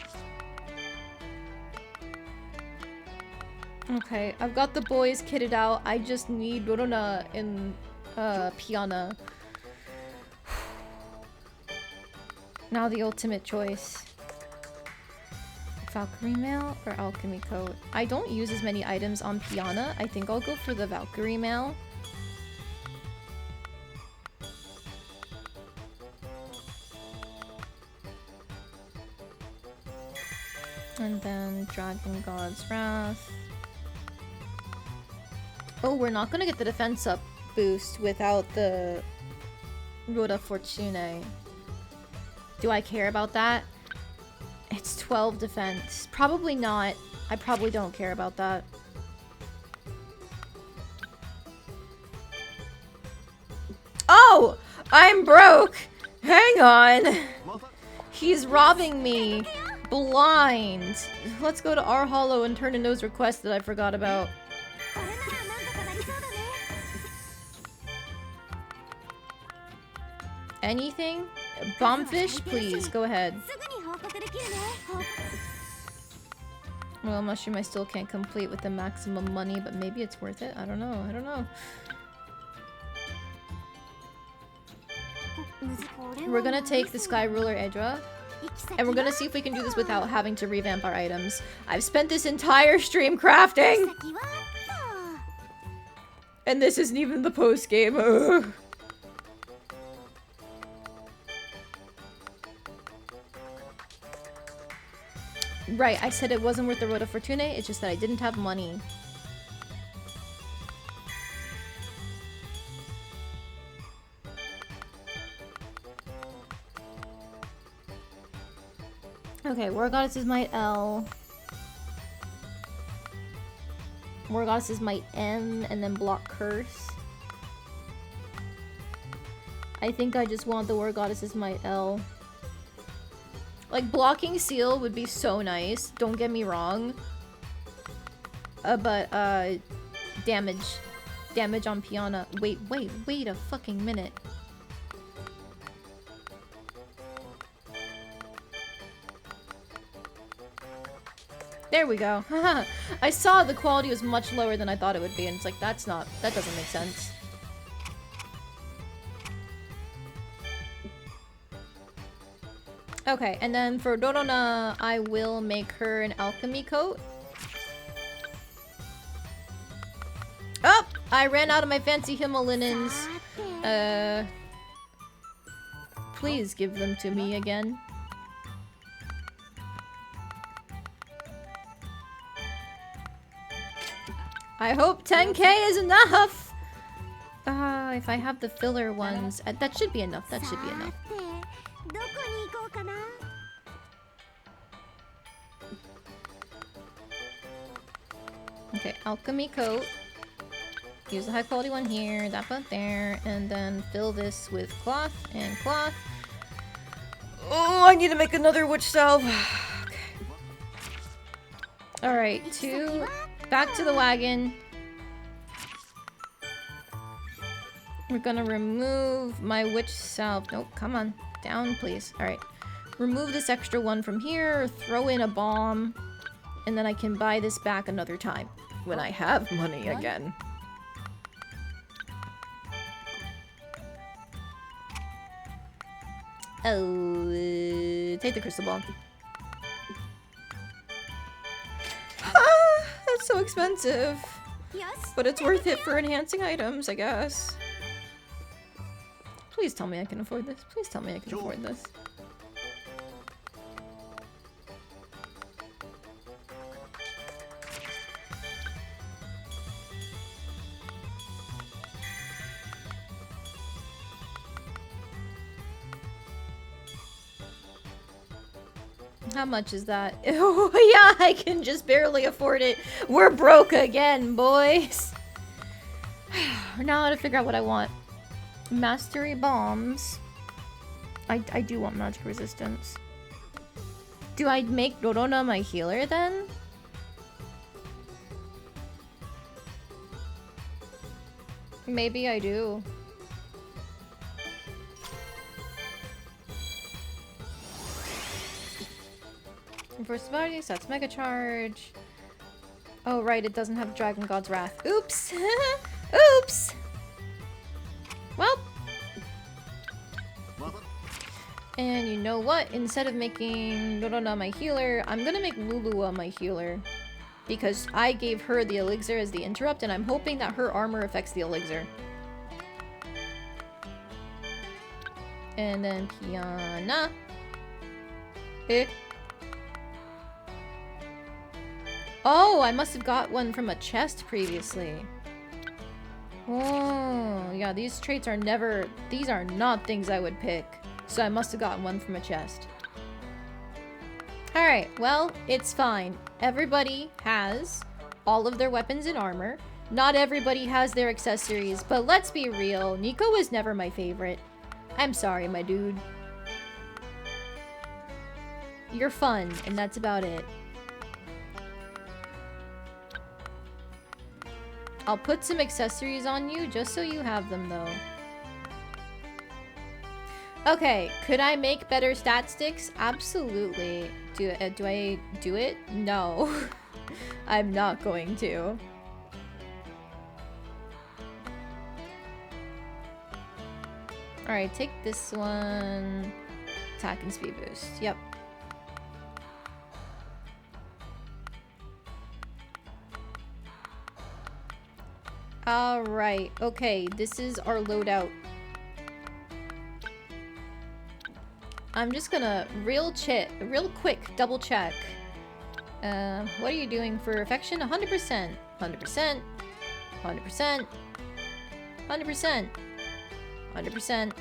Okay, I've got the boys kitted out. I just need Rorona and Piana. Now the ultimate choice. Valkyrie Mail or Alchemy Coat? I don't use as many items on Piana. I think I'll go for the Valkyrie Mail. And then Dragon God's Wrath. Oh, we're not gonna get the defense up boost without the Ruota Fortune. Do I care about that? It's 12 defense. Probably not. I probably don't care about that. Oh! I'm broke! Hang on! He's robbing me! Blind! Let's go to our hollow and turn in those requests that I forgot about. Anything? Bombfish? Please, go ahead. Well, mushroom I still can't complete with the maximum money, but maybe it's worth it. I don't know. I don't know. We're gonna take the Sky Ruler Edra. And we're gonna see if we can do this without having to revamp our items. I've spent this entire stream crafting! And this isn't even the post-game. Right, I said it wasn't worth the Ruota Fortune, it's just that I didn't have money. Okay, War Goddess's Might L. War Goddess's Might N, and then block Curse. I think I just want the War Goddess's Might L. Like, blocking Seal would be so nice, don't get me wrong. But damage. Damage on Piana. Wait a fucking minute. There we go. Haha. I saw the quality was much lower than I thought it would be, and it's like, that doesn't make sense. Okay, and then for Dorona, I will make her an alchemy coat. Oh! I ran out of my fancy Himmel linens. Please give them to me again. I hope 10k is enough! If I have the filler ones, that should be enough, that should be enough. Okay, alchemy coat. Use the high quality one here, that one there, and then fill this with cloth and cloth. Oh, I need to make another witch salve. Okay. Alright, back to the wagon. We're gonna remove my witch salve. Nope, come on. Down, please. Alright. Remove this extra one from here, throw in a bomb, and then I can buy this back another time when I have money again. Oh, take the crystal ball. That's so expensive. よし But it's worth it for enhancing items, I guess. Please tell me I can afford this. Please tell me I can afford this. How much is that? Oh, yeah, I can just barely afford it. We're broke again, boys. Now I gotta figure out what I want. Mastery bombs. I do want magic resistance. Do I make Rorona my healer then? Maybe I do. First body, so that's Mega Charge. Oh, right, it doesn't have Dragon God's Wrath. Oops! Oops! Well. And you know what? Instead of making Rorona my healer, I'm gonna make Lulua my healer. Because I gave her the elixir as the interrupt, and I'm hoping that her armor affects the elixir. And then Piana. Oh, I must have got one from a chest previously. Oh, yeah, these traits are never... These are not things I would pick. So I must have gotten one from a chest. Alright, well, it's fine. Everybody has all of their weapons and armor. Not everybody has their accessories, but let's be real. Nico was never my favorite. I'm sorry, my dude. You're fun, and that's about it. I'll put some accessories on you just so you have them, though. Okay, could I make better stat sticks? Absolutely. Do I do it? No. I'm not going to. Alright, take this one. Attack and speed boost. Yep. Alright, okay, this is our loadout. I'm just gonna real quick double check. What are you doing for affection? 100%. 100%. 100%. 100%. 100%.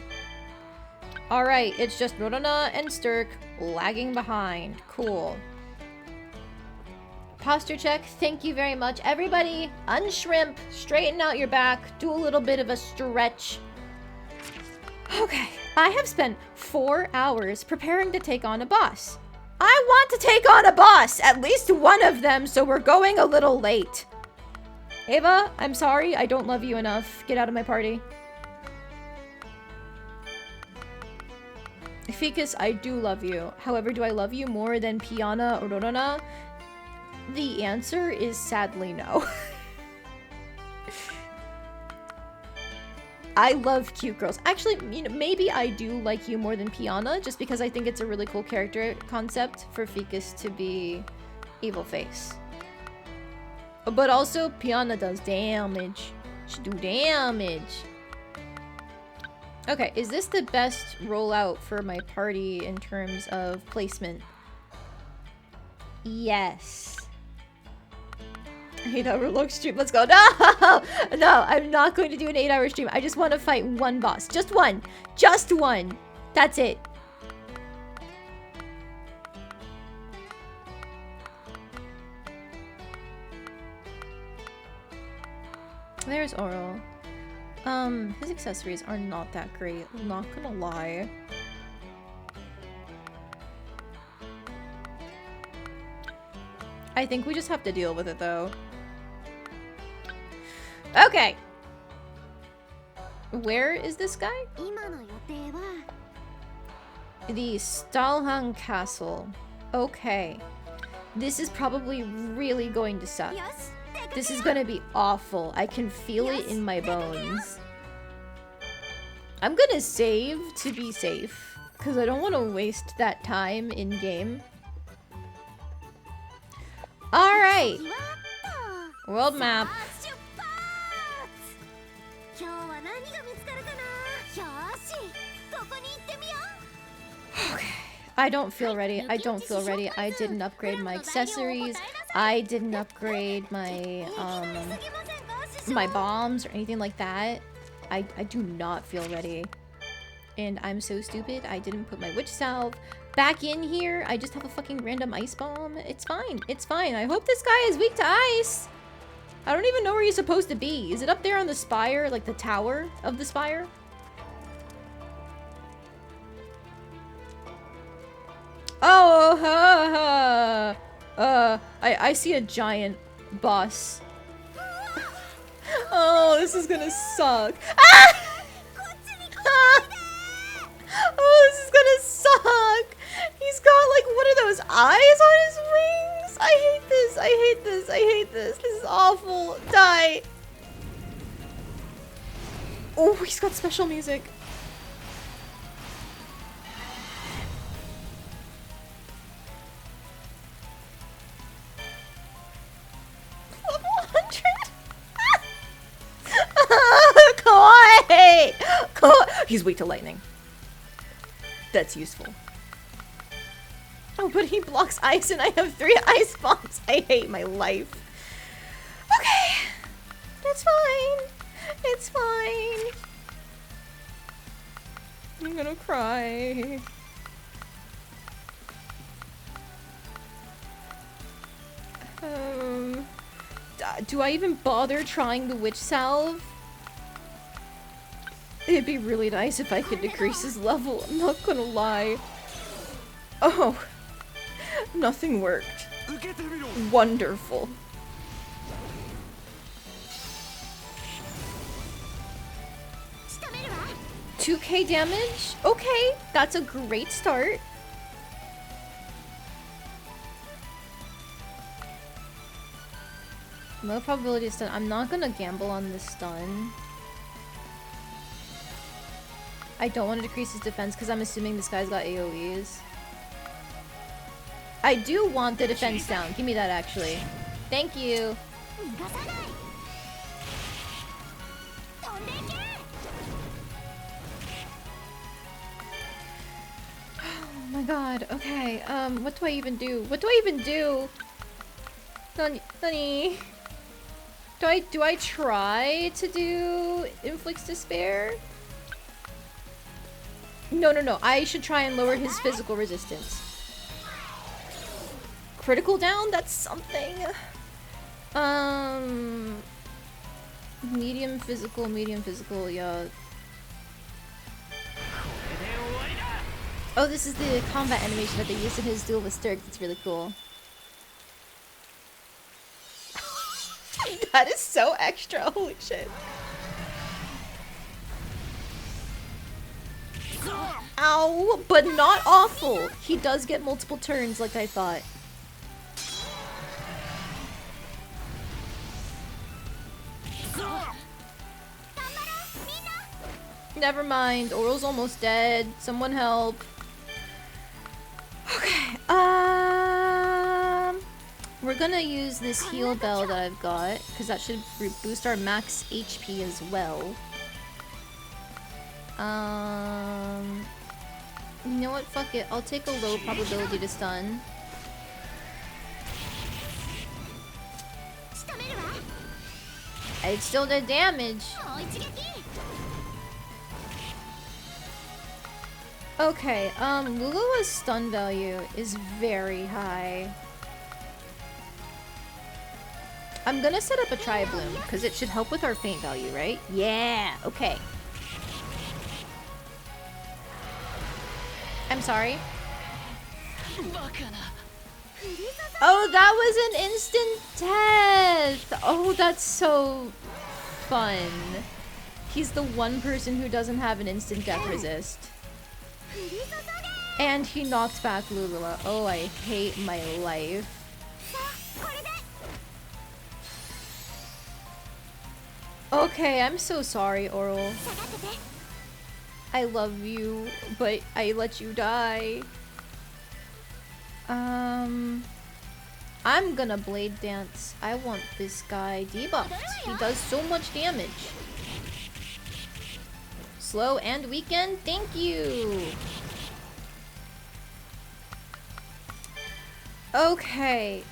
Alright, it's just Rorona and Sturk lagging behind. Cool. Posture check, thank you very much. Everybody, unshrimp, straighten out your back, do a little bit of a stretch. Okay, I have spent 4 hours preparing to take on a boss. I want to take on a boss, at least one of them, so we're going a little late. Ava, I'm sorry, I don't love you enough. Get out of my party. Ficus, I do love you. However, do I love you more than Piana or Rorona? The answer is sadly no. I love cute girls. Actually, you know, maybe I do like you more than Piana, just because I think it's a really cool character concept for Ficus to be evil face. But also, Piana does damage. She do damage. Okay, is this the best rollout for my party in terms of placement? Yes. 8-hour log stream, let's go. No! No, I'm not going to do an 8-hour stream. I just want to fight one boss. Just one. Just one. That's it. There's Oral. His accessories are not that great. I'm not gonna lie. I think we just have to deal with it, though. Okay. Where is this guy? The Stalhang Castle. Okay. This is probably really going to suck. This is gonna be awful. I can feel it in my bones. I'm gonna save to be safe. Because I don't want to waste that time in game. Alright. わっと World map. 出発今日は何が見つかるかなよーしここに行ってみよう Okay. I don't feel ready. I don't feel ready. I didn't upgrade my accessories. I didn't upgrade my my bombs or anything like that. I do not feel ready. And I'm so stupid. I didn't put my witch salve back in here. I just have a fucking random ice bomb. It's fine. It's fine. I hope this guy is weak to ice. I don't even know where he's supposed to be. Is it up there on the spire? Like the tower of the spire? Oh, I see a giant boss. Oh, this is gonna suck. Ah! Oh, this is gonna suck. He's got like one of those eyes on his wings. I hate this. I hate this. I hate this. This is awful. Die. Oh, he's got special music. Level 100. Kawaii! He's weak to lightning. That's useful. Oh, but he blocks ice and I have 3 ice bombs. I hate my life. Okay. It's fine. It's fine. I'm gonna cry. Do I even bother trying the witch salve? It'd be really nice if I could decrease his level, I'm not gonna lie. Oh, nothing worked. Wonderful. $2k damage? Okay, that's a great start. Low probability of stun. I'm not gonna gamble on this stun. I don't want to decrease his defense because I'm assuming this guy's got AoEs. I do want the defense down. Give me that, actually. Thank you. Oh my god. Okay. What do I even do? What do I even do? Nani? Do I try to do Inflicts Despair? No. I should try and lower his physical resistance. Critical down? That's something. Medium physical, yeah. Oh, this is the combat animation that they used in his duel with Sturk. That's really cool. That is so extra. Holy shit. Ow, but not awful. He does get multiple turns like I thought. Never mind. Oral's almost dead. Someone help. Okay. We're gonna use this heal bell that I've got because that should boost our max HP as well. You know what? Fuck it. I'll take a low probability to stun. It still did damage. Okay, Lulua's stun value is very high. I'm gonna set up a Tri-Bloom, because it should help with our faint value, right? Yeah, okay. I'm sorry. Oh, that was an instant death! Oh, that's so fun. He's the one person who doesn't have an instant death resist. And he knocked back Lulua. Oh, I hate my life. Okay, I'm so sorry, Oral. I love you, but I let you die. I'm gonna blade dance. I want this guy debuffed. He does so much damage. Slow and weakened, thank you. Okay,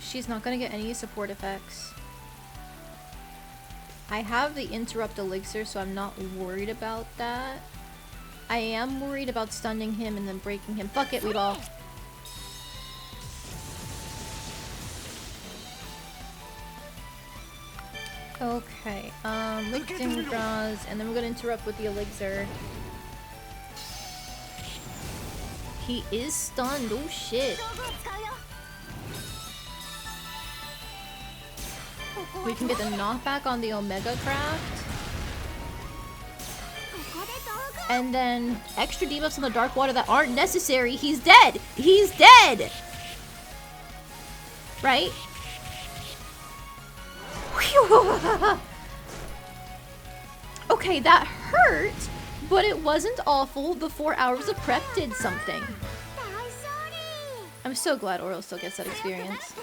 she's not gonna get any support effects. I have the interrupt elixir, so I'm not worried about that. I am worried about stunning him and then breaking him. Fuck it, Weeball. Okay, lifting draws, and then we're gonna interrupt with the elixir. He is stunned, oh shit. We can get the knockback on the Omega Craft. And then extra debuffs on the Dark Water that aren't necessary. He's dead! He's dead! Right? Okay, that hurt, but it wasn't awful. The 4 hours of prep did something. I'm so glad Oral still gets that experience.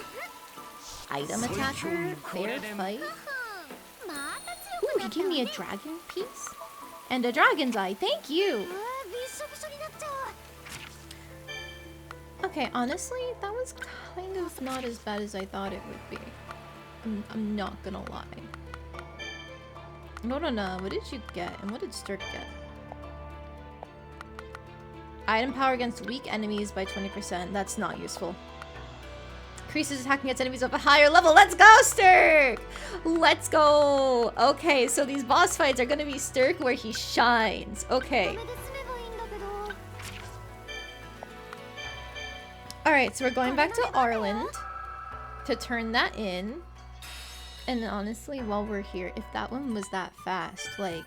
Item attacker, fair fight. Ooh, he gave me a dragon piece and a dragon's eye. Thank you. Okay, honestly, that was kind of not as bad as I thought it would be. I'm not gonna lie. No, what did you get? And what did Sturk get? Item power against weak enemies by 20%. That's not useful. Increases attacking against enemies of a higher level. Let's go, Sturk! Let's go! Okay, so these boss fights are gonna be Sturk where he shines. Okay. Alright, so we're going back to Arland to turn that in. And honestly, while we're here, if that one was that fast, like,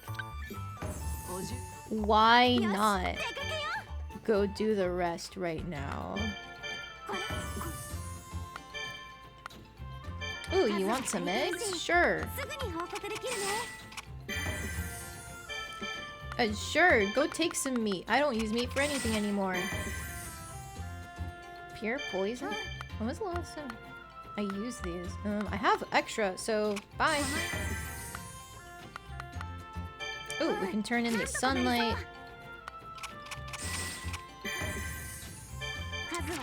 why not go do the rest right now? Ooh, you want some eggs? Sure. Sure, go take some meat. I don't use meat for anything anymore. Pure poison? When was the last time I used these? I have extra, so bye. Ooh, we can turn in the sunlight.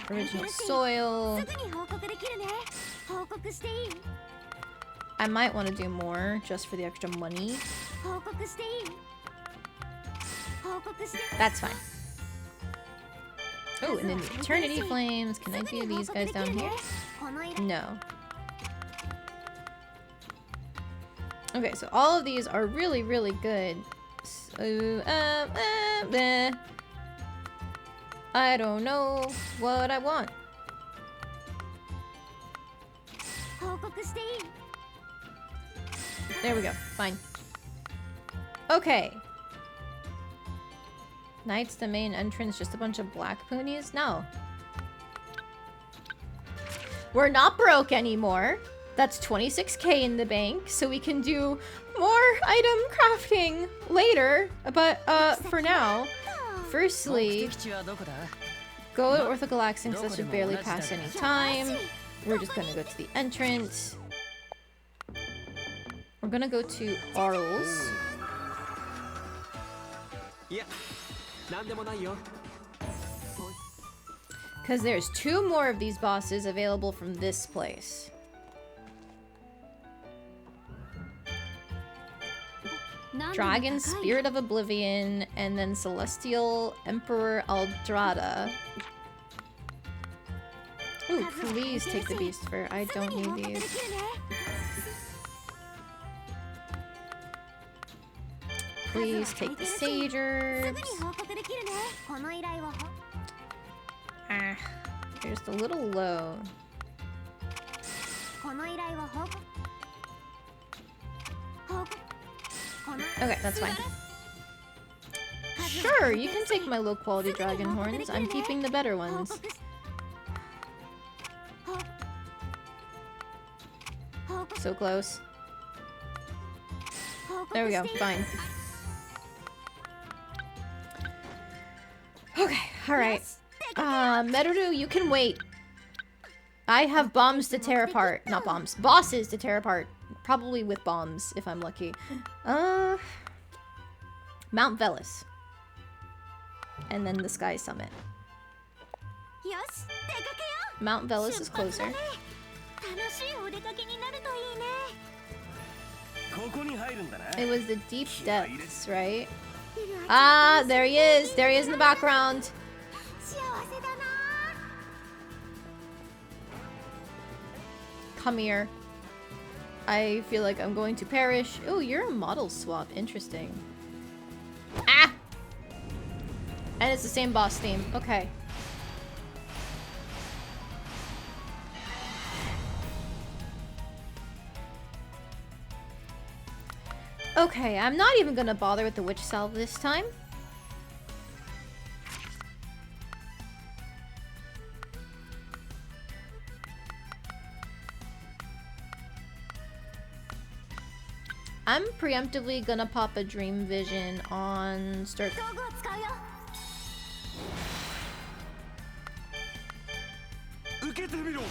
Original soil. I might want to do more just for the extra money. That's fine. Oh, and then the Eternity Flames. Can I do these guys down here? No. Okay, so all of these are really, really good. So, I don't know what I want. There we go. Fine. Okay. Knight's the main entrance, just a bunch of black poonies? No. We're not broke anymore. That's 26k in the bank, so we can do more item crafting later. But, for now, firstly, go to Orthogalaxing, because that should barely pass any time. We're just gonna go to the entrance. We're gonna go to Arl's. Because there's 2 more of these bosses available from this place. Dragon Spirit of Oblivion, and then Celestial Emperor Aldrada. Ooh, please take the Beast Fur. I don't need these. Please take the Sage Herbs. Ah, you're just a little low. Okay, that's fine. Sure, you can take my low quality dragon horns. I'm keeping the better ones. So close. There we go, fine. Okay, alright. Meruru, you can wait. I have bombs to tear apart. Not bombs. Bosses to tear apart. Probably with bombs, if I'm lucky. Mount Velis. And then the Sky Summit. よし出かけよ Mount う Velis is closer. 楽しいお出かけになるといいね ここに入るんだな It was the deep depths, right? Ah, there he is. There he is in the background. 幸せだな Come here. I feel like I'm going to perish. Oh, you're a model swap. Interesting. Ah! And it's the same boss theme. Okay. Okay, I'm not even gonna bother with the witch salve this time. I'm preemptively gonna pop a dream vision on Sturk. 道具を使うよ 受けてみろ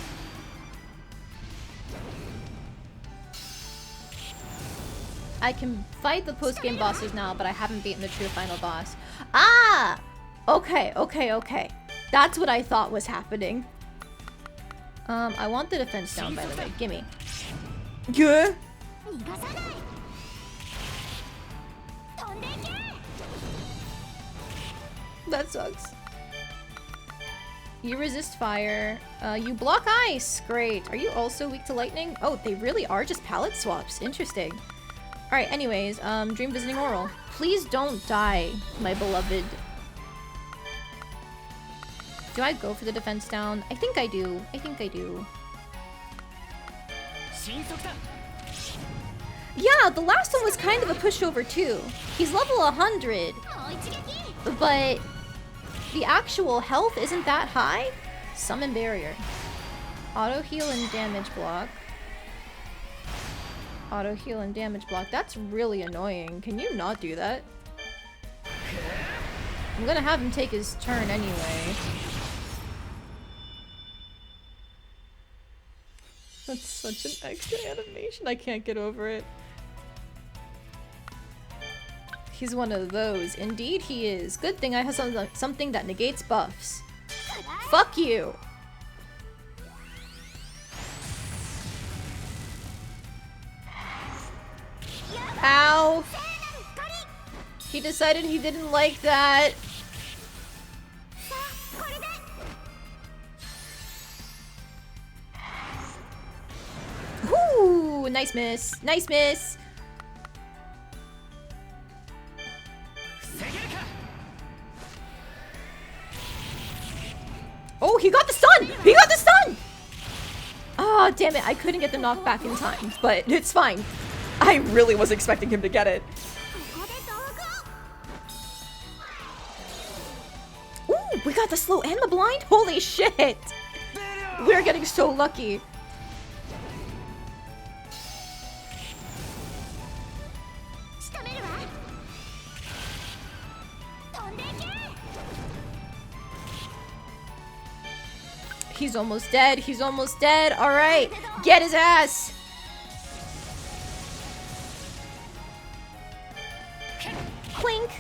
I can fight the post-game bosses now, but I haven't beaten the true final boss. Ah! Okay, okay, okay. That's what I thought was happening. I want the defense down, by the way. Gimme. Yeah. 逃がさない飛んでいけ That sucks. You resist fire. You block ice. Great. Are you also weak to lightning? Oh, they really are just palette swaps. Interesting. Alright, anyways, dream visiting oral. Please don't die, my beloved. Do I go for the defense down? I think I do. I think I do. Yeah, the last one was kind of a pushover too. He's level 100, もう一撃 but the actual health isn't that high. Summon barrier. Auto heal and damage block. Auto heal and damage block. That's really annoying. Can you not do that? I'm gonna have him take his turn anyway. That's such an extra animation. I can't get over it. He's one of those. Indeed he is. Good thing I have something that negates buffs. Fuck you! Ow! He decided he didn't like that. さあこれで Whoo! Nice miss. Nice miss. Oh, he got the stun! He got the stun! Ah, damn it. I couldn't get the knockback in time, but it's fine. I really was expecting him to get it. ここで道具を Ooh, we got the slow and the blind? Holy shit! We're getting so lucky. 仕留めるわ飛んでいけ He's almost dead. He's almost dead. All right. Get his ass. Clink.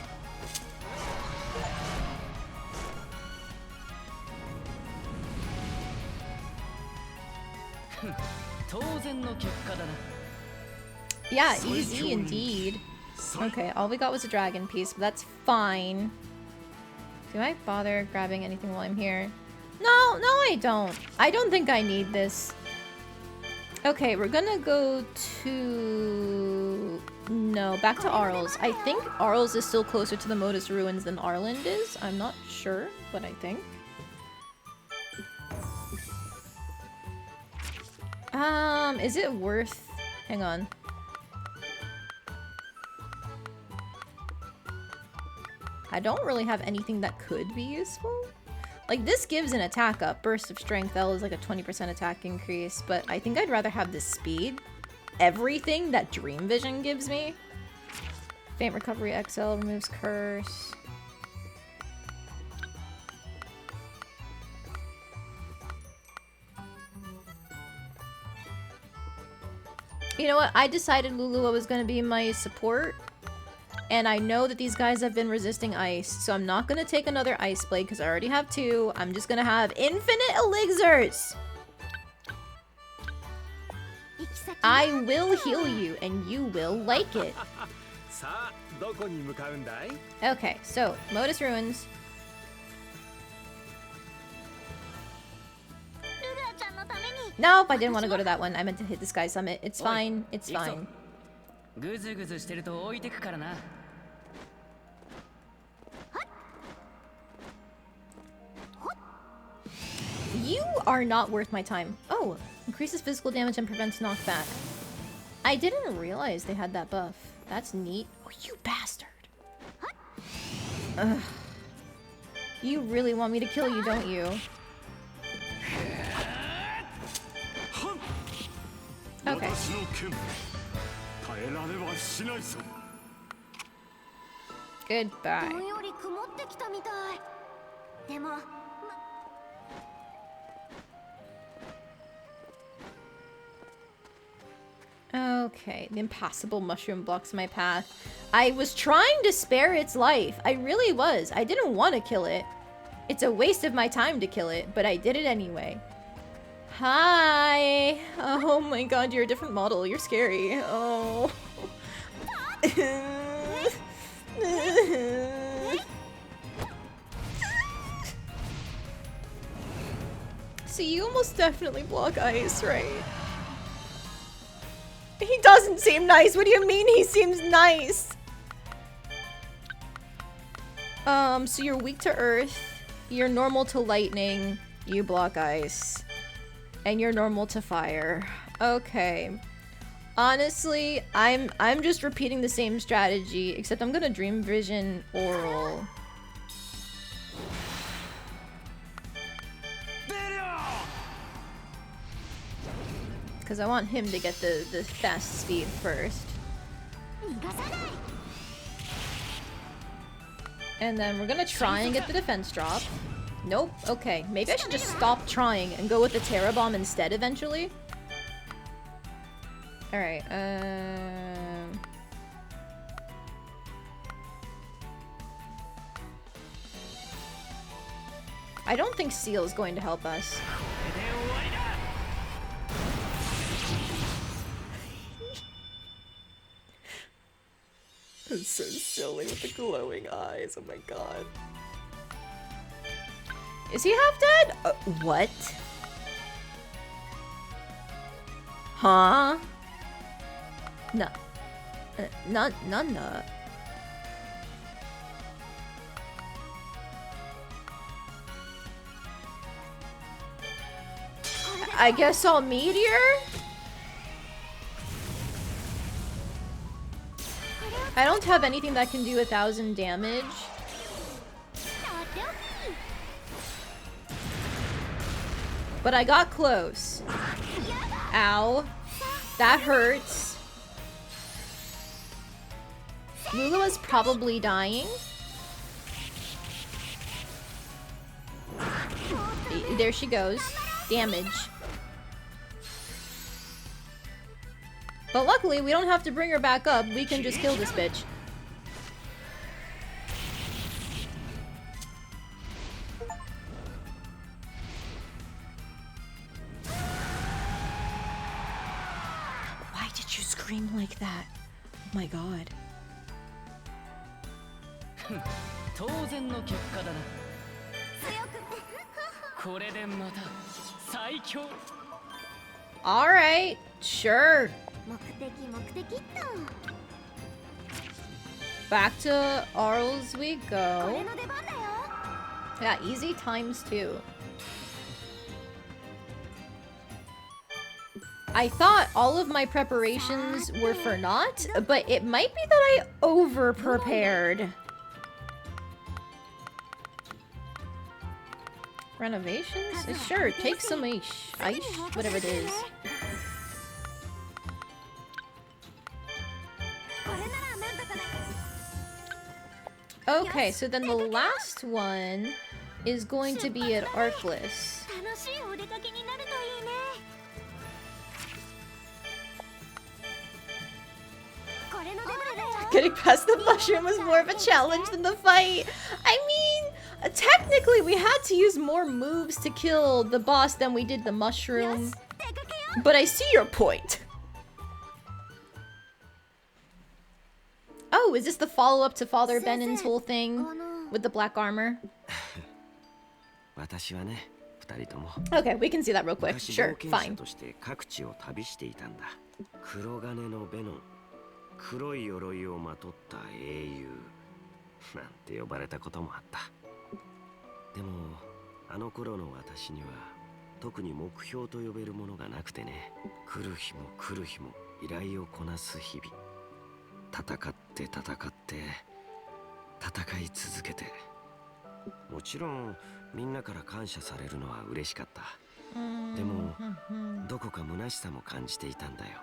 Yeah, easy indeed. Okay, all we got was a dragon piece, but that's fine. Do I bother grabbing anything while I'm here? No, I don't. I don't think I need this. Okay, we're gonna go to... No, back to Arles. I think Arles is still closer to the Modus Ruins than Arland is. I'm not sure, but I think. Is it worth... Hang on. I don't really have anything that could be useful. Like, this gives an attack up. Burst of Strength, that was like a 20% attack increase, but I think I'd rather have this speed. Everything that Dream Vision gives me. Faint Recovery XL removes curse. You know what? I decided Lulua was going to be my support. And I know that these guys have been resisting ice. So I'm not going to take another Ice Blade because I already have 2. I'm just going to have infinite elixirs. I will heal you and you will like it. Okay, so Modus Ruins. Nope, I didn't want to go to that one. I meant to hit the Sky Summit. It's fine. It's fine. You are not worth my time. Oh, increases physical damage and prevents knockback. I didn't realize they had that buff. That's neat. Oh, you bastard. Ugh. You really want me to kill you, don't you? Okay. Goodbye. Okay, the impossible mushroom blocks my path. I was trying to spare its life. I really was. I didn't want to kill it. It's a waste of my time to kill it, but I did it anyway. Hi! Oh my god, you're a different model. You're scary. Oh. See, you almost definitely block ice, right? He doesn't seem nice. What do you mean he seems nice? So you're weak to earth, you're normal to lightning, you block ice, and you're normal to fire. Okay. Honestly, I'm just repeating the same strategy, except I'm gonna Dream Vision Oral. Because I want him to get the fast speed first. And then we're gonna try and get the defense drop. Nope. Okay. Maybe I should just stop trying and go with the Terra Bomb instead eventually. Alright, I don't think Seal is going to help us. It's so silly with the glowing eyes. Oh my god. Is he half dead? What? Huh? No. None. I guess I'll Meteor? I don't have anything that can do 1,000 damage. But I got close. Ow. That hurts. Lulua's probably dying. There she goes. Damage. But luckily, we don't have to bring her back up. We can just kill this bitch. Why did you scream like that? Oh my god. Alright, sure. Back to Arles we go. Yeah, easy times 2. I thought all of my preparations were for naught, but it might be that I over-prepared. Renovations? Sure, take some ice, whatever it is. Okay, so then the last one is going to be at Arkless. 楽しいお出かけになるといいね。これの出番だよ。 Getting past the mushroom was more of a challenge than the fight. I mean, technically we had to use more moves to kill the boss than we did the mushroom. But I see your point. Oh, is this the follow-up to Father Benen's whole thing with the black armor? 私はね、二人とも Okay, we can see that real quick. 昔 Sure, 冒険者 fine. として各地を旅していたんだ。黒金のベノン、黒い鎧をまとった英雄なんて呼ばれたこともあった。でもあの頃の私には特に目標と呼べるものがなくてね、来る日も来る日も依頼をこなす日々、戦って戦って戦い続けて、もちろんみんなから感謝されるのは嬉しかった。でもどこか虚しさも感じていたんだよ。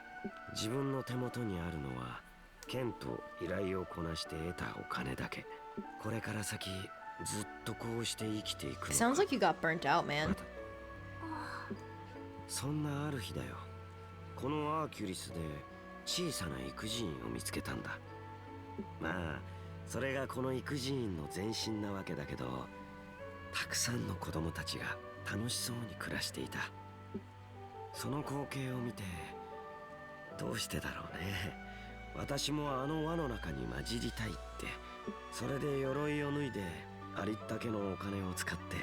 自分の手元にあるのは剣と依頼をこなして得たお金だけ。これから先ずっとこうして生きていくのか。 Sounds like you got burnt out, man. そんなある日だよ。このアーキュリスで小さな育児院を見つけたんだ。まあそれがこの育児院の前身なわけだけど、たくさんの子供たちが楽しそうに暮らしていた。その光景を見て、どうしてだろうね、私もあの輪の中に混じりたいって。それで鎧を脱いでありったけのお金を使って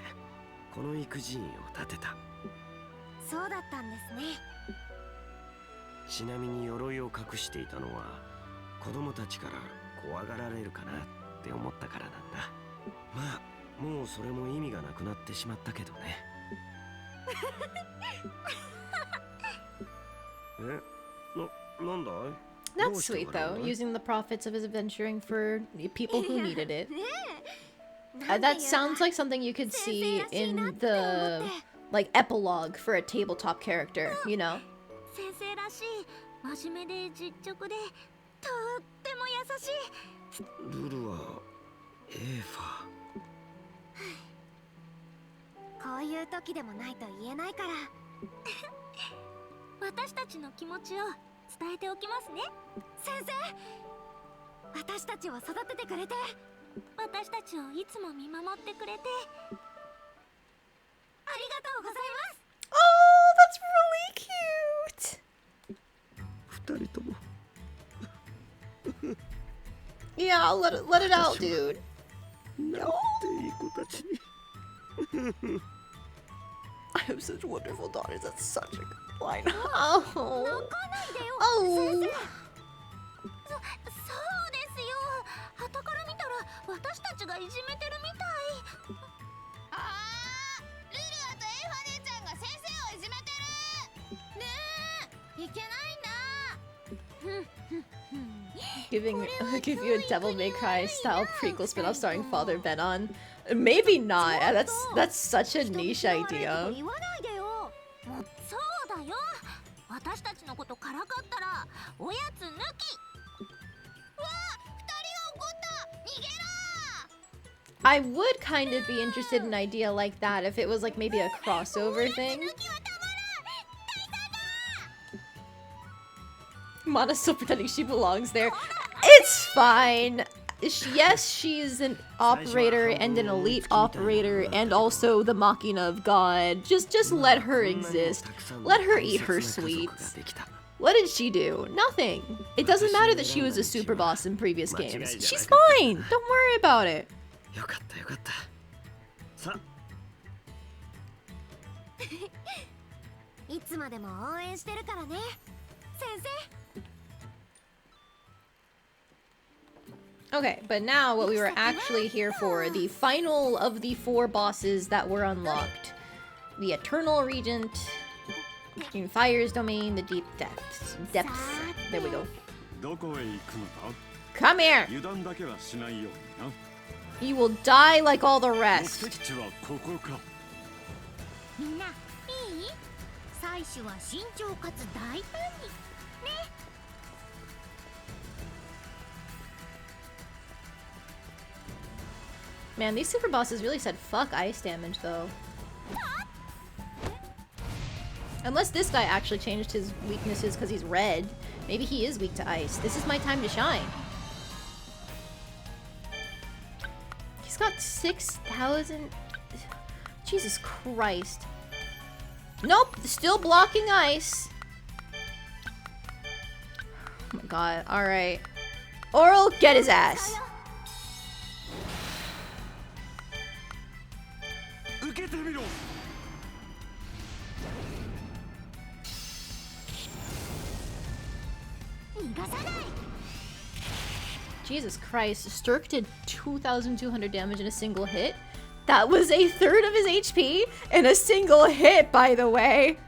この育児院を建てた。そうだったんですね。ちなみに鎧を隠していたのは子供たちから怖がられるかなって思ったからなんだ。まあもうそれも意味がなくなってしまったけどね。なんだい？ That's sweet, though, using the profits of his adventuring for people who needed it. That sounds like something you could see in the, like, epilogue for a tabletop character, you know? 先生らしい、真面目で実直で、とっても優しい。ルルはエーファ。こういう時でもないと言えないから。私たちの気持ちを伝えておきますね。先生、私たちを育ててくれて、私たちをいつも見守ってくれて、ありがとうございます。Oh, that's really cute. 二人とも。Yeah, let it out, dude. なんていい子たちに。I have such wonderful daughters. That's such a good line. Oh. 泣かないでよ、 Oh. 先生。そうですよ。傍から見たら私たちがいじめてるみたい。ああ、ルルアとエイファ姉ちゃんが先生をいじめてる。ねえ、いけないんだ。Give you a Devil May Cry style prequel spin-off starring Father Benon. Maybe not. That's such a niche idea. 言わないでよ。もうそうだよ。私たちのことからかったらおやつ抜き。わあ、二人が怒った。逃げろ。 I would kind of be interested in an idea like that if it was like maybe a crossover thing. Mana's still pretending she belongs there. It's fine. Yes, she's an operator and an elite operator and also the Machina of God. Just let her exist. Let her eat her sweets. What did she do? Nothing. It doesn't matter that she was a super boss in previous games. She's fine. Don't worry about it. よかったよかった。さあ。いつまでも応援してるからね、先生。 Okay, but now what we were actually here for, the final of the 4 bosses that were unlocked. The Eternal Regent, in Fire's Domain, the Deep Depths. There we go. どこへ行くのだ？ Come here! 油断だけはしないようにな。 You will die like all the 目 rest. 的地はここか。みんな、いい？採取は慎重かつ大胆に。ね。 All Man, these super bosses really said fuck ice damage, though. Unless this guy actually changed his weaknesses because he's red. Maybe he is weak to ice. This is my time to shine. He's got 6,000... Jesus Christ. Nope, still blocking ice. Oh my god, alright. Oral, get his ass. Jesus Christ, Sturk did 2,200 damage in a single hit. That was a third of his HP in a single hit, by the way.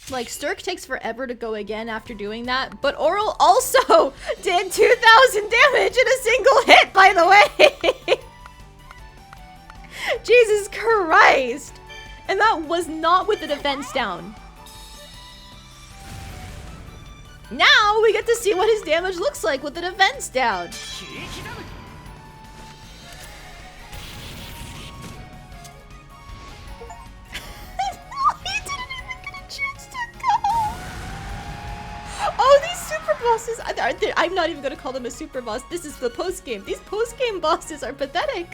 Like, Sturk takes forever to go again after doing that, but Oral also did 2,000 damage in a single hit, by the way! Jesus Christ! And that was not with the defense down. Now we get to see what his damage looks like with the defense down. He didn't even get a chance to go. Oh, these super bosses. I'm not even going to call them a super boss. This is the post game. These post game bosses are pathetic.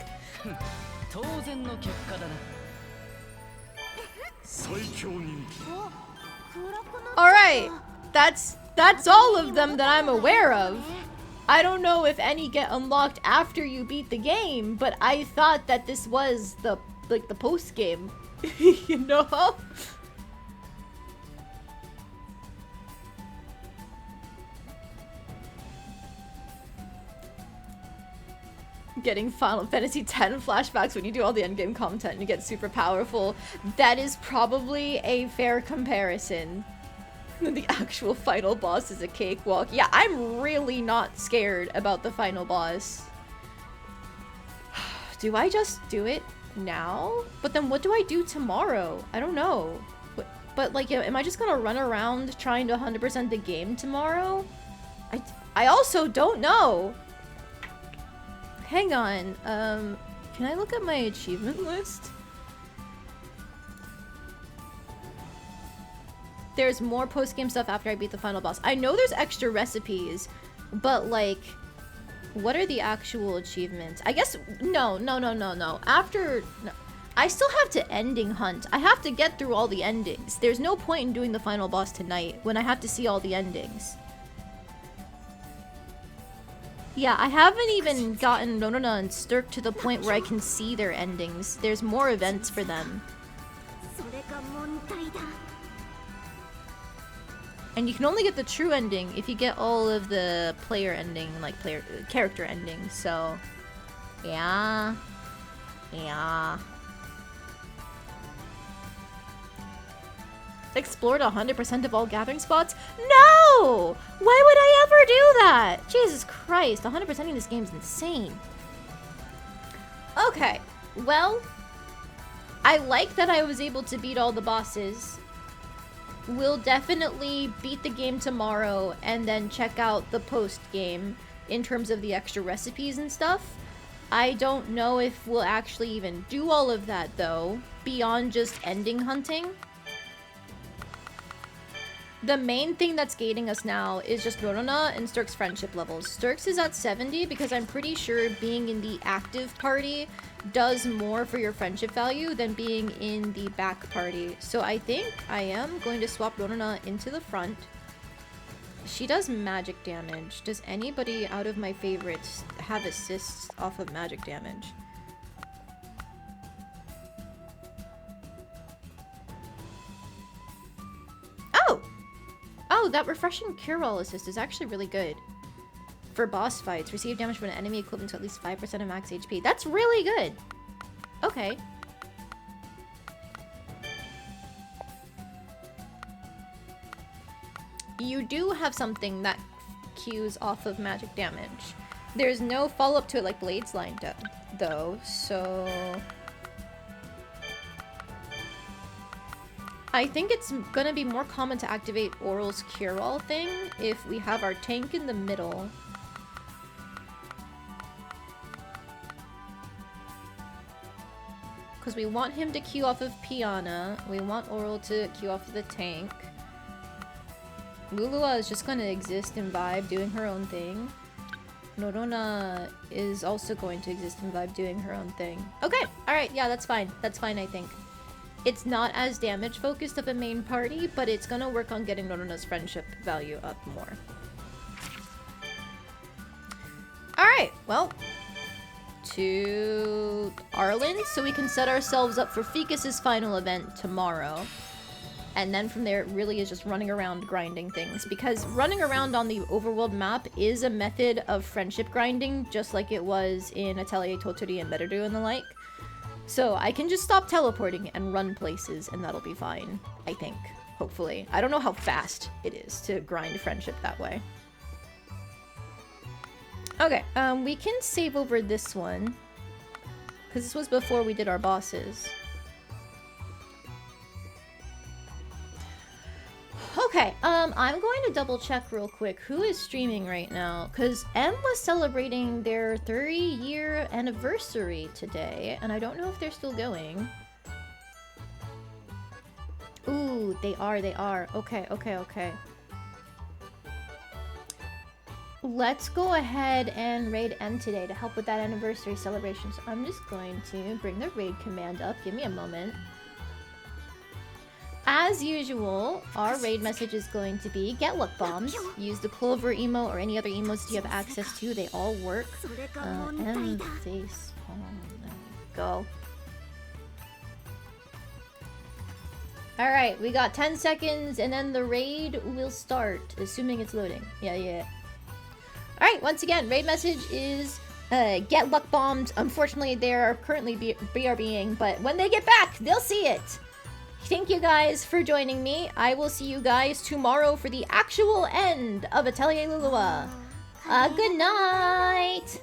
Alright, that's all of them that I'm aware of. I don't know if any get unlocked after you beat the game, but I thought that this was the post game. You know? Getting Final Fantasy X flashbacks when you do all the endgame content and you get super powerful. That is probably a fair comparison. The actual final boss is a cakewalk. Yeah, I'm really not scared about the final boss. Do I just do it now? But then what do I do tomorrow? I don't know. But like, am I just gonna run around trying to 100% the game tomorrow? I also don't know. Hang on, can I look at my achievement list? There's more post-game stuff after I beat the final boss. I know there's extra recipes, but like, what are the actual achievements? I guess, no. After, no. I still have to ending hunt. I have to get through all the endings. There's no point in doing the final boss tonight when I have to see all the endings. Yeah, I haven't even gotten Ronona and Sturk to the point where I can see their endings. There's more events for them. And you can only get the true ending if you get all of the player ending, like character endings, so... Yeah. Explored 100% of all gathering spots? No! Why would I ever do that? Jesus Christ, 100%ing this game's insane. Okay, well, I like that I was able to beat all the bosses. We'll definitely beat the game tomorrow and then check out the post-game in terms of the extra recipes and stuff. I don't know if we'll actually even do all of that, though, beyond just ending hunting. The main thing that's gating us now is just Ronona and Sturk's friendship levels. Sturk's is at 70 because I'm pretty sure being in the active party does more for your friendship value than being in the back party. So I think I am going to swap Ronona into the front. She does magic damage. Does anybody out of my favorites have assists off of magic damage? Oh, that refreshing cure-all assist is actually really good. For boss fights, receive damage from an enemy equivalent to at least 5% of max HP. That's really good. Okay. You do have something that cues off of magic damage. There's no follow-up to it like Blades Line though, so... I think it's gonna be more common to activate Oral's cure-all thing if we have our tank in the middle. Because we want him to queue off of Piana. We want Oral to queue off of the tank. Lulua is just gonna exist and vibe doing her own thing. Norona is also going to exist and vibe doing her own thing. Okay, alright, yeah, that's fine. That's fine, I think. It's not as damage focused of a main party, but it's gonna work on getting Norona's friendship value up more. Alright, well, to Arland, so we can set ourselves up for Ficus's final event tomorrow. And then from there, it really is just running around grinding things. Because running around on the overworld map is a method of friendship grinding, just like it was in Atelier Toturi and Merudu and the like. So I can just stop teleporting and run places, and that'll be fine, I think. Hopefully. I don't know how fast it is to grind friendship that way. Okay, we can save over this one. Because this was before we did our bosses. Okay, I'm going to double check real quick who is streaming right now, because M was celebrating their 30-year anniversary today, and I don't know if they're still going. Ooh, they are. Okay. Let's go ahead and raid M today to help with that anniversary celebration. So I'm just going to bring the raid command up. Give me a moment. As usual, our raid message is going to be get luck bombs. Use the Clover emo or any other emotes you have access to. They all work. And face palm. There we go. Alright, we got 10 seconds and then the raid will start, assuming it's loading. Yeah. Alright, once again, raid message is get luck bombed. Unfortunately, they are currently BRBing, but when they get back, they'll see it. Thank you guys for joining me. I will see you guys tomorrow for the actual end of Atelier Lulua. Good night!